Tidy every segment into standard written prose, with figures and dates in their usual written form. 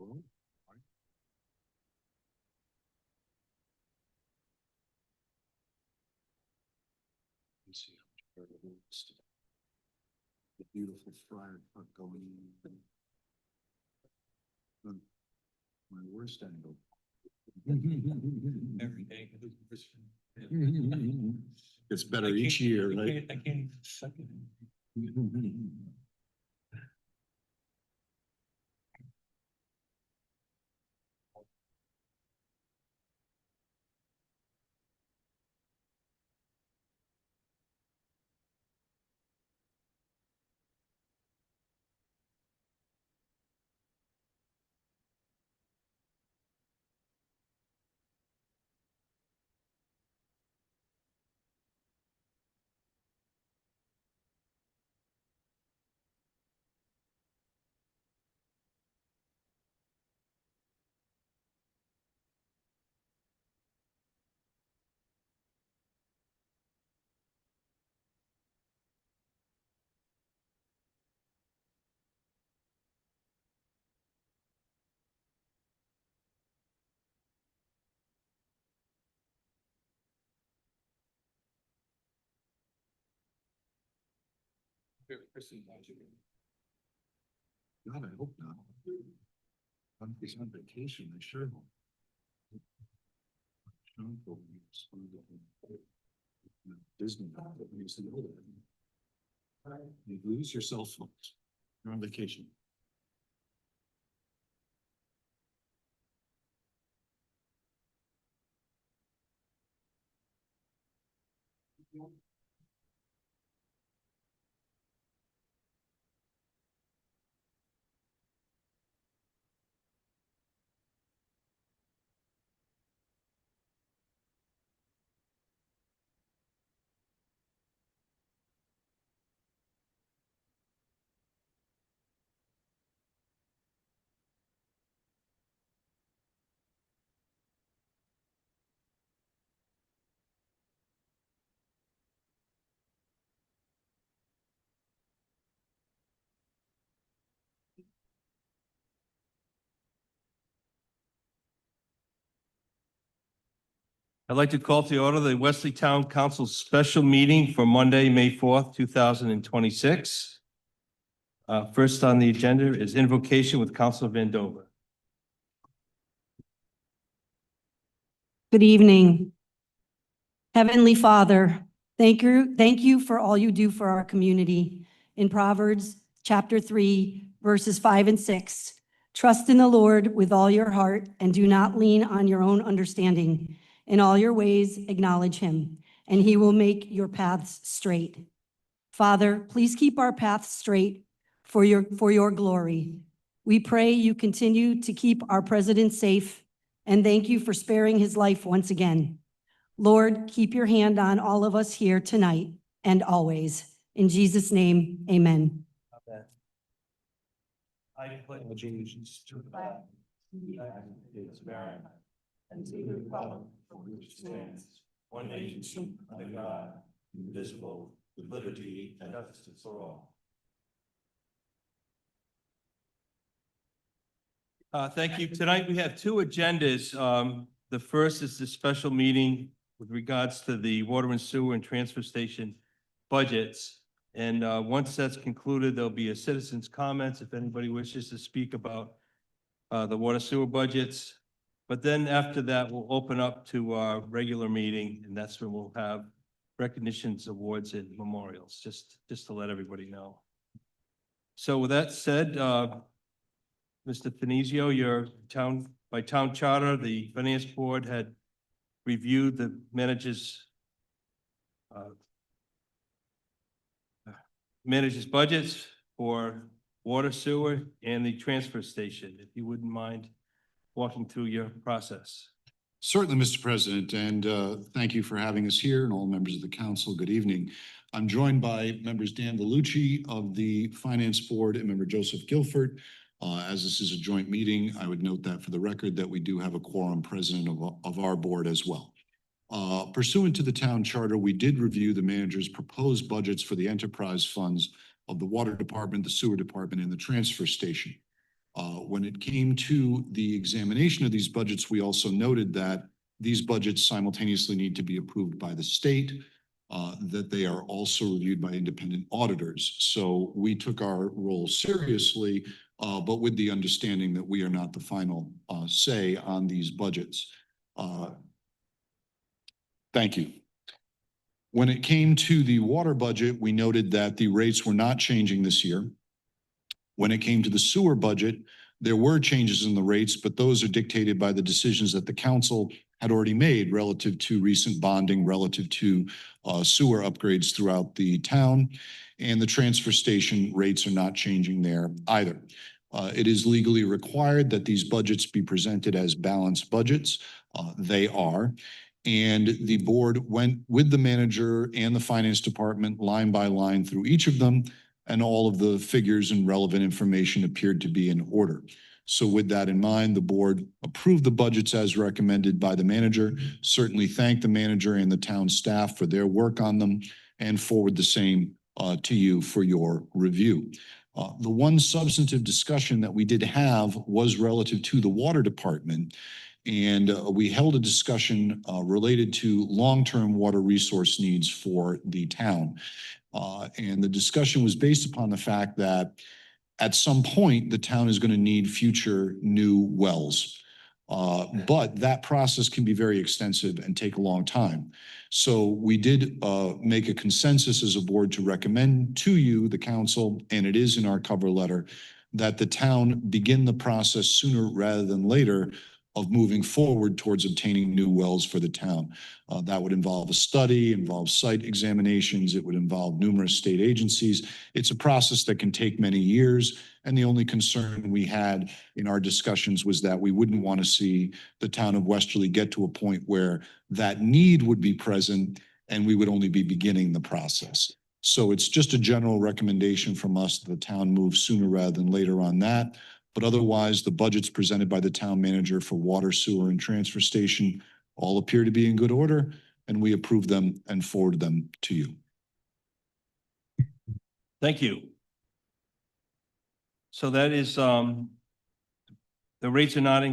Well, let's see how much better it is. The beautiful friar cut going in. My worst angle. Every day. It's better each year, right? I can't even second it. God, I hope not. He's on vacation, I sure hope. Sean told me it's one of the Disney. You lose your cell phones. You're on vacation. I'd like to call to the order the Westerly Town Council special meeting for Monday, May 4th, 2026. First on the agenda is invocation with Councilor Vandover. Good evening. Heavenly Father, thank you for all you do for our community. In Proverbs chapter 3, verses 5 and 6, trust in the Lord with all your heart and do not lean on your own understanding. In all your ways, acknowledge him, and he will make your paths straight. Father, please keep our paths straight for your glory. We pray you continue to keep our president safe, and thank you for sparing his life once again. Lord, keep your hand on all of us here tonight and always. In Jesus' name, amen. I pledge allegiance to the flag of the United States of America and to the republic for which it stands, one nation under God, indivisible, with liberty and justice for all. Thank you. Tonight we have two agendas. The first is the special meeting with regards to the water and sewer and transfer station budgets. And once that's concluded, there'll be a citizen's comments if anybody wishes to speak about the water sewer budgets. But then after that, we'll open up to our regular meeting, and that's when we'll have recognitions, awards, and memorials, just to let everybody know. So with that said, Mr. Finizio, your by town charter, the finance board had reviewed the manager's budgets for water, sewer, and the transfer station. If you wouldn't mind walking through your process. Certainly, Mr. President, and thank you for having us here and all members of the council. Good evening. I'm joined by members Dan Vellucci of the Finance Board and member Joseph Guilford. As this is a joint meeting, I would note that for the record that we do have a quorum president of our board as well. Pursuant to the town charter, we did review the manager's proposed budgets for the enterprise funds of the water department, the sewer department, and the transfer station. When it came to the examination of these budgets, we also noted that these budgets simultaneously need to be approved by the state, that they are also reviewed by independent auditors. So we took our role seriously, but with the understanding that we are not the final say on these budgets. Thank you. When it came to the water budget, we noted that the rates were not changing this year. When it came to the sewer budget, there were changes in the rates, but those are dictated by the decisions that the council had already made relative to recent bonding, relative to sewer upgrades throughout the town. And the transfer station rates are not changing there either. It is legally required that these budgets be presented as balanced budgets. They are. And the board went with the manager and the finance department line by line through each of them, and all of the figures and relevant information appeared to be in order. So with that in mind, the board approved the budgets as recommended by the manager, certainly thank the manager and the town staff for their work on them, and forward the same to you for your review. The one substantive discussion that we did have was relative to the water department. And we held a discussion related to long-term water resource needs for the town. And the discussion was based upon the fact that at some point, the town is going to need future new wells. But that process can be very extensive and take a long time. So we did make a consensus as a board to recommend to you, the council, and it is in our cover letter, that the town begin the process sooner rather than later of moving forward towards obtaining new wells for the town. That would involve a study, involve site examinations, it would involve numerous state agencies. It's a process that can take many years, and the only concern we had in our discussions was that we wouldn't want to see the town of Westerly get to a point where that need would be present and we would only be beginning the process. So it's just a general recommendation from us that the town move sooner rather than later on that. But otherwise, the budgets presented by the town manager for water, sewer, and transfer station all appear to be in good order, and we approve them and forward them to you. Thank you. So that is, the rates are not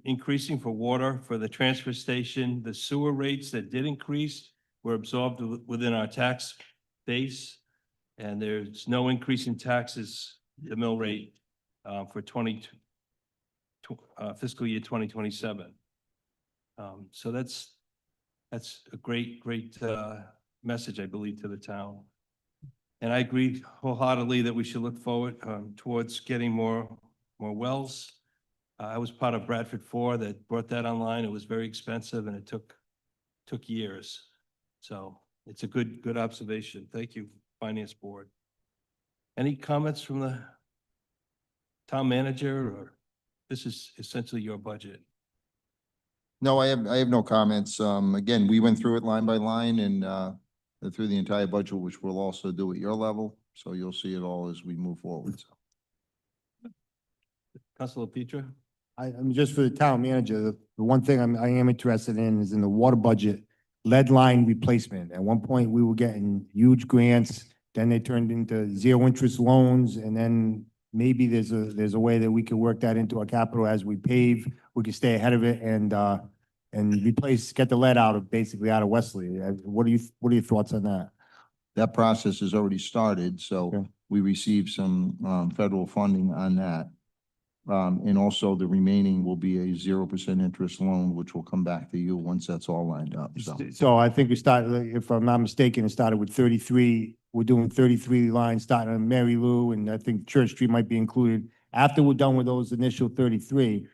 increasing for water, for the transfer station. The sewer rates that did increase were absorbed within our tax base. And there's no increase in taxes, the mill rate, for fiscal year 2027. So that's a great message, I believe, to the town. And I agree wholeheartedly that we should look forward towards getting more wells. I was part of Bradford 4 that brought that online. It was very expensive and it took years. So it's a good observation. Thank you, Finance Board. Any comments from the town manager, or this is essentially your budget? No, I have no comments. Again, we went through it line by line and through the entire budget, which we'll also do at your level. So you'll see it all as we move forward. Councilor Petra? I'm just for the town manager, the one thing I am interested in is in the water budget, lead line replacement. At one point, we were getting huge grants, then they turned into zero interest loans, and then maybe there's a way that we could work that into our capital as we pave. We can stay ahead of it and replace, get the lead basically out of Westerly. What are your thoughts on that? That process has already started, so Okay. we received some federal funding on that. And also the remaining will be a 0% interest loan, which will come back to you once that's all lined up. So I think we started, if I'm not mistaken, it started with 33. We're doing 33 lines starting on Mary Lou, and I think Church Street might be included. After we're done with those initial 33,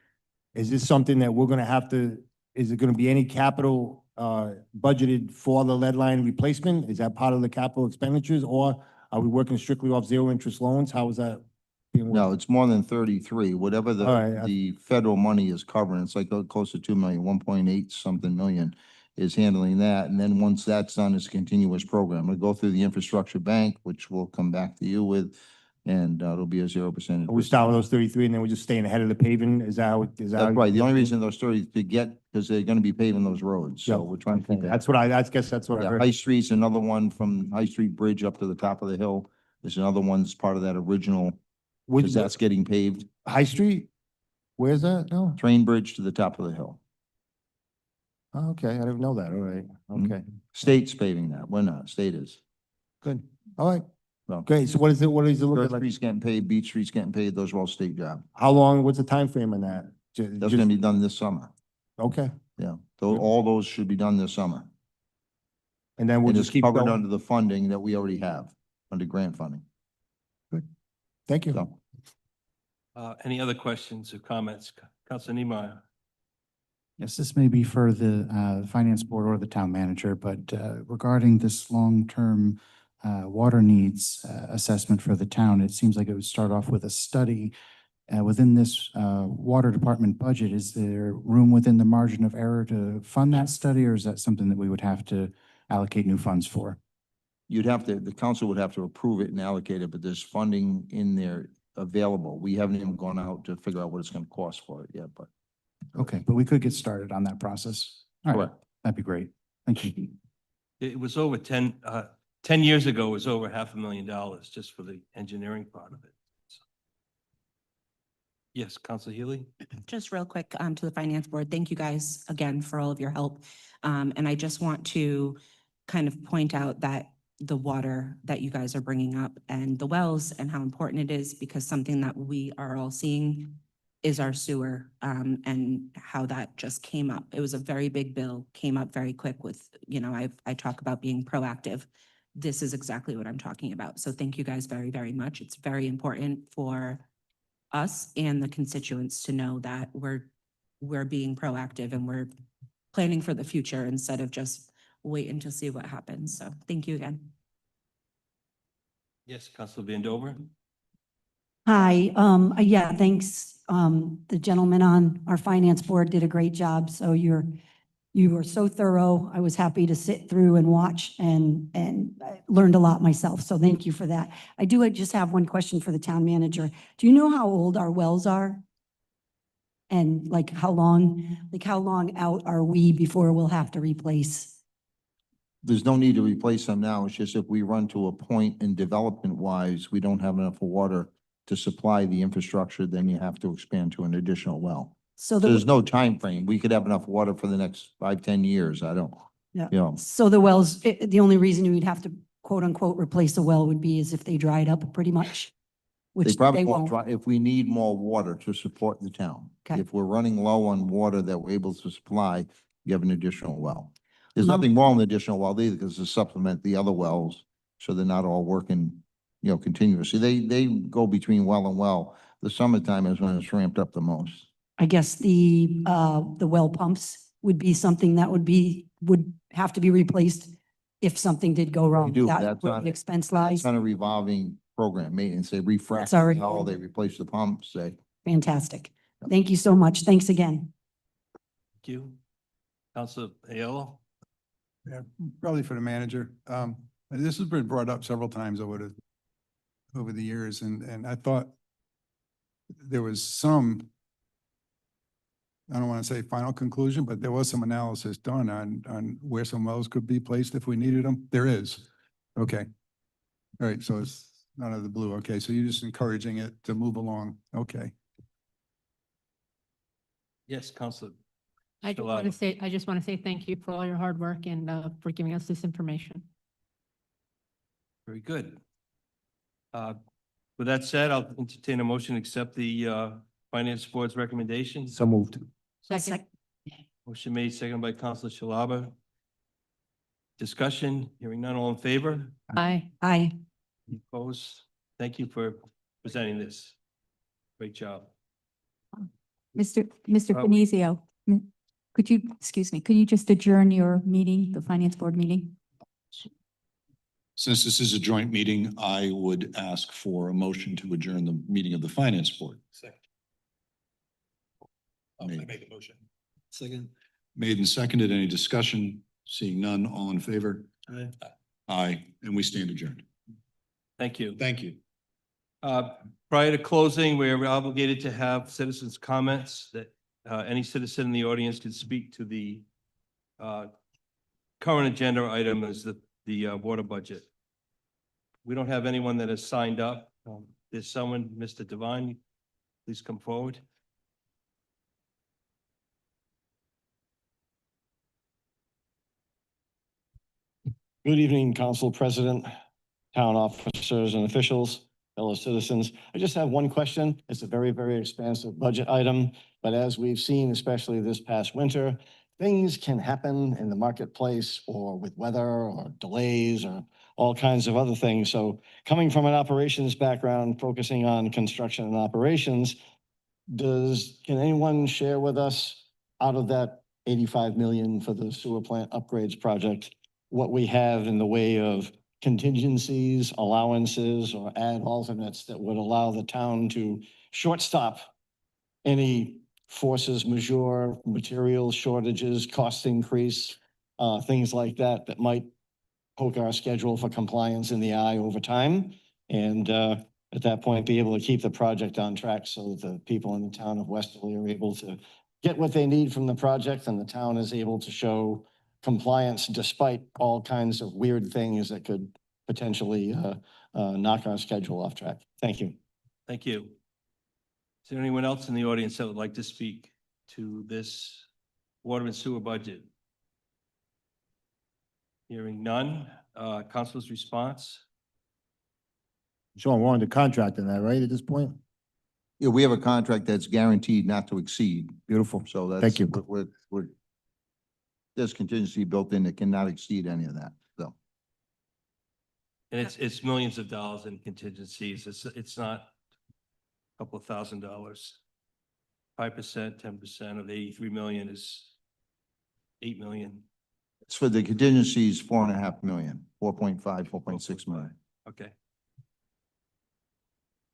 is this something that we're gonna have to, is it gonna be any capital budgeted for the lead line replacement? Is that part of the capital expenditures, or are we working strictly off zero interest loans? How is that being worked? No, it's more than 33. Whatever All right, the federal money is covering, it's like close to 2 million, 1.8 something million is handling that. And then once that's done, it's a continuous program. We'll go through the infrastructure bank, which we'll come back to you with, and it'll be a 0%. We start with those 33 and then we're just staying ahead of the paving? Is that how? Is that That's how- right. The only reason those 30 to get, because they're going to be paving those roads. So Yeah. we're trying to keep that. That's what I guess that's what I Yeah, heard. High Street's another one from High Street Bridge up to the top of the hill. There's another one that's part of that original because that's getting paved. High Street? Where's that? No? Train bridge to the top of the hill. Oh, okay, I didn't know that. All right, okay, State's paving that. We're not. State is. good. All right, Well, great. So what is it looking Church like? Street's getting paid, Beach Street's getting paid. Those are all state jobs. How long, what's the time frame on that? That's gonna be done this summer. Okay, Yeah. All those should be done this summer. and then we'll And just it's keep covered going. under the funding that we already have, under grant funding. Thank you. So, Any other questions or comments? Councilor Niemeyer? Yes, this may be for the finance board or the town manager, but regarding this long-term water needs assessment for the town, it seems like it would start off with a study. Within this water department budget, is there room within the margin of error to fund that study, or is that something that we would have to allocate new funds for? you'd have to, the council would have to approve it and allocate it, but there's funding in there available. We haven't even gone out to figure out what it's gonna cost for it yet, but. Okay, but we could get started on that process. All right, Correct. that'd be great. Thank you. It was over 10 years ago, it was over $500,000 just for the engineering part of it. So. Yes, Councilor Healy? Just real quick, to the finance board, thank you guys again for all of your help. And I just want to kind of point out that the water that you guys are bringing up and the wells and how important it is, because something that we are all seeing is our sewer, and how that just came up. It was a very big bill, came up very quick with, I talk about being proactive. This is exactly what I'm talking about. So thank you guys very, very much. It's very important for us and the constituents to know that we're being proactive and we're planning for the future instead of just waiting to see what happens. So thank you again. Yes, Councilor Vandover? Hi, yeah, thanks. The gentleman on our finance board did a great job. So you were so thorough. I was happy to sit through and watch and I learned a lot myself. So thank you for that. I just have one question for the town manager. Do you know how old our wells are? And like how long out are we before we'll have to replace? There's no need to replace them now. It's just if we run to a point in development wise, we don't have enough water to supply the infrastructure, then you have to expand to an additional well. So So there's no time frame. We could have enough water for the next 5-10 years. I don't, Yeah. you know, So the wells, the only reason you'd have to quote unquote replace a well would be as if they dried up pretty much, they which probably they won't won't. try, if we need more water to support the town. Okay. If we're running low on water that we're able to supply, you have an additional well. There's Um, nothing wrong with additional well either, because to supplement the other wells, so they're not all working, continuously. They go between well and well. The summertime is when it's ramped up the most. I guess the well pumps would be something that would have to be replaced if something did go wrong. do. That's That's where on- the expense It's lies. on a revolving program, maintenance, they refresh, It's already how in they there. replace the pumps, Fantastic. Thank you so much. Thanks again. Thank you. Councilor Aiello? Yeah, probably for the manager. This has been brought up several times over the years, and I thought there was some, I don't want to say final conclusion, but there was some analysis done on where some wells could be placed if we needed them. There is. Okay. All right, so it's none of the blue. Okay, so you're just encouraging it to move along. Okay. Yes, Councilor. I just want to say thank you for all your hard work and for giving us this information. Very good. With that said, I'll entertain a motion to accept the Finance Board's recommendations. So moved. Second. Motion made, second by Councilor Shalaba. Discussion, hearing none, all in favor? Aye. Aye. Any opposed? Thank you for presenting this. Great job. Mr. Uh, Finizio, could you just adjourn your meeting, the finance board meeting? Since this is a joint meeting, I would ask for a motion to adjourn the meeting of the finance board. Second. Made. I make a motion. Second. Made and seconded. Any discussion? Seeing none, all in favor? Aye. Aye, and we stand adjourned. Thank you. Thank you. Prior to closing, we are obligated to have citizens' comments that any citizen in the audience can speak to the current agenda item is the water budget. We don't have anyone that has signed up. there's someone, Mr. Devine, please come forward. Good evening, Council President, town officers and officials, fellow citizens. I just have one question. It's a very, very expansive budget item, but as we've seen, especially this past winter, things can happen in the marketplace or with weather or delays or all kinds of other things. So coming from an operations background, focusing on construction and operations, can anyone share with us out of that 85 million for the sewer plant upgrades project, what we have in the way of contingencies, allowances, or add alternates that would allow the town to shortstop any forces majeure, material shortages, cost increase, things like that, that might poke our schedule for compliance in the eye over time. And at that point, be able to keep the project on track so that the people in the town of Westerly are able to get what they need from the project, and the town is able to show compliance despite all kinds of weird things that could potentially knock our schedule off track. Thank you. Thank you. Is there anyone else in the audience that would like to speak to this water and sewer budget? Hearing none, council's response. Sean, we're under contract on that, right, at this point? Yeah, we have a contract that's guaranteed not to exceed. Beautiful. So that's. Thank you. There's contingency built in that cannot exceed any of that, so. And it's millions of dollars in contingencies. It's not a couple of $1,000s. 5%, 10% of 83 million is 8 million. It's for the contingencies, 4.5 million, 4.5, 4.6 million. Okay.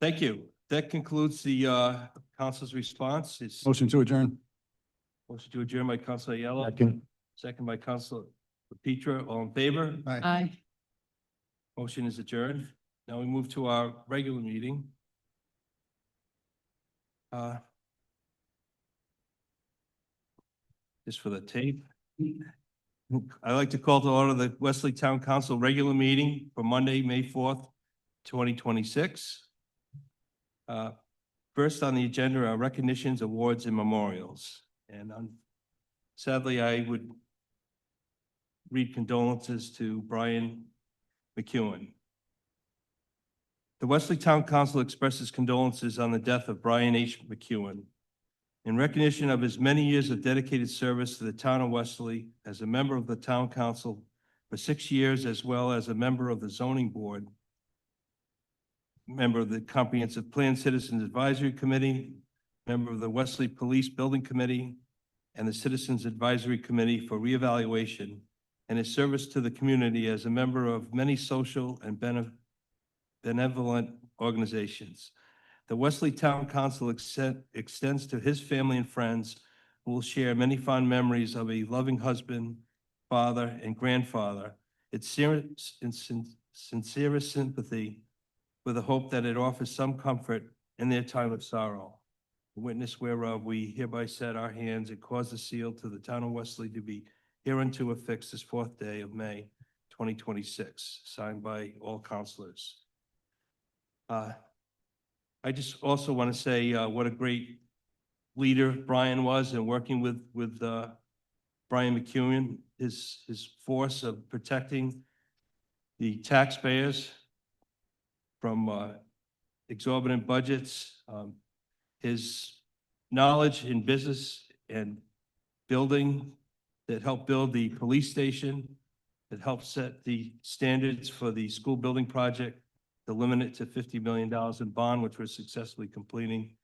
Thank you. That concludes the council's response. It's Motion to adjourn. motion to adjourn by Councilor Aiello. Second. Second by Councilor Petra. All in favor? Aye. Aye. Motion is adjourned. Now we move to our regular meeting. Just for the tape. I'd like to call to order the Westerly Town Council regular meeting for Monday, May 4th, 2026. First on the agenda are recognitions, awards, and memorials. And sadly, I would read condolences to Brian McEwen. The Westerly Town Council expresses condolences on the death of Brian H. McEwen. In recognition of his many years of dedicated service to the town of Westerly as a member of the Town Council for 6 years, as well as a member of the Zoning Board, member of the Comprehensive Plan Citizens Advisory Committee, member of the Westerly Police Building Committee, and the Citizens Advisory Committee for Reevaluation, and his service to the community as a member of many social and benevolent organizations. The Westerly Town Council extends to his family and friends who will share many fond memories of a loving husband, father, and grandfather. Its sincerest sympathy with the hope that it offers some comfort in their time of sorrow. The witness whereof we hereby set our hands and cause the seal to the town of Westerly to be hereunto affixed this 4th day of May, 2026, signed by all councilors. I just also want to say what a great leader Brian was, and working with Brian McEwen, his force of protecting the taxpayers from exorbitant budgets, his knowledge in business and building that helped build the police station, that helped set the standards for the school building project, to limit it to $50 million in bond, which we're successfully completing.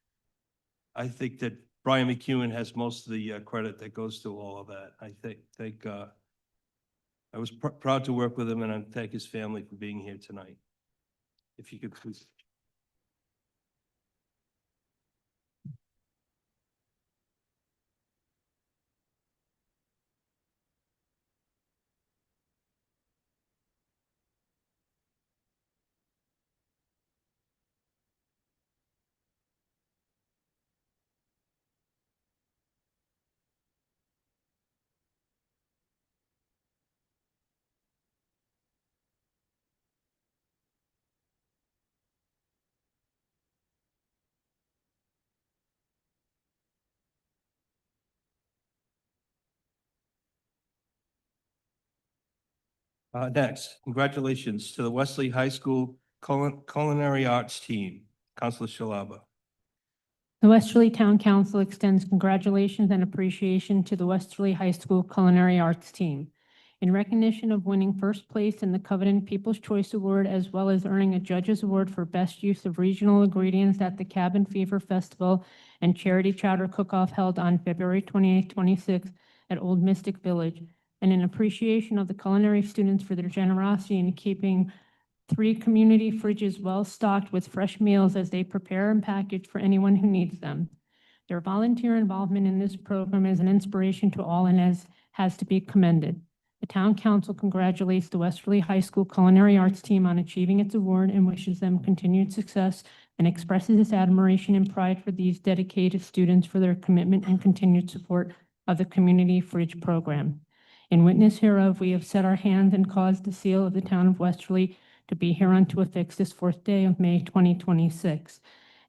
I think that Brian McEwen has most of the credit that goes to all of that. I think I was proud to work with him, and I thank his family for being here tonight. If you could please. Next, congratulations to the Westerly High School Culinary Arts Team. Counselor Shalaba. The Westerly Town Council extends congratulations and appreciation to the Westerly High School Culinary Arts Team. In recognition of winning first place in the coveted People's Choice Award, as well as earning a Judge's Award for Best Use of Regional Ingredients at the Cabin Fever Festival and Charity Chowder Cook-Off held on February 28th, 26th at Old Mystic Village, and in appreciation of the culinary students for their generosity in keeping 3 community fridges well stocked with fresh meals as they prepare and package for anyone who needs them. Their volunteer involvement in this program is an inspiration to all and has to be commended. The Town Council congratulates the Westerly High School Culinary Arts Team on achieving its award and wishes them continued success and expresses its admiration and pride for these dedicated students for their commitment and continued support of the Community Fridge Program. In witness hereof, we have set our hands and caused the seal of the Town of Westerly to be hereunto affixed this 4th day of May 2026.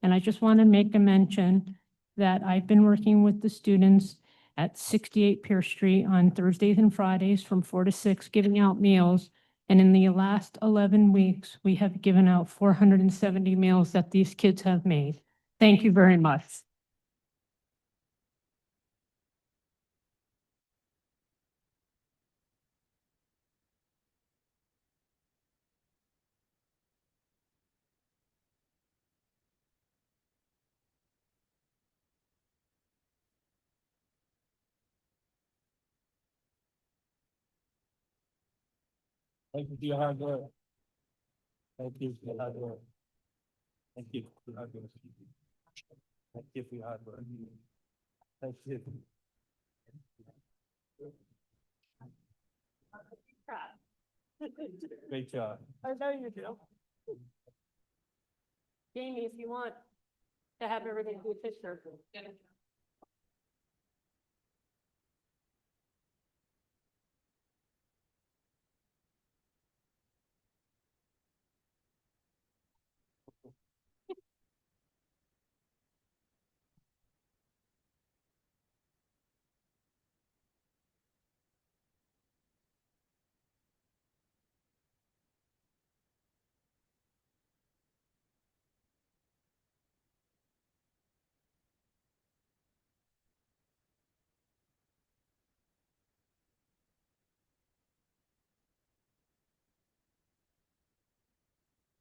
And I just want to make a mention that I've been working with the students at 68 Pierce Street on Thursdays and Fridays from 4 to 6, giving out meals. And in the last 11 weeks, we have given out 470 meals that these kids have made. Thank you very much. Thank you for your hard work. Thank you for your hard work. Thank you for your hard work. Thank you for your hard work. Thank you. Great job. I know you do. Jamie, if you want to have everything be a picture.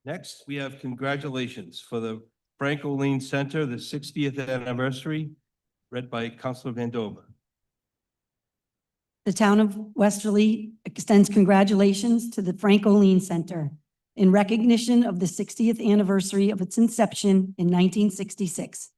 Next, we have congratulations for the Frank Olin Center, the 60th anniversary, read by Councilor Vandover. The Town of Westerly extends congratulations to the Frank Olin Center in recognition of the 60th anniversary of its inception in 1966.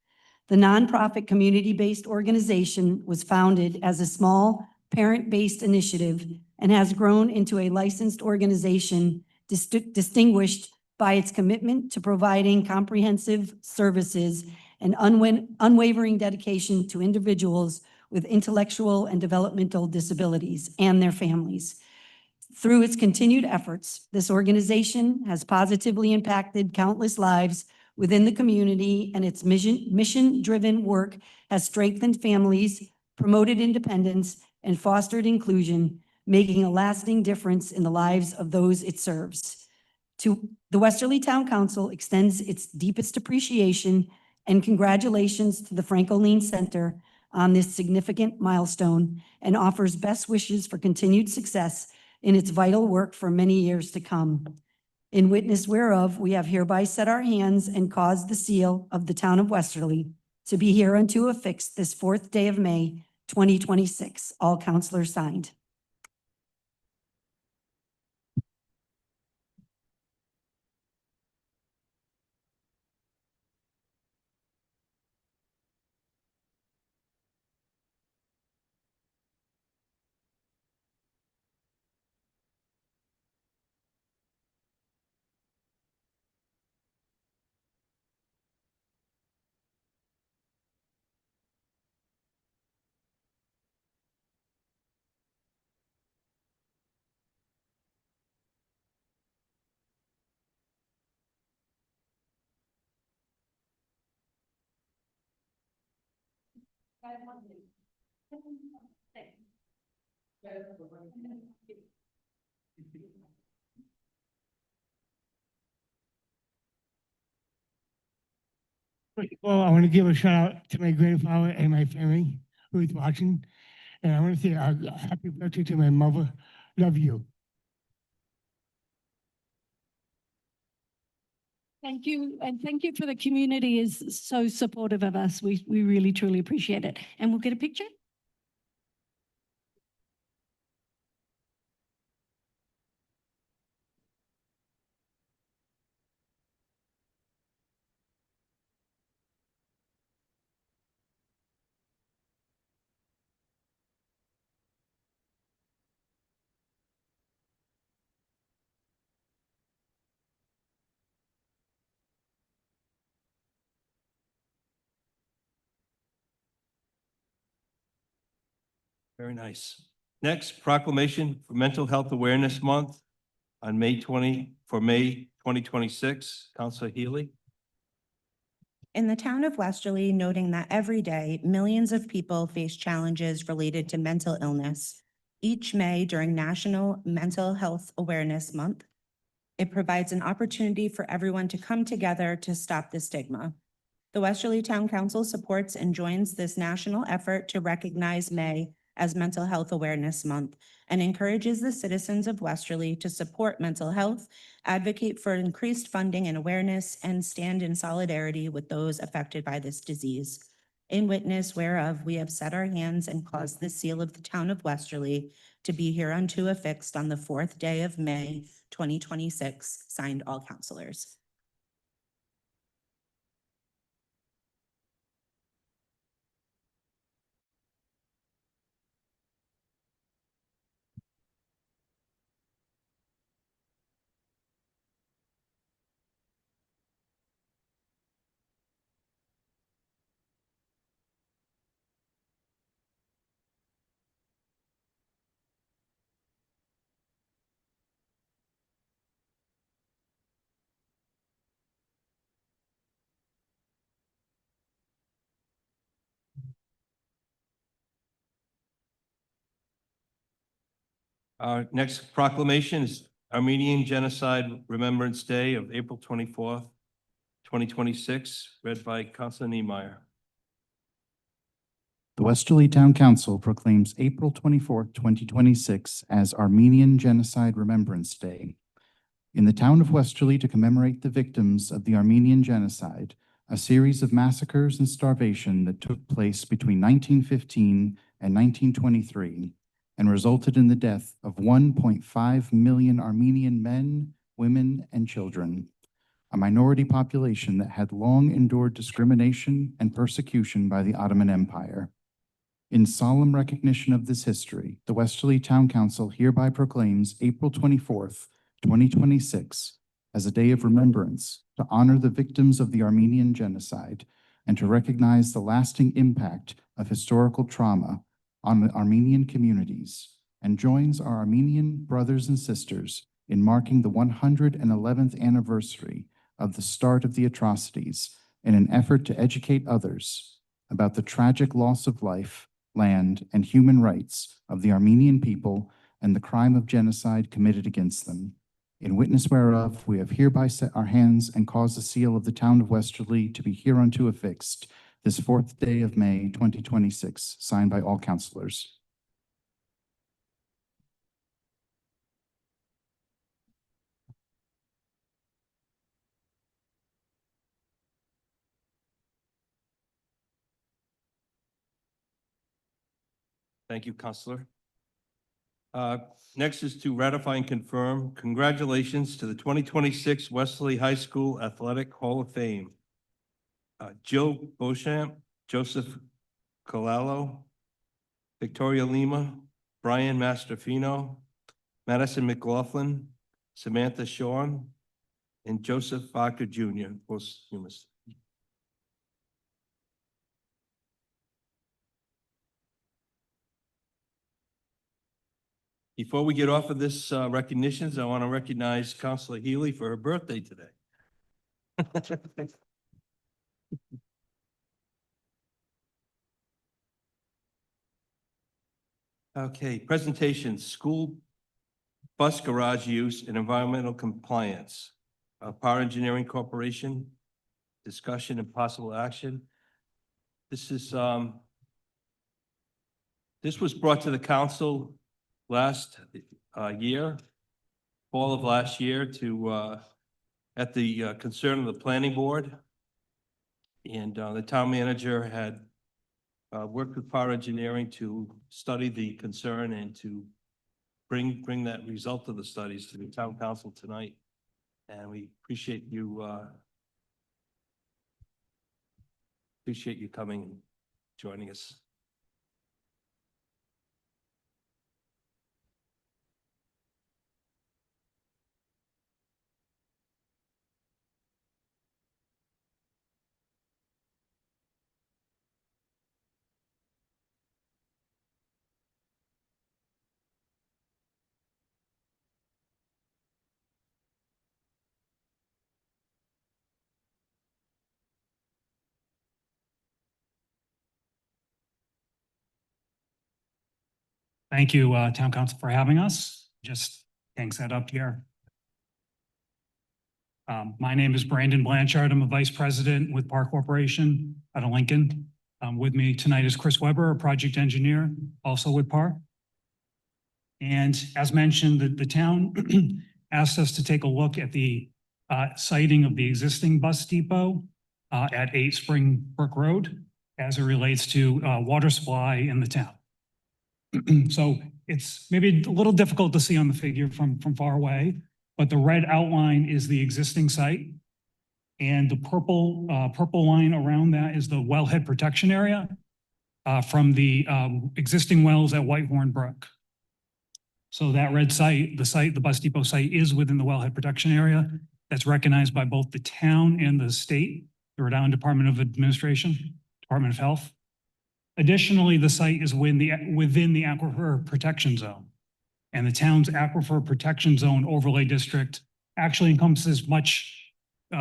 The nonprofit community-based organization was founded as a small parent-based initiative and has grown into a licensed organization distinguished by its commitment to providing comprehensive services and unwavering dedication to individuals with intellectual and developmental disabilities and their families. Through its continued efforts, this organization has positively impacted countless lives within the community, and its mission-driven work has strengthened families, promoted independence, and fostered inclusion, making a lasting difference in the lives of those it serves. To the Westerly Town Council extends its deepest appreciation and congratulations to the Frank Olin Center on this significant milestone and offers best wishes for continued success in its vital work for many years to come. In witness whereof, we have hereby set our hands and caused the seal of the Town of Westerly to be hereunto affixed this 4th day of May, 2026. All councilors signed. Well, I want to give a shout out to my grandfather and my family who is watching. And I want to say a happy birthday to my mother. Love you. Thank you, and thank you for the community is so supportive of us. We really truly appreciate it. And we'll get a picture? Very nice. Next, proclamation for Mental Health Awareness Month on May 2026. Counselor Healy. In the town of Westerly, noting that every day, millions of people face challenges related to mental illness. Each May during National Mental Health Awareness Month, it provides an opportunity for everyone to come together to stop the stigma. The Westerly Town Council supports and joins this national effort to recognize May as Mental Health Awareness Month and encourages the citizens of Westerly to support mental health, advocate for increased funding and awareness, and stand in solidarity with those affected by this disease. In witness whereof we have set our hands and caused the seal of the town of Westerly to be hereunto affixed on the 4th day of May, 2026, signed all councilors. Our next proclamation is Armenian Genocide Remembrance Day of April 24th, 2026, read by Counselor Niemeyer. The Westerly Town Council proclaims April 24th, 2026 as Armenian Genocide Remembrance Day. In the town of Westerly, to commemorate the victims of the Armenian Genocide, a series of massacres and starvation that took place between 1915 and 1923 and resulted in the death of 1.5 million Armenian men, women, and children, a minority population that had long endured discrimination and persecution by the Ottoman Empire. In solemn recognition of this history, the Westerly Town Council hereby proclaims April 24th, 2026 as a day of remembrance to honor the victims of the Armenian Genocide and to recognize the lasting impact of historical trauma on the Armenian communities, and joins our Armenian brothers and sisters in marking the 111th anniversary of the start of the atrocities in an effort to educate others about the tragic loss of life, land, and human rights of the Armenian people and the crime of genocide committed against them. In witness whereof, we have hereby set our hands and caused the seal of the town of Westerly to be hereunto affixed this 4th day of May, 2026, signed by all councilors. Thank you, Counselor. Next is to ratify and confirm congratulations to the 2026 Westerly High School Athletic Hall of Fame. Jill Beauchamp, Joseph Colalo, Victoria Lima, Brian Mastrofino, Madison McLaughlin, Samantha Shawn, and Joseph Barker Jr., posthumous. Before we get off of this recognitions, I want to recognize Counselor Healy for her birthday today. Okay, presentations, school bus garage use and environmental compliance. Power Engineering Corporation, discussion and possible action. This is, this was brought to the council last year, fall of last year, to at the concern of the planning board. And the town manager had worked with Power Engineering to study the concern and to bring that result of the studies to the town council tonight. And we appreciate you coming and joining us. Thank you, Town Council, for having us. Just getting set up here. My name is Brandon Blanchard. I'm a Vice President with Park Corporation out of Lincoln. With me tonight is Chris Weber, a project engineer, also with Park. And as mentioned, the town asked us to take a look at the siting of the existing bus depot at 8 Spring Brook Road as it relates to water supply in the town. So it's maybe a little difficult to see on the figure from far away, but the red outline is the existing site. And the purple line around that is the wellhead protection area from the existing wells at Whitehorn Brook. So that red site, the bus depot site, is within the wellhead protection area. That's recognized by both the town and the state, the Rhode Island Department of Administration, Department of Health. Additionally, the site is within the Aquifer Protection Zone. And the town's Aquifer Protection Zone overlay district actually encompasses much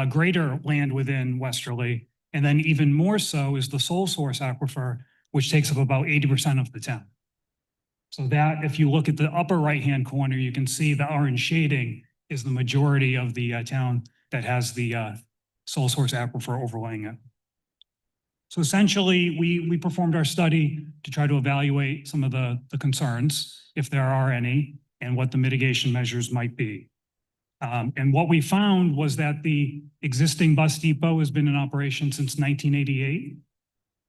greater land within Westerly. And then even more so is the sole source aquifer, which takes up about 80% of the town. So that, if you look at the upper right-hand corner, you can see the orange shading is the majority of the town that has the sole source aquifer overlaying it. So essentially, we performed our study to try to evaluate some of the concerns, if there are any, and what the mitigation measures might be. And what we found was that the existing bus depot has been in operation since 1988,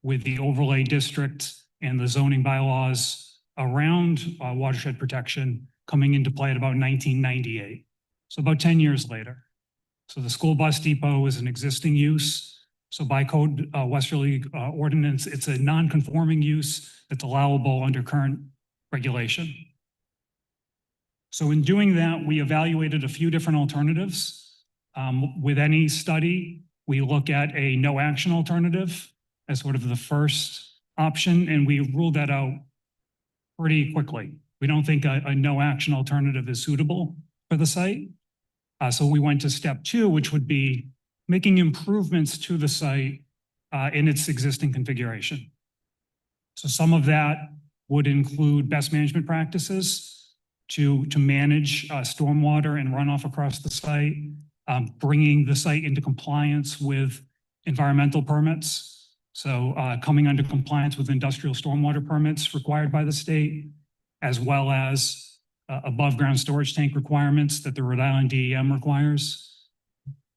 with the overlay district and the zoning bylaws around watershed protection coming into play at about 1998. So about 10 years later. So the school bus depot is an existing use. So by code Westerly ordinance, it's a non-conforming use that's allowable under current regulation. So in doing that, we evaluated a few different alternatives. With any study, we look at a no action alternative as sort of the first option, and we ruled that out pretty quickly. We don't think a no action alternative is suitable for the site. So we went to step 2, which would be making improvements to the site in its existing configuration. So some of that would include best management practices to manage stormwater and runoff across the site, bringing the site into compliance with environmental permits. So coming under compliance with industrial stormwater permits required by the state, as well as above ground storage tank requirements that the Rhode Island DEM requires.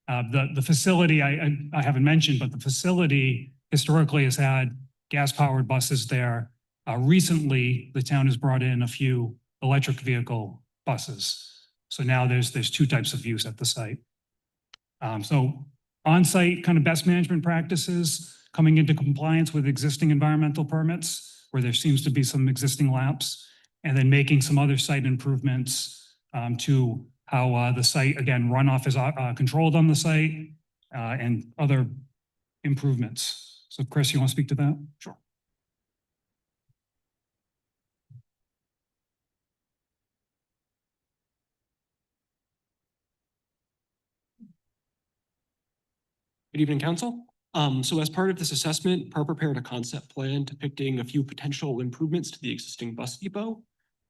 The facility, I haven't mentioned, but the facility historically has had gas-powered buses there. Recently, the town has brought in a few electric vehicle buses. So now there's 2 types of use at the site. So on-site kind of best management practices, coming into compliance with existing environmental permits, where there seems to be some existing lapse, and then making some other site improvements to how the site, again, runoff is controlled on the site, and other improvements. So Chris, you want to speak to that? Sure. Good evening, Council. So as part of this assessment, PAR prepared a concept plan depicting a few potential improvements to the existing bus depot.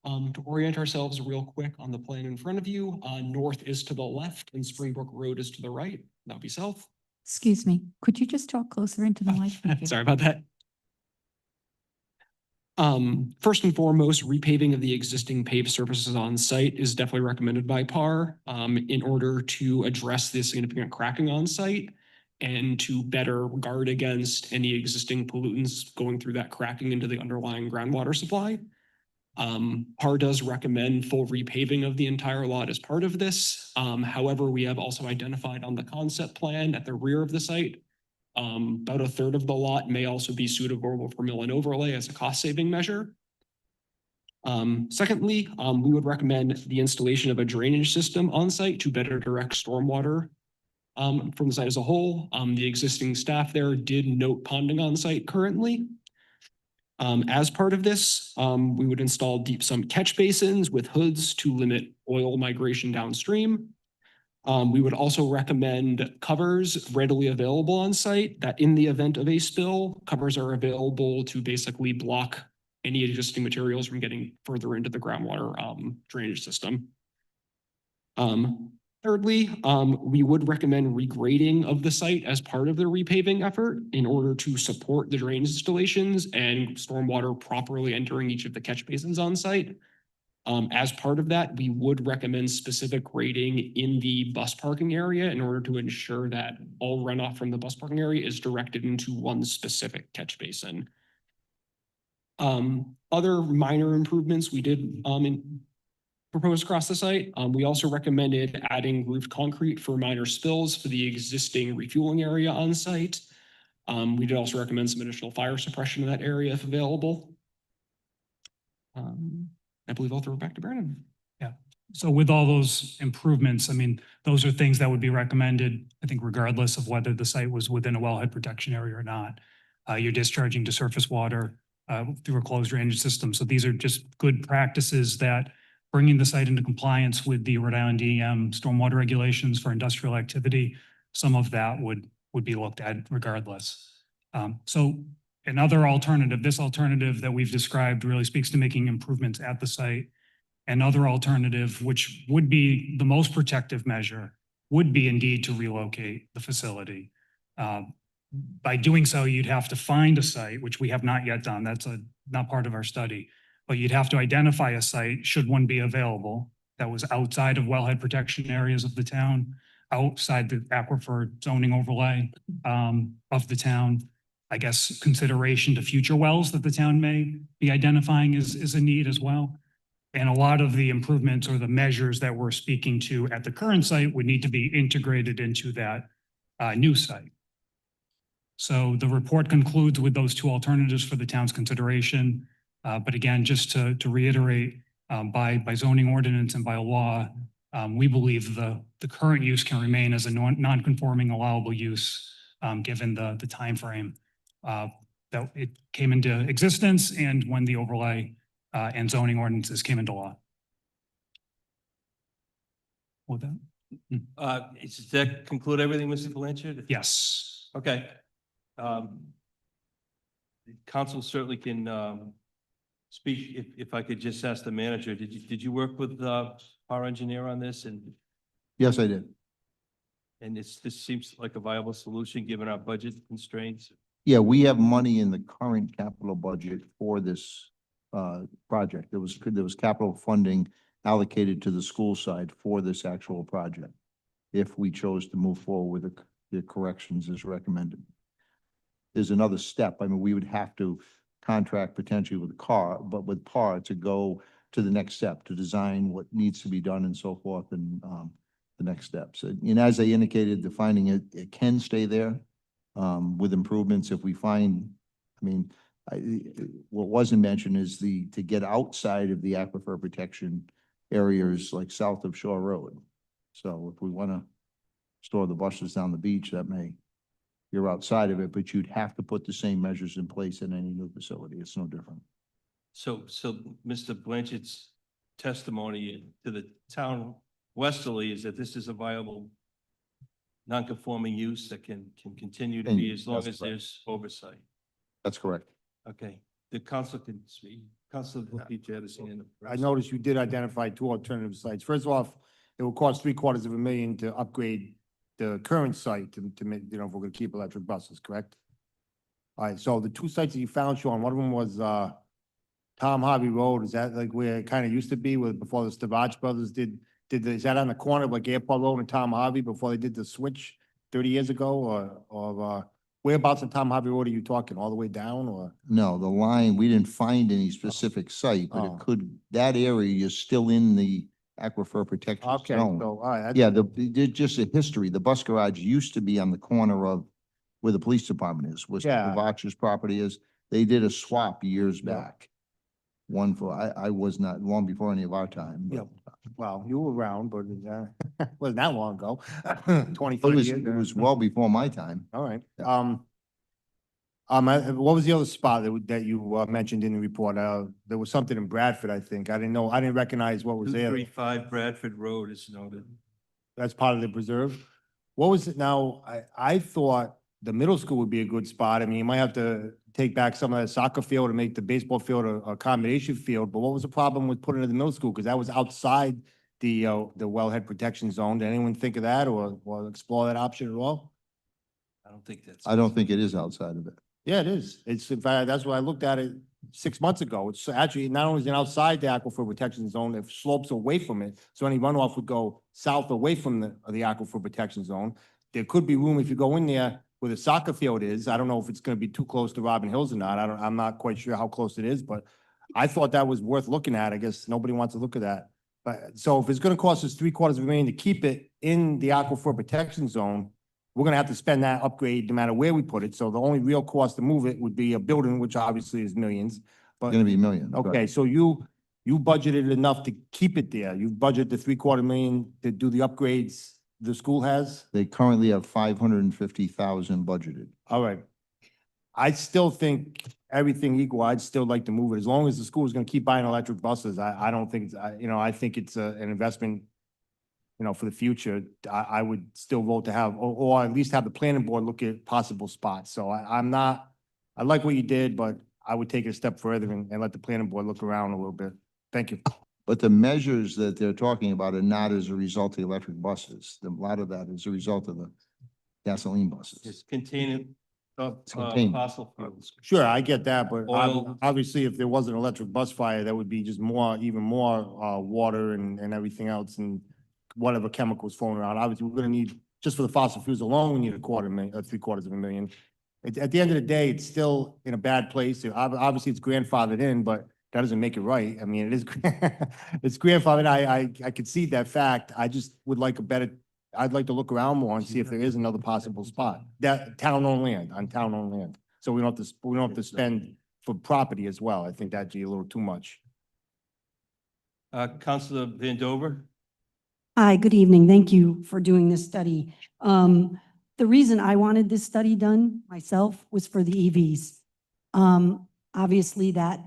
To orient ourselves real quick on the plan in front of you, north is to the left and Springbrook Road is to the right. That'll be south. Excuse me, could you just talk closer into the mic? Thank you. Sorry about that. First and foremost, repaving of the existing paved surfaces on site is definitely recommended by PAR in order to address the significant cracking on site and to better guard against any existing pollutants going through that cracking into the underlying groundwater supply. PAR does recommend full repaving of the entire lot as part of this. However, we have also identified on the concept plan at the rear of the site about a third of the lot may also be suitable for mill and overlay as a cost-saving measure. Secondly, we would recommend the installation of a drainage system on site to better direct stormwater from the site as a whole. The existing staff there did note ponding on site currently. As part of this, we would install deep sump catch basins with hoods to limit oil migration downstream. We would also recommend covers readily available on site that in the event of a spill, covers are available to basically block any existing materials from getting further into the groundwater drainage system. Thirdly, we would recommend regrading of the site as part of the repaving effort in order to support the drainage installations and stormwater properly entering each of the catch basins on site. As part of that, we would recommend specific grading in the bus parking area in order to ensure that all runoff from the bus parking area is directed into one specific catch basin. Other minor improvements we did propose across the site. We also recommended adding roofed concrete for minor spills for the existing refueling area on site. We did also recommend some additional fire suppression in that area if available. I believe I'll throw it back to Brandon. Yeah. So with all those improvements, I mean, those are things that would be recommended, I think, regardless of whether the site was within a wellhead protection area or not. You're discharging to surface water through a closed drainage system. So these are just good practices that bringing the site into compliance with the Rhode Island DEM stormwater regulations for industrial activity, some of that would be looked at regardless. So another alternative, this alternative that we've described really speaks to making improvements at the site. Another alternative, which would be the most protective measure, would be indeed to relocate the facility. By doing so, you'd have to find a site, which we have not yet done. That's not part of our study. But you'd have to identify a site, should one be available, that was outside of wellhead protection areas of the town, outside the aquifer zoning overlay of the town. I guess consideration to future wells that the town may be identifying is a need as well. And a lot of the improvements or the measures that we're speaking to at the current site would need to be integrated into that new site. So the report concludes with those two alternatives for the town's consideration. But again, just to reiterate, by zoning ordinance and by law, we believe the current use can remain as a non-conforming allowable use given the timeframe that it came into existence and when the overlay and zoning ordinances came into law. With that? Does that conclude everything, Mr. Blanchard? Yes. Okay. The council certainly can speak. If I could just ask the manager, did you work with our engineer on this? And Yes, I did. this seems like a viable solution given our budget constraints. Yeah, we have money in the current capital budget for this project. There was capital funding allocated to the school side for this actual project, if we chose to move forward with the corrections as recommended. There's another step. I mean, we would have to contract potentially with PAR to go to the next step, to design what needs to be done and so forth, and the next steps. And as I indicated, the finding it can stay there with improvements if we find, I mean, what wasn't mentioned is to get outside of the aquifer protection areas like south of Shore Road. So if we want to store the buses down the beach, you're outside of it, but you'd have to put the same measures in place in any new facility. It's no different. So Mr. Blanchard's testimony to the town Westerly is that this is a viable non-conforming use that can continue to be as long as there's oversight. That's correct. Okay. The council can speak. Council Pete had his hand up I first. noticed you did identify two alternative sites. First off, it will cost $750,000 to upgrade the current site to make, if we're gonna keep electric buses, correct? All right, so the two sites that you found, Sean, one of them was, Tom Harvey Road. Is that like where it kind of used to be with, before the Stavach brothers is that on the corner of like Airport Road and Tom Harvey before they did the switch 30 years ago, or whereabouts in Tom Harvey Road are you talking? All the way down, or? No, the line, we didn't find any specific site, but Oh. it could, that area is still in the aquifer protection Okay, zone. so, all right. Yeah, just a history, the bus garage used to be on the corner of where the police department is, where Yeah. Stavach's property is. They did a swap years Yeah. back. One for, I was not, long before any of our time. but- Yep. Well, you were around, but, wasn't that long ago, 20, It 30 was, years. it was well before my time. All right. Yeah. What was the other spot that you mentioned in the report? There was something in Bradford, I think. I didn't recognize what was there. 235 Bradford Road is noted. That's part of the preserve. What was it now? I thought the middle school would be a good spot. I mean, you might have to take back some of that soccer field and make the baseball field a combination field. But what was the problem with putting it in the middle school? Because that was outside the wellhead protection zone. Did anyone think of that or explore that option at all? I don't think that's. I don't think it is outside of it. Yeah, it is. It's, in fact, that's why I looked at it 6 months ago. It's actually, not only is it outside the aquifer protection zone, it slopes away from it. So any runoff would go south away from the aquifer protection zone. There could be room if you go in there where the soccer field is. I don't know if it's gonna be too close to Robin Hills or not. I'm not quite sure how close it is, but I thought that was worth looking at. I guess nobody wants to look at that. But, so if it's gonna cost us $750,000 to keep it in the aquifer protection zone, we're gonna have to spend that upgrade no matter where we put it. So the only real cost to move it would be a building, which obviously is millions. It's But, gonna be millions. right. okay, so you budgeted enough to keep it there. You budgeted the $750,000 to do the upgrades the school has? They currently have 550,000 budgeted. All right. I still think everything equal, I'd still like to move it. As long as the school is gonna keep buying electric buses, I don't think, I think it's an investment, for the future. I would still vote to have, or at least have the planning board look at possible spots. So I like what you did, but I would take it a step further and let the planning board look around a little bit. Thank you. But the measures that they're talking about are not as a result of the electric buses. A lot of that is a result of the gasoline buses. It's containing of It's contained. fossil fuels. Sure, I get that, but Oil. obviously if there was an electric bus fire, that would be just even more water and everything else and whatever chemicals flowing around. Obviously, we're gonna need, just for the fossil fuels alone, we need $750,000. At the end of the day, it's still in a bad place. Obviously, it's grandfathered in, but that doesn't make it right. I mean, it is, it's grandfathered. I could see that fact. I just would like I'd like to look around more and see if there is another possible spot. That town-owned land, on town-owned land. So we don't have to spend for property as well. I think that'd be a little too much. Councilor Van Dover? Hi, good evening. Thank you for doing this study. The reason I wanted this study done myself was for the EVs. Obviously, that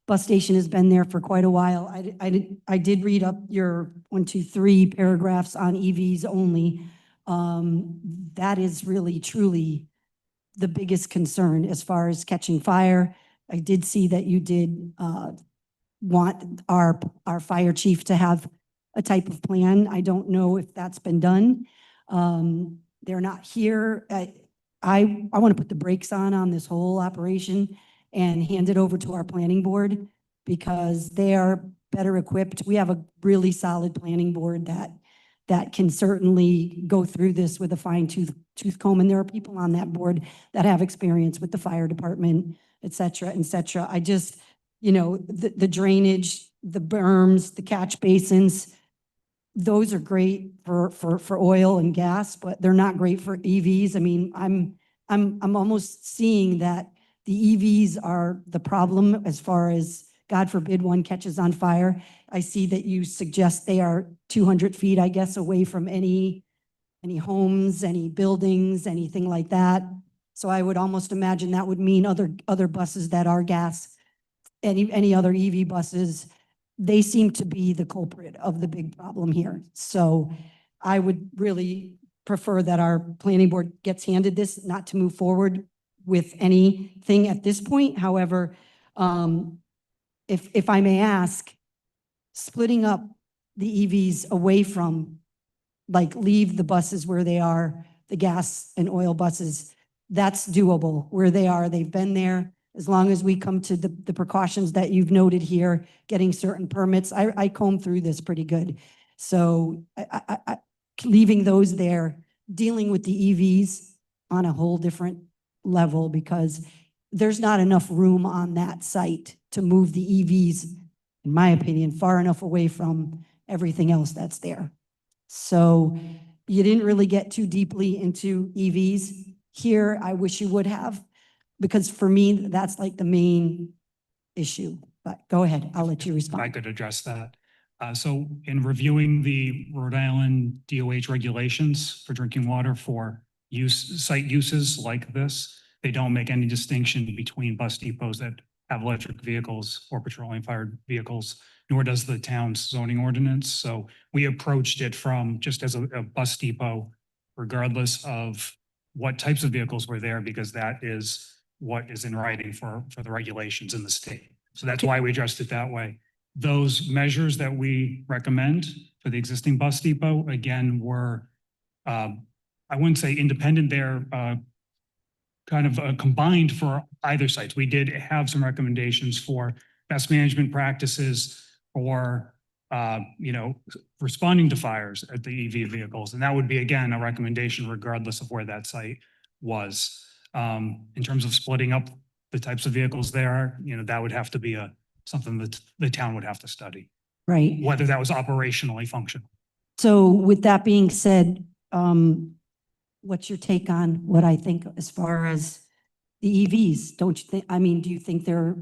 bus station has been there for quite a while. I did read up your 1, 2, 3 paragraphs on EVs only. That is really, truly the biggest concern as far as catching fire. I did see that you did want our fire chief to have a type of plan. I don't know if that's been done. They're not here. I want to put the brakes on this whole operation and hand it over to our planning board because they are better equipped. We have a really solid planning board that can certainly go through this with a fine-tooth comb. And there are people on that board that have experience with the fire department, et cetera, et cetera. I just, the drainage, the berms, the catch basins, those are great for oil and gas, but they're not great for EVs. I mean, I'm almost seeing that the EVs are the problem as far as, God forbid, one catches on fire. I see that you suggest they are 200 feet, I guess, away from any homes, any buildings, anything like that. So I would almost imagine that would mean other buses that are gas, any other EV buses, they seem to be the culprit of the big problem here. So I would really prefer that our planning board gets handed this, not to move forward with anything at this point. However, If I may ask, splitting up the EVs away from, like, leave the buses where they are, the gas and oil buses, that's doable where they are. They've been there. As long as we come to the precautions that you've noted here, getting certain permits, I combed through this pretty good. So leaving those there, dealing with the EVs on a whole different level, because there's not enough room on that site to move the EVs, in my opinion, far enough away from everything else that's there. So you didn't really get too deeply into EVs here. I wish you would have, because for me, that's like the main issue. But go ahead, I'll let you If I respond. could address that. So in reviewing the Rhode Island DOH regulations for drinking water for site uses like this, they don't make any distinction between bus depots that have electric vehicles or petroleum fired vehicles, nor does the town's zoning ordinance. So we approached it from just as a bus depot, regardless of what types of vehicles were there, because that is what is in writing for the regulations in the state. So that's why we addressed it that way. Those measures that we recommend for the existing bus depot, again, were, I wouldn't say independent, they're kind of combined for either sites. We did have some recommendations for best management practices for, responding to fires at the EV vehicles. And that would be, again, a recommendation regardless of where that site was. In terms of splitting up the types of vehicles there, that would have to be something that the town would have to study, Right. whether that was operationally functional. So with that being said, what's your take on what I think as far as the EVs? Don't you think, do you think they're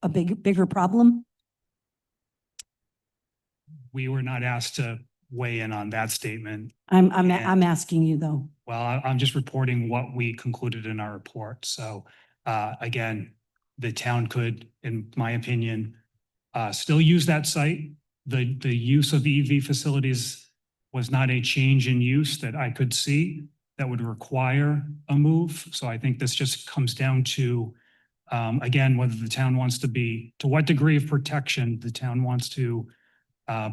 a bigger problem? We were not asked to weigh in on that statement. I'm And- asking you though. Well, I'm just reporting what we concluded in our report. So, again, the town could, in my opinion, still use that site. The use of EV facilities was not a change in use that I could see that would require a move. So I think this just comes down to, again, whether the town wants to what degree of protection the town wants to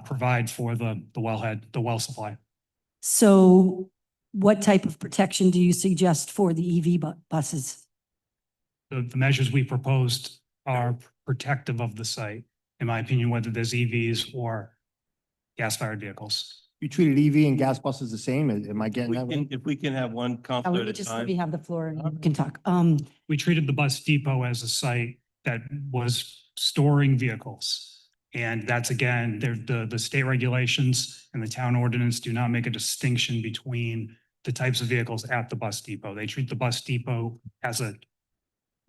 provide for the wellhead, the well supply. So what type of protection do you suggest for the EV buses? The measures we proposed are protective of the site, in my opinion, whether there's EVs or gas-fired vehicles. You treated EV and gas buses the same? Am I getting that right? If we can have one counselor at a Let me time. have the floor and we can talk. We treated the bus depot as a site that was storing vehicles. And that's, again, the state regulations and the town ordinance do not make a distinction between the types of vehicles at the bus depot. They treat the bus depot as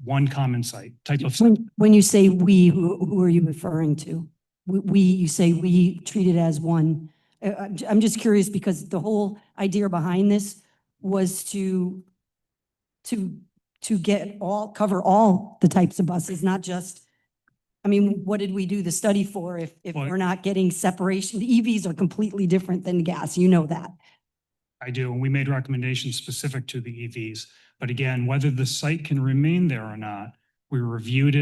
one common site type of site. When you say we, who are you referring to? You say we treat it as one. I'm just curious because the whole idea behind this was to cover all the types of buses, not just, what did we do the study for if Well- we're not getting separation? The EVs are completely different than gas, you know that. I do, and we made recommendations specific to the EVs. But again, whether the site can remain there or not, my firm reviewed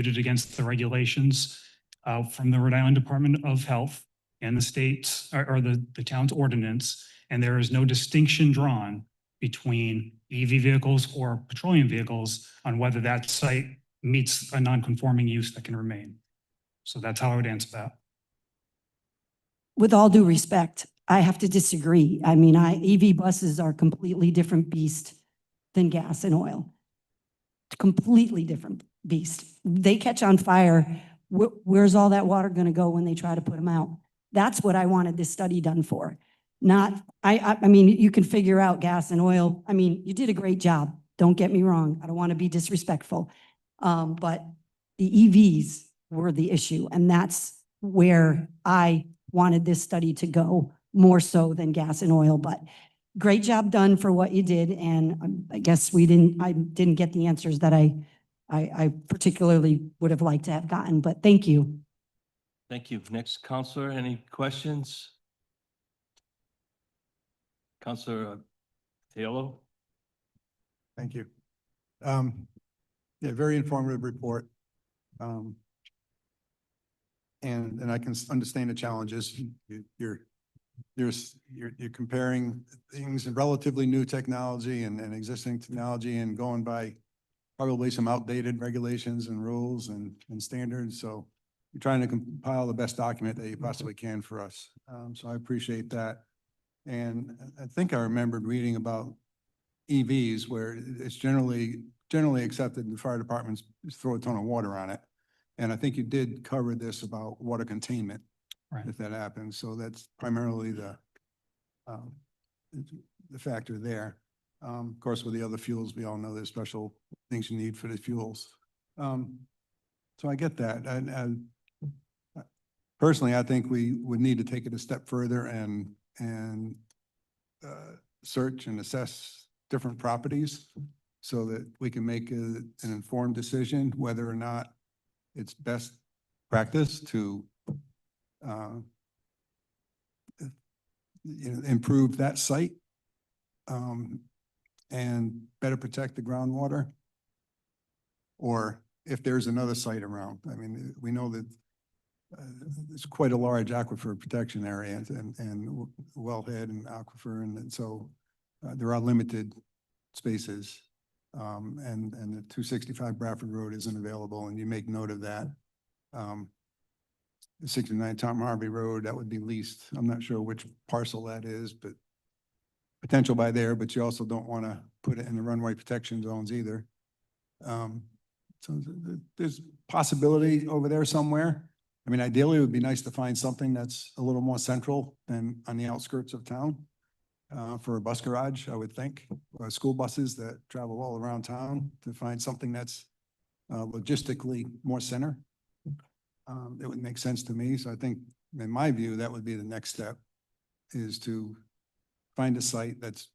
it against the regulations from the Rhode Island Department of Health and the state's or the town's ordinance. And there is no distinction drawn between EV vehicles or petroleum vehicles on whether that site meets a non-conforming use that can remain. So that's how I would answer that. With all due respect, I have to disagree. EV buses are a completely different beast than gas and oil. Completely different beast. They catch on fire. Where's all that water going to go when they try to put them out? That's what I wanted this study done for. You can figure out gas and oil. You did a great job. Don't get me wrong. I don't want to be disrespectful. But the EVs were the issue. And that's where I wanted this study to go more so than gas and oil. But great job done for what you did. And I guess I didn't get the answers that I particularly would have liked to have gotten, but thank you. Thank you. Next counselor, any questions? Counselor Taylor? Thank you. Yeah, very informative report. And I can understand the challenges. You're comparing things, relatively new technology and existing technology, and going by probably some outdated regulations and rules and standards. So you're trying to compile the best document that you possibly can for us. So I appreciate that. And I think I remembered reading about EVs where it's generally accepted in the fire departments throw a ton of water on it. And I think you did cover this about water containment, Right. if that happens. So that's primarily the factor there. Of course, with the other fuels, we all know there's special things you need for the fuels. So I get that. And personally, I think we would need to take it a step further and search and assess different properties so that we can make an informed decision whether or not it's best practice to improve that site and better protect the groundwater, or if there's another site around. I mean, we know that it's quite a large aquifer protection area and wellhead and aquifer, and so there are limited spaces. And the 265 Bradford Road isn't available, and you make note of that. The 69 Tom Harvey Road, that would be leased. I'm not sure which parcel that is, but potential by there, but you also don't want to put it in the runway protection zones either. So there's possibility over there somewhere. I mean, ideally, it would be nice to find something that's a little more central than on the outskirts of town. For a bus garage, I would think, or school buses that travel all around town, to find something that's logistically more center. It would make sense to me. So I think, in my view, that would be the next step, is to find a site that's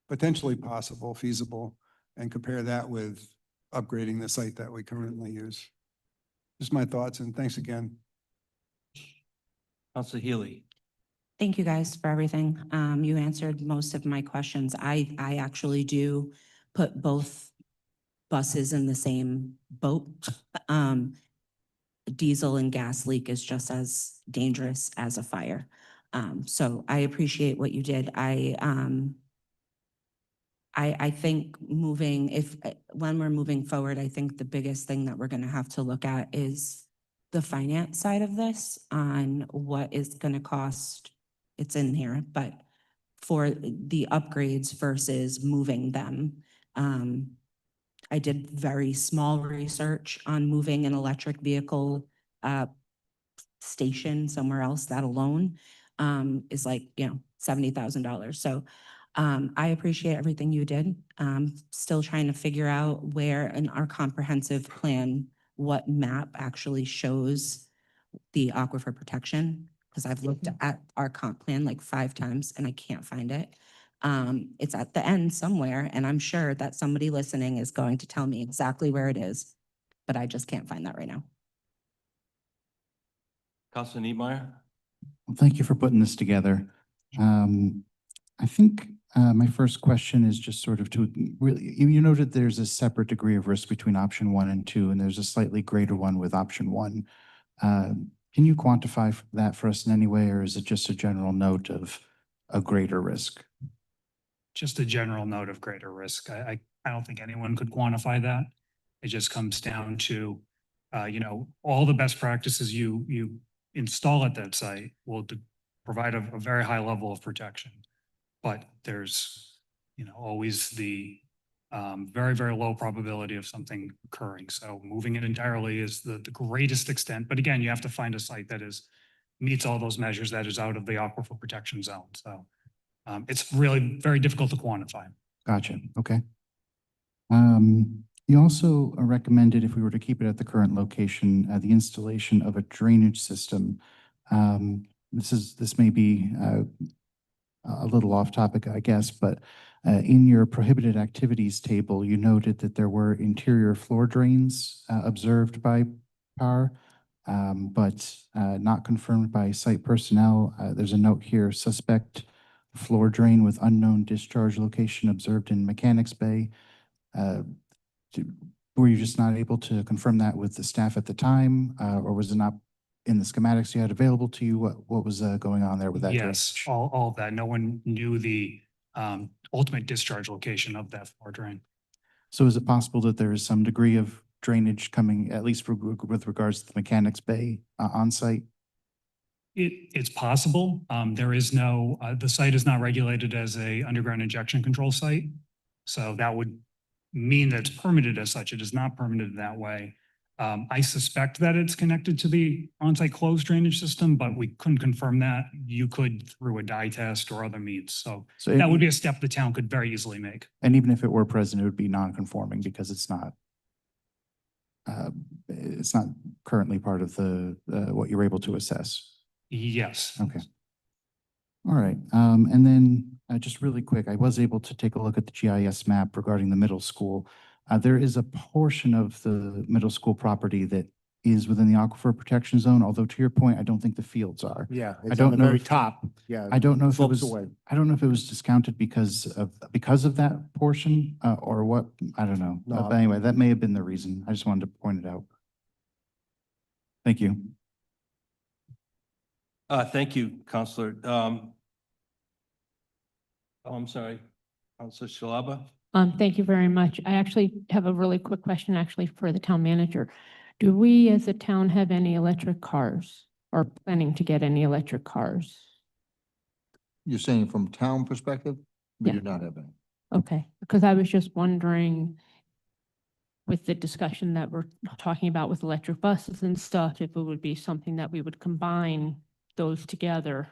potentially possible, feasible, and compare that with upgrading the site that we currently use. Just my thoughts, and thanks again. Council Healy. Thank you guys for everything. You answered most of my questions. I actually do put both buses in the same boat. Diesel and gas leak is just as dangerous as a fire. So I appreciate what you did. I think when we're moving forward, I think the biggest thing that we're gonna have to look at is the finance side of this, on what is gonna cost. It's in here, but for the upgrades versus moving them. I did very small research on moving an electric vehicle station somewhere else. That alone is like, $70,000. So I appreciate everything you did. Still trying to figure out where in our comprehensive plan, what map actually shows the aquifer protection, because I've looked at our comp plan like 5 times and I can't find it. It's at the end somewhere, and I'm sure that somebody listening is going to tell me exactly where it is, but I just can't find that right now. Council Niemeyer. Well, thank you for putting this together. I think my first question is just sort of to really, you noted there's a separate degree of risk between option 1 and 2, and there's a slightly greater one with option 1. Can you quantify that for us in any way, or is it just a general note of a greater risk? Just a general note of greater risk. I don't think anyone could quantify that. It just comes down to, all the best practices you install at that site will provide a very high level of protection. But there's, always the very, very low probability of something occurring. So moving it entirely is the greatest extent. But again, you have to find a site that meets all those measures, that is out of the aquifer protection zone. So it's really very difficult to quantify. Gotcha. Okay. You also recommended, if we were to keep it at the current location, the installation of a drainage system. This may be a little off topic, I guess, but in your prohibited activities table, you noted that there were interior floor drains observed by PAR, but not confirmed by site personnel. There's a note here: suspect floor drain with unknown discharge location observed in Mechanics Bay. Were you just not able to confirm that with the staff at the time, or was it not in the schematics you had available to you? What was going on there with that? Yes, drainage? all of that. No one knew the ultimate discharge location of that floor drain. So is it possible that there is some degree of drainage coming, at least with regards to the mechanics bay on site? It's possible. There is no, the site is not regulated as a underground injection control site. So that would mean that it's permitted as such. It is not permitted that way. I suspect that it's connected to the on-site closed drainage system, but we couldn't confirm that. You could through a dye test or other means. So that would be a step the town could very easily make. And even if it were present, it would be non-conforming because it's not currently part of the what you're able to assess. Yes. Okay. All right. And then just really quick, I was able to take a look at the GIS map regarding the middle school. There is a portion of the middle school property that is within the aquifer protection zone, although to your point, I don't think the fields are. Yeah, I it's don't on the know very if- top. Yeah. I don't know if it slopes was, away. I don't know if it was discounted because of that portion, or what, I don't know. No. But anyway, that may have been the reason. I just wanted to point it out. Thank you. Thank you, Counselor. I'm sorry, Counselor Shalaba? Thank you very much. I actually have a really quick question actually for the town manager. Do we as a town have any electric cars or planning to get any electric cars? You're saying from town perspective? We Yeah. do not have any. Okay, because I was just wondering with the discussion that we're talking about with electric buses and stuff, if it would be something that we would combine those together.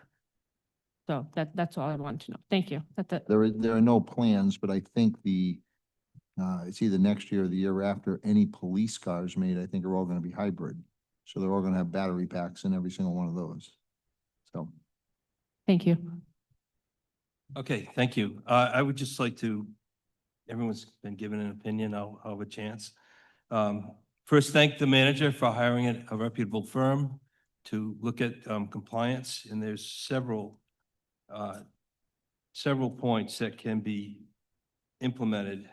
So that's all I wanted to know. Thank you. There are no plans, but I think it's either next year or the year after, any police cars made, I think are all gonna be hybrid. So they're all gonna have battery packs in every single one of those. So. Thank you. Okay, thank you. I would just like to, everyone's been given an opinion. I'll have a chance. First, thank the manager for hiring a reputable firm to look at compliance, and there's several points that can be implemented.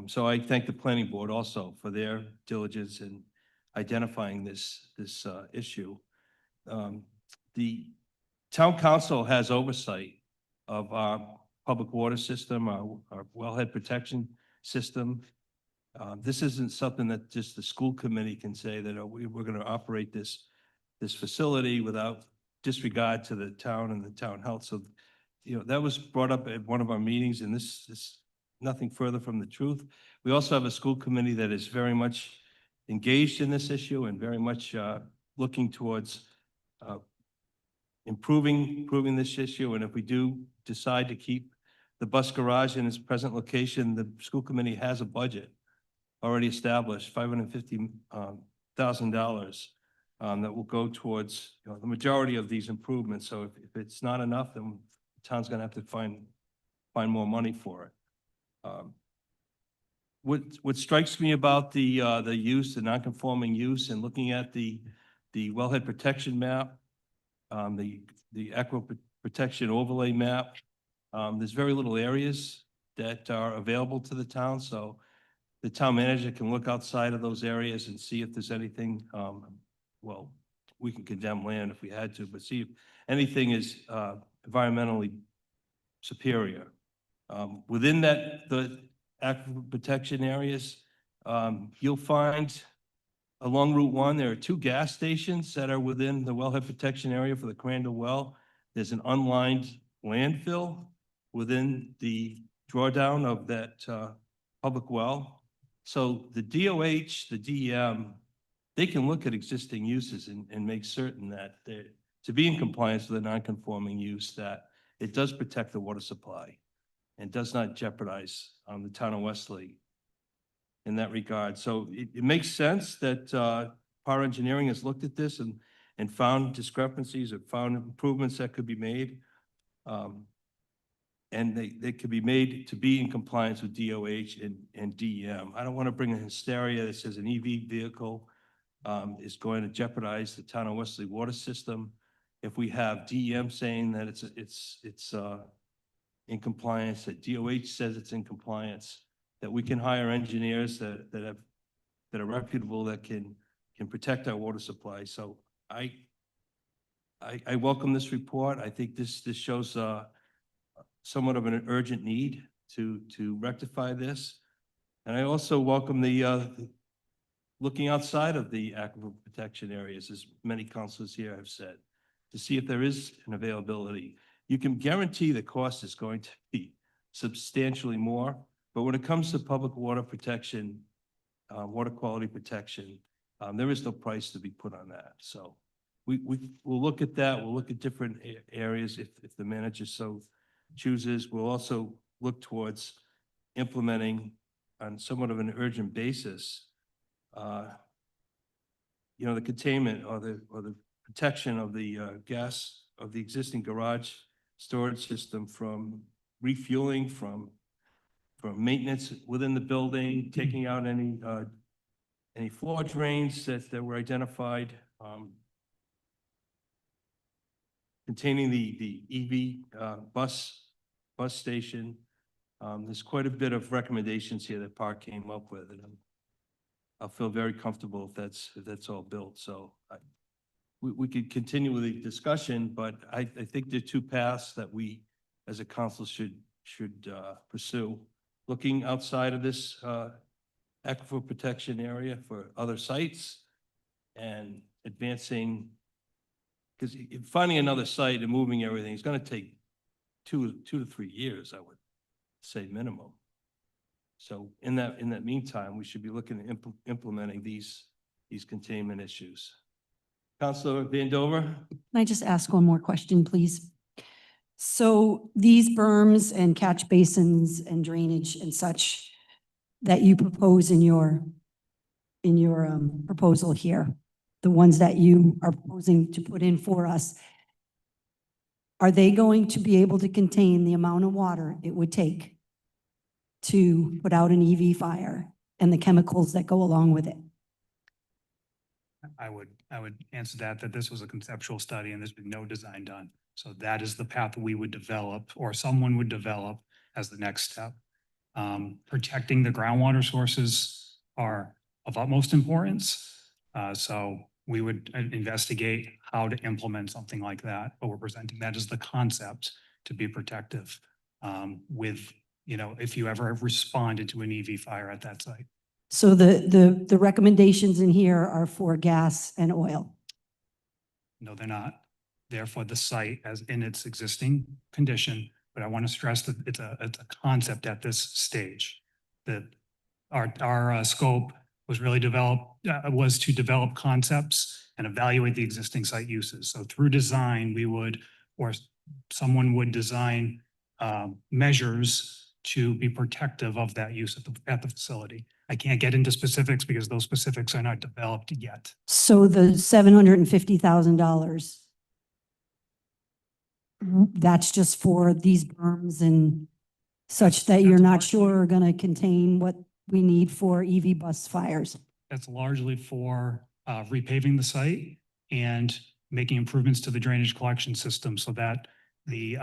So I thank the planning board also for their diligence in identifying this issue. The town council has oversight of our public water system, our wellhead protection system. This isn't something that just the school committee can say that we're going to operate this facility without disregard to the town and the town health. So, that was brought up at one of our meetings, and this is nothing further from the truth. We also have a school committee that is very much engaged in this issue and very much looking towards improving this issue. And if we do decide to keep the bus garage in its present location, the school committee has a budget already established, $550,000 that will go towards the majority of these improvements. So if it's not enough, then the town's going to have to find more money for it. What strikes me about the use, the non-conforming use, and looking at the wellhead protection map, the aquifer protection overlay map, there's very little areas that are available to the town. So the town manager can look outside of those areas and see if there's anything, well, we can condemn land if we had to, but see if anything is environmentally superior. Within the aquifer protection areas, you'll find along Route 1, there are 2 gas stations that are within the wellhead protection area for the Crandall well. There's an unlined landfill within the drawdown of that public well. So the DOH, the DEM, they can look at existing uses and make certain that to be in compliance with a non-conforming use, that it does protect the water supply and does not jeopardize the town of Westerly in that regard. So it makes sense that Power Engineering has looked at this and found discrepancies or found improvements that could be made. And they could be made to be in compliance with DOH and DEM. I don't want to bring a hysteria that says an EV vehicle is going to jeopardize the town of Westerly water system. If we have DEM saying that it's in compliance, that DOH says it's in compliance, that we can hire engineers that have that are reputable, that can protect our water supply. So I welcome this report. I think this shows somewhat of an urgent need to rectify this. And I also welcome the looking outside of the aquifer protection areas, as many councilors here have said, to see if there is an availability. You can guarantee the cost is going to be substantially more, but when it comes to public water protection, water quality protection, there is no price to be put on that. So we'll look at that. We'll look at different areas if the manager so chooses. We'll also look towards implementing on somewhat of an urgent basis, the containment or the protection of the gas of the existing garage storage system from refueling, from maintenance within the building, taking out any floor drains that were identified, containing the EV bus station. There's quite a bit of recommendations here that Park came up with, and I'll feel very comfortable if that's all built. So we could continue with the discussion, but I think there are two paths that we as a council should pursue. Looking outside of this aquifer protection area for other sites and advancing, because finding another site and moving everything is going to take two to 3 years, I would say minimum. So in that meantime, we should be looking at implementing these containment issues. Councilor Vandover? Can I just ask one more question, please? So these berms and catch basins and drainage and such that you propose in your proposal here, the ones that you are proposing to put in for us, are they going to be able to contain the amount of water it would take to put out an EV fire and the chemicals that go along with it? I would answer that this was a conceptual study and there's been no design done. So that is the path we would develop, or someone would develop as the next step. Protecting the groundwater sources are of utmost importance. So we would investigate how to implement something like that, but we're presenting that as the concept to be protective, with, if you ever have responded to an EV fire at that site. So the recommendations in here are for gas and oil. No, they're not. They're for the site as in its existing condition, but I want to stress that it's a concept at this stage. That our scope was really was to develop concepts and evaluate the existing site uses. So through design, or someone would design measures to be protective of that use at the facility. I can't get into specifics because those specifics are not developed yet. So the $750,000, that's just for these berms and such that you're not sure are going to contain what we need for EV bus fires? That's largely for repaving the site and making improvements to the drainage collection system so that the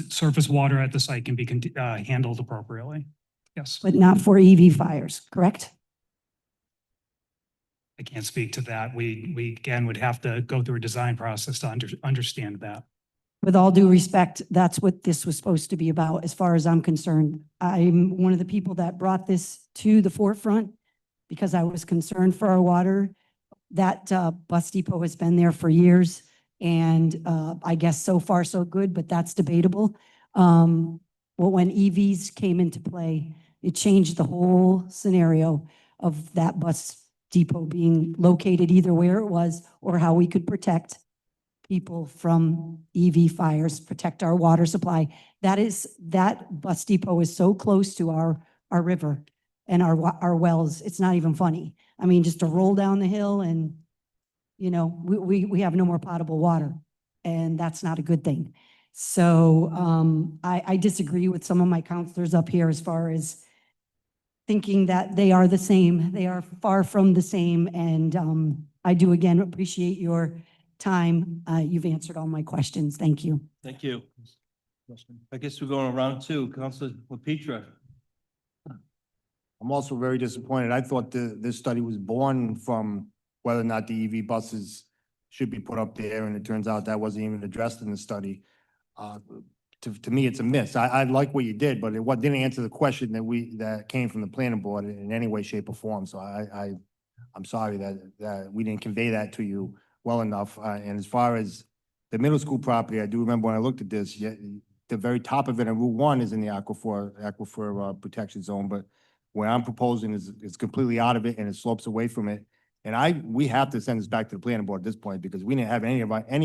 surface water at the site can be handled appropriately. Yes. But not for EV fires, correct? I can't speak to that. We again would have to go through a design process to understand that. With all due respect, that's what this was supposed to be about, as far as I'm concerned. I'm one of the people that brought this to the forefront because I was concerned for our water. That bus depot has been there for years, and I guess so far so good, but that's debatable. Well, when EVs came into play, it changed the whole scenario of that bus depot being located either where it was or how we could protect people from EV fires, protect our water supply. That bus depot is so close to our river and our wells. It's not even funny. I mean, just to roll down the hill and, we have no more potable water, and that's not a good thing. So I disagree with some of my counselors up here as far as thinking that they are the same. They are far from the same. And I do again appreciate your time. You've answered all my questions. Thank you. Thank you. I guess we're going on round two. Councilor LaPetra. I'm also very disappointed. I thought this study was born from whether or not the EV buses should be put up there, and it turns out that wasn't even addressed in the study. Uh, to me, it's a miss. I like what you did, but didn't answer the question that came from the planning board in any way, shape, or form. So I'm sorry that we didn't convey that to you well enough. And as far as the middle school property, I do remember when I looked at this, the very top of it on Route 1 is in the aquifer protection zone, but where I'm proposing is completely out of it and it slopes away from it. And we have to send this back to the planning board at this point because we didn't have any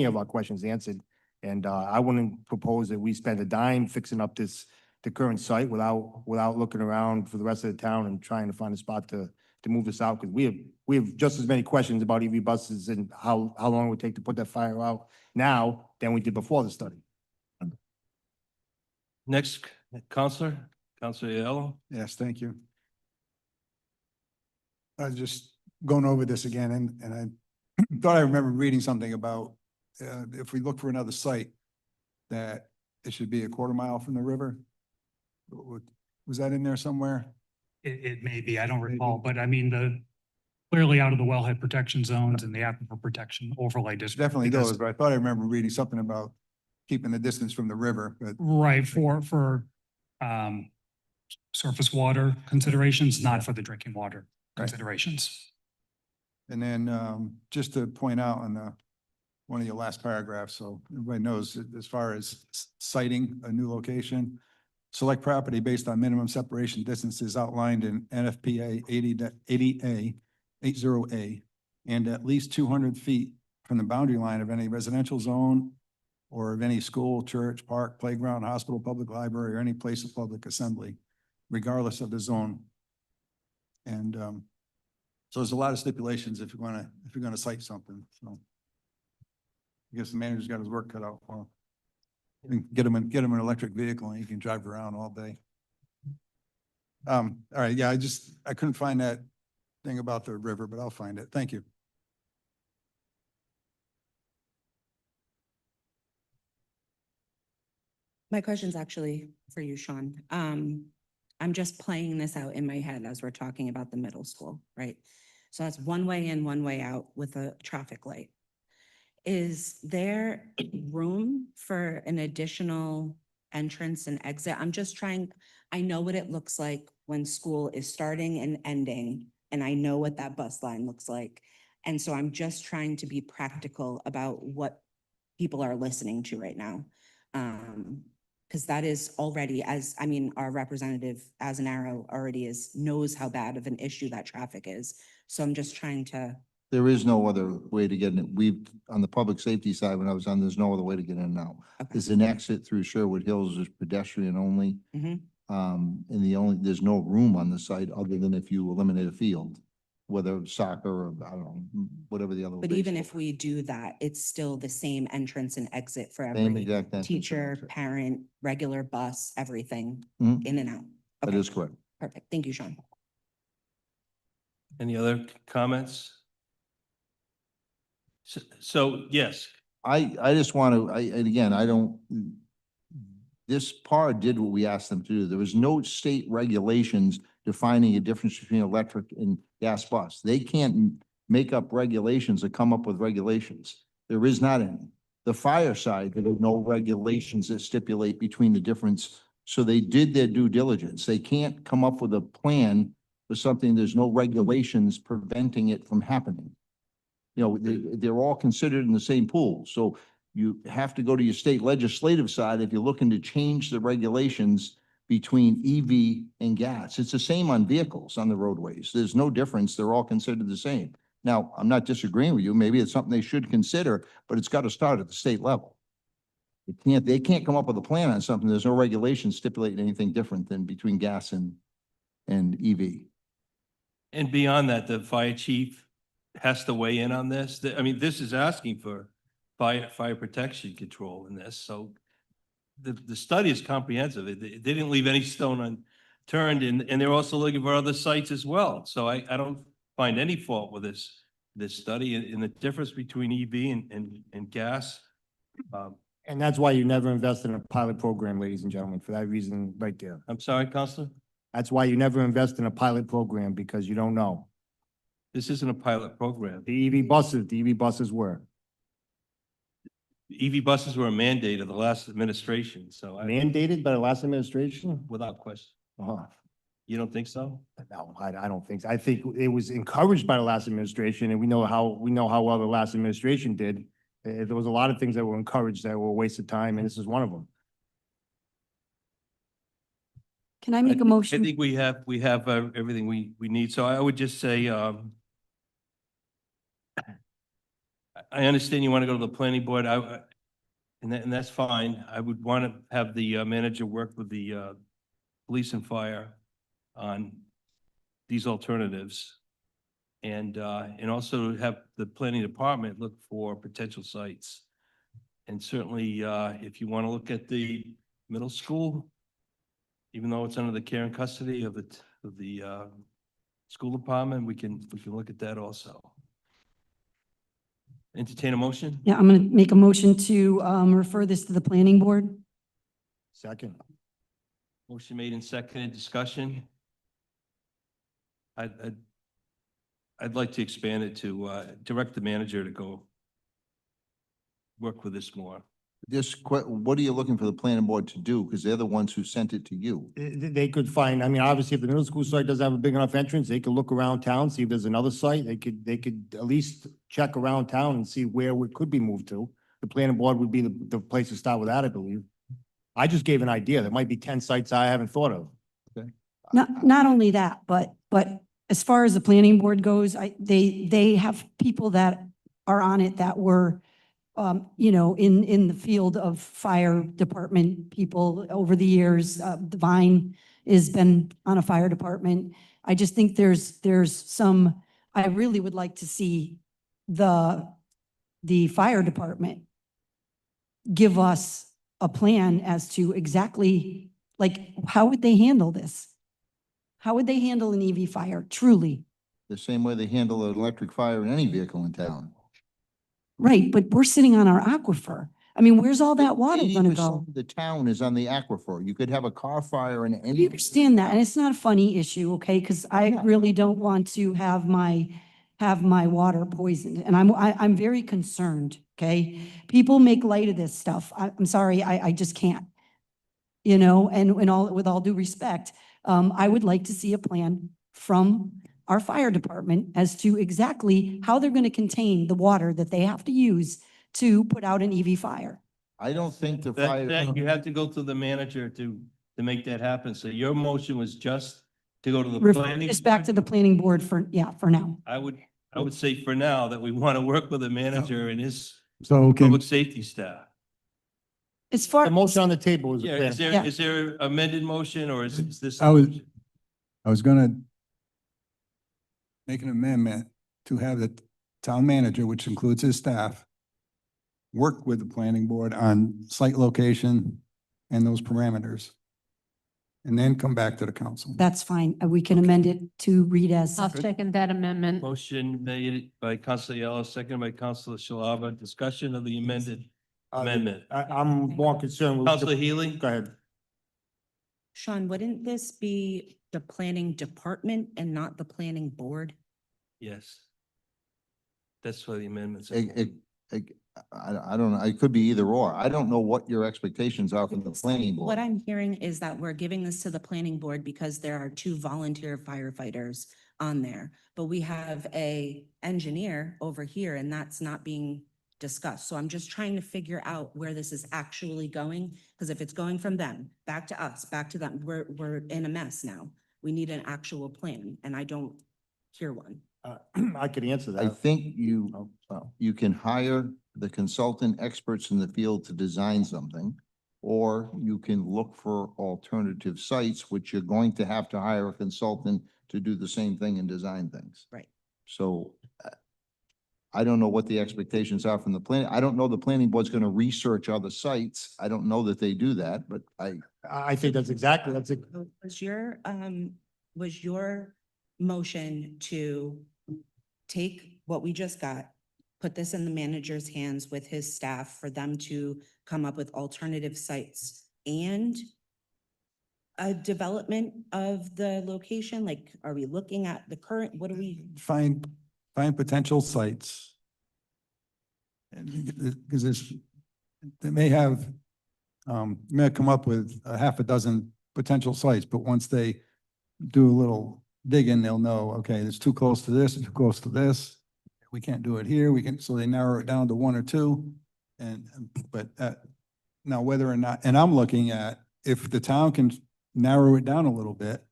of our questions answered. And I wouldn't propose that we spend a dime fixing up the current site without looking around for the rest of the town and trying to find a spot to move this out, because we have just as many questions about EV buses and how long it would take to put that fire out now than we did before the study. Next, Counselor Aiello. Yes, thank you. I was just going over this again and I thought I remembered reading something about if we look for another site, that it should be a quarter mile from the river. Was that in there somewhere? It may be, I don't recall, but I mean, clearly out of the wellhead protection zones and the aquifer protection overlay district. Definitely because- those, but I thought I remember reading something about keeping the distance from the river, but Right, for surface water considerations, not for the drinking water considerations. and then just to point out on one of your last paragraphs, so everybody knows, as far as citing a new location, select property based on minimum separation distances outlined in NFPA 80A, and at least 200 feet from the boundary line of any residential zone or of any school, church, park, playground, hospital, public library, or any place of public assembly, regardless of the zone. And so there's a lot of stipulations if you're gonna cite something, so. I guess the manager's got his work cut out for him. Get him an electric vehicle and he can drive around all day. All right, yeah, I couldn't find that thing about the river, but I'll find it. Thank you. My question's actually for you, Sean. I'm just playing this out in my head as we're talking about the middle school, right? So that's one way in, one way out with a traffic light. Is there room for an additional entrance and exit? I'm just trying, I know what it looks like when school is starting and ending, and I know what that bus line looks like. And so I'm just trying to be practical about what people are listening to right now. Because that is already, our representative, as an arrow, already knows how bad of an issue that traffic is. So I'm just trying to. There is no other way to get in. On the public safety side, when I was on, there's no other way to get in now. Okay. There's an exit through Sherwood Hills, there's pedestrian only. Mhm. And there's no room on the site other than if you eliminate a field, whether soccer or, I don't know, whatever the other. But even if we do that, it's still the same entrance and exit for Same every exact entrance and teacher, exit. parent, regular bus, everything, Mhm. in and out. That Okay, is correct. perfect. Thank you, Sean. Any other comments? So yes, I just want to, and again, this PAR did what we asked them to do. There was no state regulations defining a difference between electric and gas bus. They can't make up regulations or come up with regulations. There is not any. The fire side, there are no regulations that stipulate between the difference. So they did their due diligence. They can't come up with a plan for something, there's no regulations preventing it from happening. You know, they're all considered in the same pool. So you have to go to your state legislative side if you're looking to change the regulations between EV and gas. It's the same on vehicles on the roadways. There's no difference. They're all considered the same. Now, I'm not disagreeing with you. Maybe it's something they should consider, but it's got to start at the state level. They can't come up with a plan on something. There's no regulations stipulating anything different than between gas and EV. and beyond that, the fire chief has to weigh in on this. I mean, this is asking for fire protection control in this, so the study is comprehensive. They didn't leave any stone unturned, and they're also looking for other sites as well. So I don't find any fault with this study and the difference between EV and gas. And that's why you never invest in a pilot program, ladies and gentlemen, for that reason right there. I'm sorry, Counselor? That's why you never invest in a pilot program, because you don't know. This isn't a pilot program. The EV buses were EV buses were a mandate of the last administration, so mandated by the last administration. without question. Uh-huh. You don't think so? No, I don't think so. I think it was encouraged by the last administration, and we know how well the last administration did. There was a lot of things that were encouraged that were a waste of time, and this is one of them. Can I make a I motion? think we have everything we need. So I would just say, I understand you want to go to the planning board. And that's fine. I would want to have the manager work with the police and fire on these alternatives. And also have the planning department look for potential sites. And certainly, if you want to look at the middle school, even though it's under the care and custody of the school department, we can look at that also. Entertain a motion? Yeah, I'm going to make a motion to refer this to the planning board. Second. Motion made and seconded. Discussion. I'd like to expand it to direct the manager to go work with this more. What are you looking for the planning board to do? Because they're the ones who sent it to you. They could find, I mean, obviously, if the middle school site doesn't have a big enough entrance, they could look around town, see if there's another site. They could at least check around town and see where it could be moved to. The planning board would be the place to start with that, I believe. I just gave an idea. There might be 10 sites I haven't thought of. Not only that, but as far as the planning board goes, they have people that are on it that were, in the field of fire department people over the years. Divine has been on a fire department. I just think there's some, I really would like to see the fire department give us a plan as to exactly, like, how would they handle this? How would they handle an EV fire, truly? The same way they handle an electric fire in any vehicle in town. Right, but we're sitting on our aquifer. I mean, where's all that water gonna 80% go? of the town is on the aquifer. You could have a car fire in I any. understand that, and it's not a funny issue, okay? Because I really don't want to have my water poisoned, and I'm very concerned, okay? People make light of this stuff. I'm sorry, I just can't. And with all due respect, I would like to see a plan from our fire department as to exactly how they're going to contain the water that they have to use to put out an EV fire. I don't think the That fire. you have to go through the manager to make that happen. So your motion was just to go to the Refer planning. this back to the planning board for now. I would say for now that we want to work with the manager and his So public safety staff. As far. The motion on the table is. Yeah, Yeah. is there amended motion or is this? I was gonna make an amendment to have the town manager, which includes his staff, work with the planning board on site location and those parameters. And then come back to the council. That's fine. We can amend it to read as. I'll second that amendment. Motion made by Councilor Yellow, seconded by Councilor Shalava. Discussion of the amended amendment. I'm more concerned with. Councilor Healy? Go ahead. Sean, wouldn't this be the planning department and not the planning board? Yes. That's why the amendments. I don't know. It could be either or. I don't know what your expectations are from the planning board. What I'm hearing is that we're giving this to the planning board because there are 2 volunteer firefighters on there. But we have a engineer over here and that's not being discussed. So I'm just trying to figure out where this is actually going. Because if it's going from them, back to us, back to them, we're in a mess now. We need an actual plan and I don't hear one. I could answer I that. think you can hire the consultant experts in the field to design something, or you can look for alternative sites, which you're going to have to hire a consultant to do the same thing and design things. Right. So I don't know what the expectations are from the planning. I don't know the planning board's going to research other sites. I don't know that they do that, but I think that's exactly, that's it. Was your motion to take what we just got, put this in the manager's hands with his staff for them to come up with alternative sites and a development of the location? Like, are we looking at the current, what do we? Find potential sites. Because they may have, may come up with a half a dozen potential sites, but once they do a little digging, they'll know, okay, it's too close to this, too close to this. We can't do it here. We can, so they narrow it down to one or two. But now whether or not, and I'm looking at if the town can narrow it down a little bit,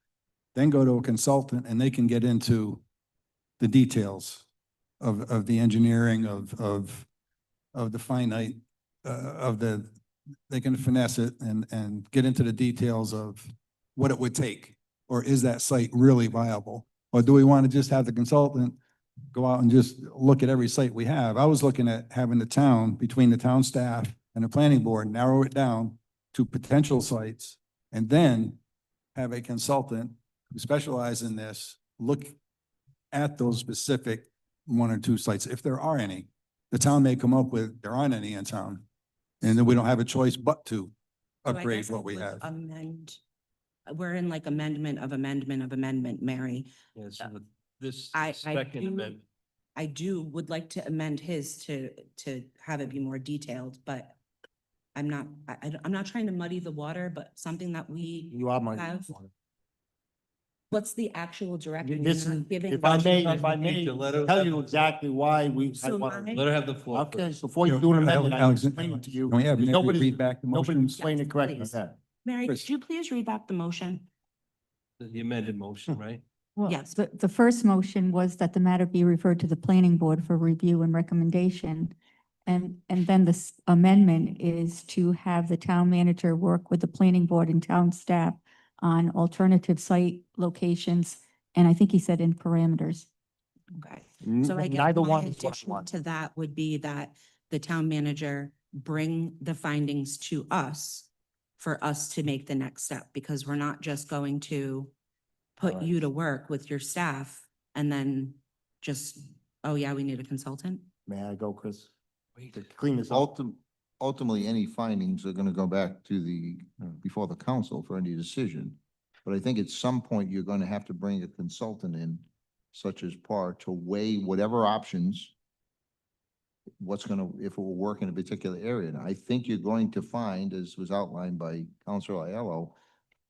then go to a consultant and they can get into the details of the engineering of the finite, they can finesse it and get into the details of what it would take, or is that site really viable? Or do we want to just have the consultant go out and just look at every site we have? I was looking at having the town, between the town staff and the planning board, narrow it down to potential sites, and then have a consultant who specializes in this look at those specific one or two sites, if there are any. The town may come up with, there aren't any in town, and then we don't have a choice but to So I upgrade guess what it we would have. We're in like amendment of amendment of amendment, Mary. Yeah, so this I second do- amendment. would like to amend his to have it be more detailed, but I'm not, I'm not trying to muddy the water, but something that we You are my. have. What's the actual direction? This You're is, not giving- if I may Let her tell have you the- exactly why we. So I- my- Let her have the floor. Okay, first. before you do an amendment, I Alex, explain it to you. Can we have Nick Nobody, read back the nobody motion? explained it correctly. Please. Yeah. Mary, Chris. could you please read back the motion? The amended motion, right? Well, Yes. the first motion was that the matter be referred to the planning board for review and recommendation. And then this amendment is to have the town manager work with the planning board and town staff on alternative site locations. And I think he said in parameters. Okay. So I guess Neither my one is what I addition want. to that would be that the town manager bring the findings to us for us to make the next step, because we're not just going to put Alright. you to work with your staff and then just, oh yeah, we need a consultant. May I go, Chris? To clean this up. Ultimately, any findings are gonna go back to before the council for any decision. But I think at some point, you're gonna have to bring a consultant in, such as PAR, to weigh whatever options, if it will work in a particular area. And I think you're going to find, as was outlined by Councilor Aiello,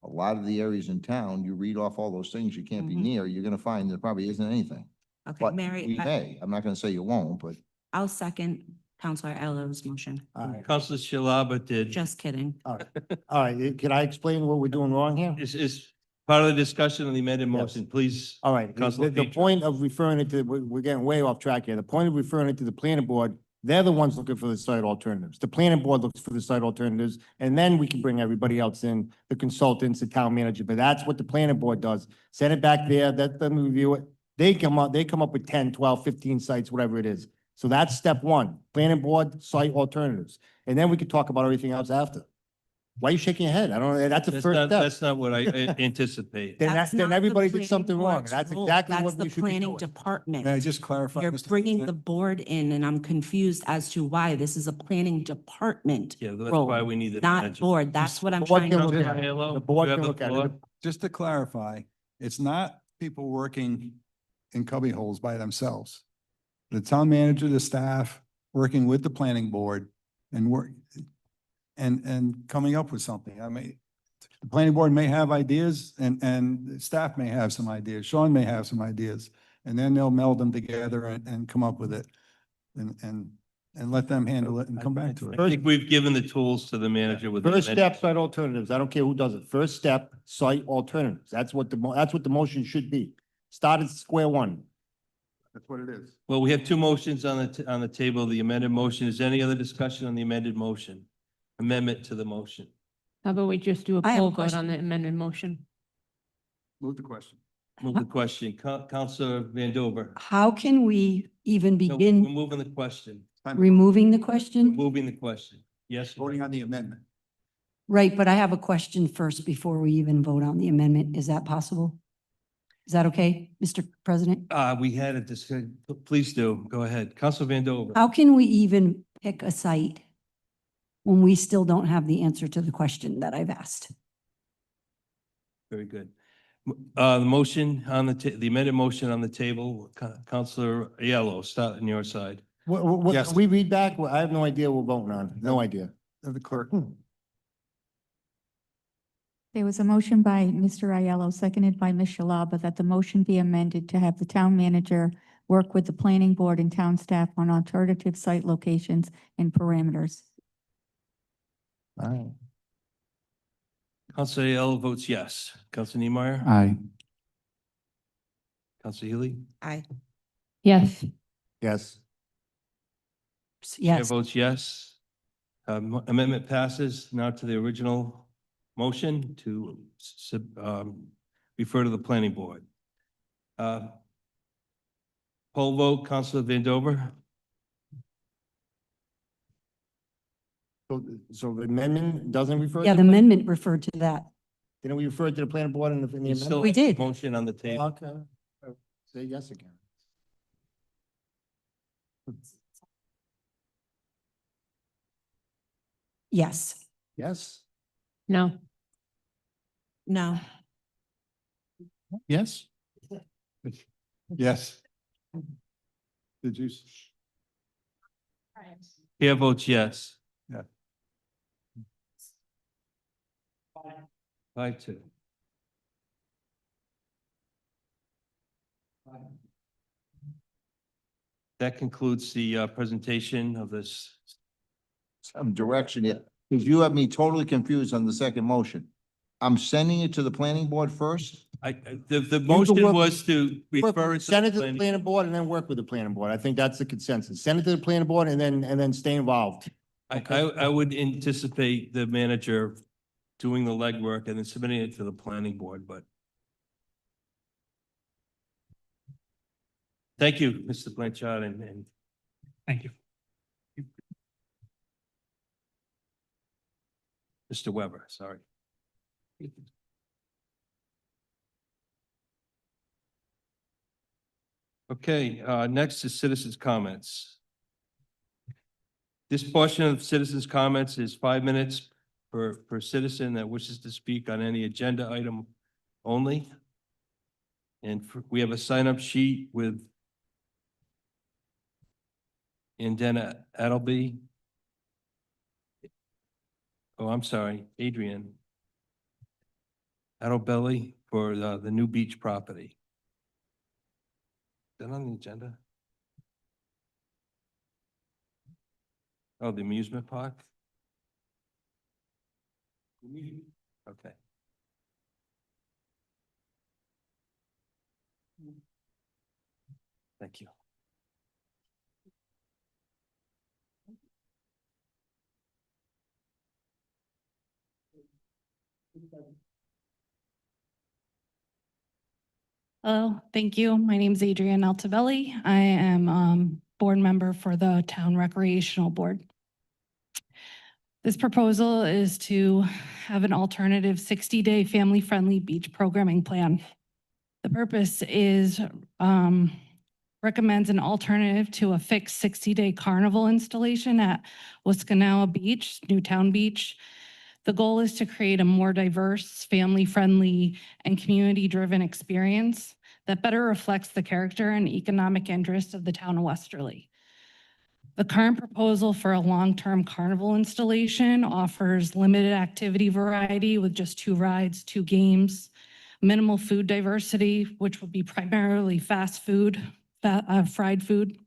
a lot of the areas in town, you read off all those things you can't be Mhm. near, you're gonna find there probably isn't anything. Okay, But Mary, we may, I'm not gonna say you won't, but I'll second Counselor Elo's motion. All right, Councilor Shalaba did. Just kidding. all right. Can I explain what we're doing wrong here? Is part of the discussion on the amended Yes. motion, please. All right, Councilor the Petrie. point of referring it to, we're getting way off track here. The point of referring it to the planning board, they're the ones looking for the site alternatives. The planning board looks for the site alternatives, and then we can bring everybody else in, the consultants, the town manager, but that's what the planning board does. Send it back there, let them review it. They come up with 10, 12, 15 sites, whatever it is. So that's step one, planning board, site alternatives. And then we can talk about everything else after. Why are you shaking your head? I don't know, that's the That's first not, step. that's not what I anticipate. Then That's then not the everybody did planning something wrong. board's That's role. exactly That's what we the should be planning doing. department. May I just clarify? You're Mr. bringing the President? board in, and I'm confused as to why this is a planning department Yeah, that's role, why we need the not manager. board. That's what I'm The board trying can to look do. at it. Aiello, The board you have can the look at floor. it. Just to clarify, it's not people working in cubby holes by themselves. The town manager, the staff, working with the planning board and and coming up with something. I mean, the planning board may have ideas and the staff may have some ideas. Sean may have some ideas. And then they'll meld them together and come up with it and let them handle it and come back to it. I think we've given the tools to the manager with. the First amended- step, site alternatives. I don't care who does it. First step, site alternatives. That's what the motion should be. Start at square one. That's what it is. Well, we have two motions on the table, the amended motion. Is there any other discussion on the amended motion? Amendment to the motion. How about we just do a I have a poll vote question. on the amended motion? Move the question. Move the question. Counselor Vandover. How can we even No, We're begin moving the question. removing the question? Moving the question. Yes. Voting on the amendment. Right, but I have a question first before we even vote on the amendment. Is that possible? Is that okay, Mr. President? We had a discussion. Please do. Go ahead. Counselor Vandover. How can we even pick a site when we still don't have the answer to the question that I've asked? Very good. The motion on the amended motion on the table, Counselor Aiello, start on your side. What, Yes. can we read back? Well, I have no idea what we're voting on. No idea. The clerk. There was a motion by Mr. Aiello, seconded by Ms. Shalaba, that the motion be amended to have the town manager work with the planning board and town staff on alternative site locations and parameters. All right. Counselor Aiello votes yes. Counselor Niemeyer. Aye. Counselor Healy. Aye. Yes. Yes. Chair Yes. votes yes. Amendment passes. Now to the original motion to refer to the planning board. Poll vote, Counselor Vandover. So the amendment doesn't refer? Yeah, to the amendment referred to that. Didn't we refer to the planning board in the You still amendment? We have the did. motion on the table. Okay. Say yes again. Yes. Yes? No. No. Yes? Yes. Did you? Chair votes yes. Yeah. 5-2. That concludes the presentation of this. Some direction here, because you have me totally confused on the second motion. I'm sending it to the planning board first? The motion work- was to refer it to Send it to the planning- planning board and then work with the planning board. I think that's the consensus. Send it to the planning board and then stay involved. I would anticipate the manager doing the legwork and then submitting it to the planning board, but. Thank you, Mr. Blanchard, and Thank you. Mr. Weber, sorry. Okay, next is citizens' comments. This portion of citizens' comments is 5 minutes per citizen that wishes to speak on any agenda item only. And we have a sign-up sheet with Andena Adelby. Oh, I'm sorry, Adrian Adelbelli for the new beach property. Is that on the agenda? Oh, the amusement park? Okay. Thank you. Hello, thank you. My name is Adrienne Altabelli. I am board member for the Town Recreational Board. This proposal is to have an alternative 60-day family-friendly beach programming plan. The purpose is recommends an alternative to a fixed 60-day carnival installation at Wascanawa Beach, Newtown Beach. The goal is to create a more diverse, family-friendly, and community-driven experience that better reflects the character and economic interest of the town of Westerly. The current proposal for a long-term carnival installation offers limited activity variety with just 2 rides, 2 games, minimal food diversity, which would be primarily fast food, fried food,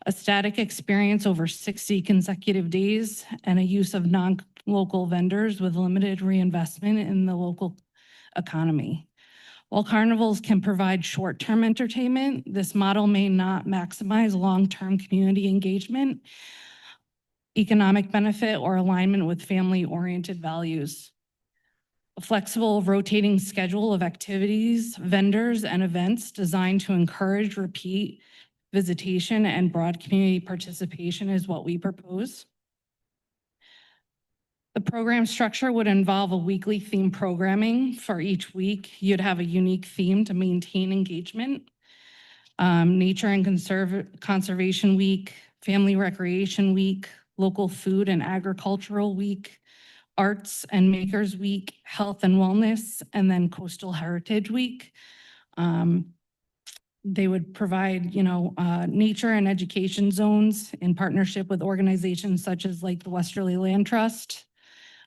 a static experience over 60 consecutive days, and a use of non-local vendors with limited reinvestment in the local economy. While carnivals can provide short-term entertainment, this model may not maximize long-term community engagement, economic benefit, or alignment with family-oriented values. A flexible rotating schedule of activities, vendors, and events designed to encourage repeat visitation and broad community participation is what we propose. The program structure would involve a weekly theme programming. For each week, you'd have a unique theme to maintain engagement. Nature and Conservation Week, Family Recreation Week, Local Food and Agricultural Week, Arts and Makers Week, Health and Wellness, and then Coastal Heritage Week. They would provide, nature and education zones in partnership with organizations such as like the Westerly Land Trust,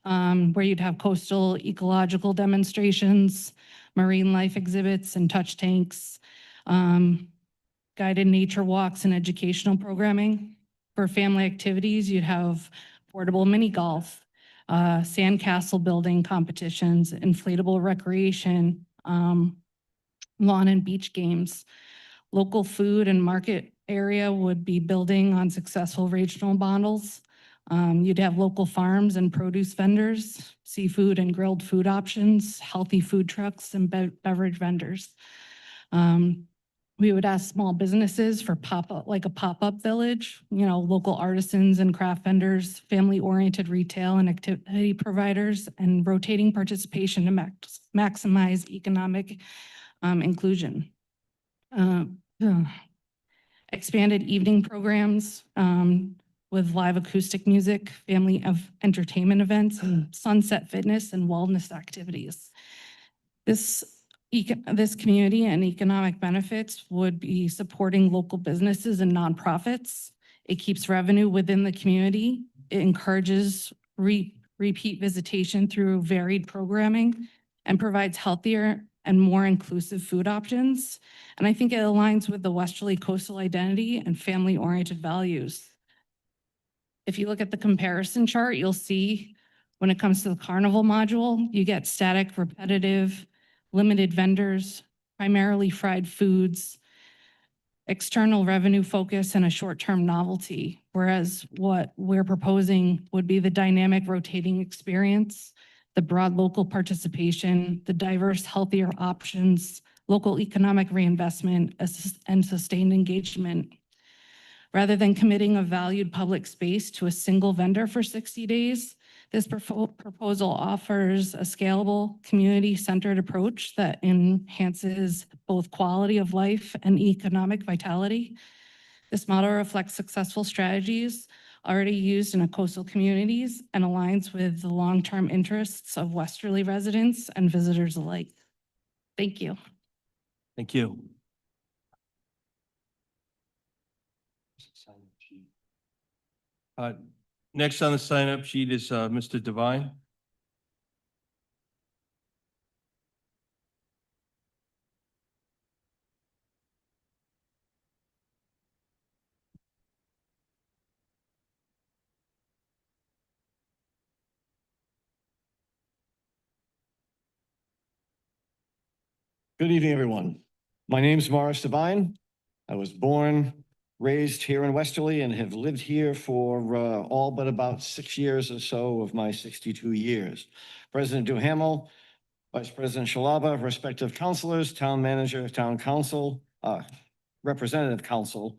where you'd have coastal ecological demonstrations, marine life exhibits and touch tanks, guided nature walks and educational programming. For family activities, you'd have portable mini golf, sandcastle building competitions, inflatable recreation, lawn and beach games. Local food and market area would be building on successful regional models. You'd have local farms and produce vendors, seafood and grilled food options, healthy food trucks and beverage vendors. We would ask small businesses for pop-up, like a pop-up village, local artisans and craft vendors, family-oriented retail and activity providers, and rotating participation to maximize economic inclusion. Expanded evening programs with live acoustic music, family of entertainment events, and sunset fitness and wellness activities. This community and economic benefits would be supporting local businesses and nonprofits. It keeps revenue within the community. It encourages repeat visitation through varied programming and provides healthier and more inclusive food options. And I think it aligns with the Westerly coastal identity and family-oriented values. If you look at the comparison chart, you'll see when it comes to the carnival module, you get static, repetitive, limited vendors, primarily fried foods, external revenue focus, and a short-term novelty. Whereas what we're proposing would be the dynamic rotating experience, the broad local participation, the diverse, healthier options, local economic reinvestment, and sustained engagement. Rather than committing a valued public space to a single vendor for 60 days, this proposal offers a scalable, community-centered approach that enhances both quality of life and economic vitality. This model reflects successful strategies already used in coastal communities and aligns with the long-term interests of Westerly residents and visitors alike. Thank you. Thank you. Next on the sign-up sheet is Mr. Devine. Good evening, everyone. My name is Morris Devine. I was born, raised here in Westerly, and have lived here for all but about 6 years or so of my 62 years. President Duhamel, Vice President Shalaba, respective councilors, town manager, town council, representative council,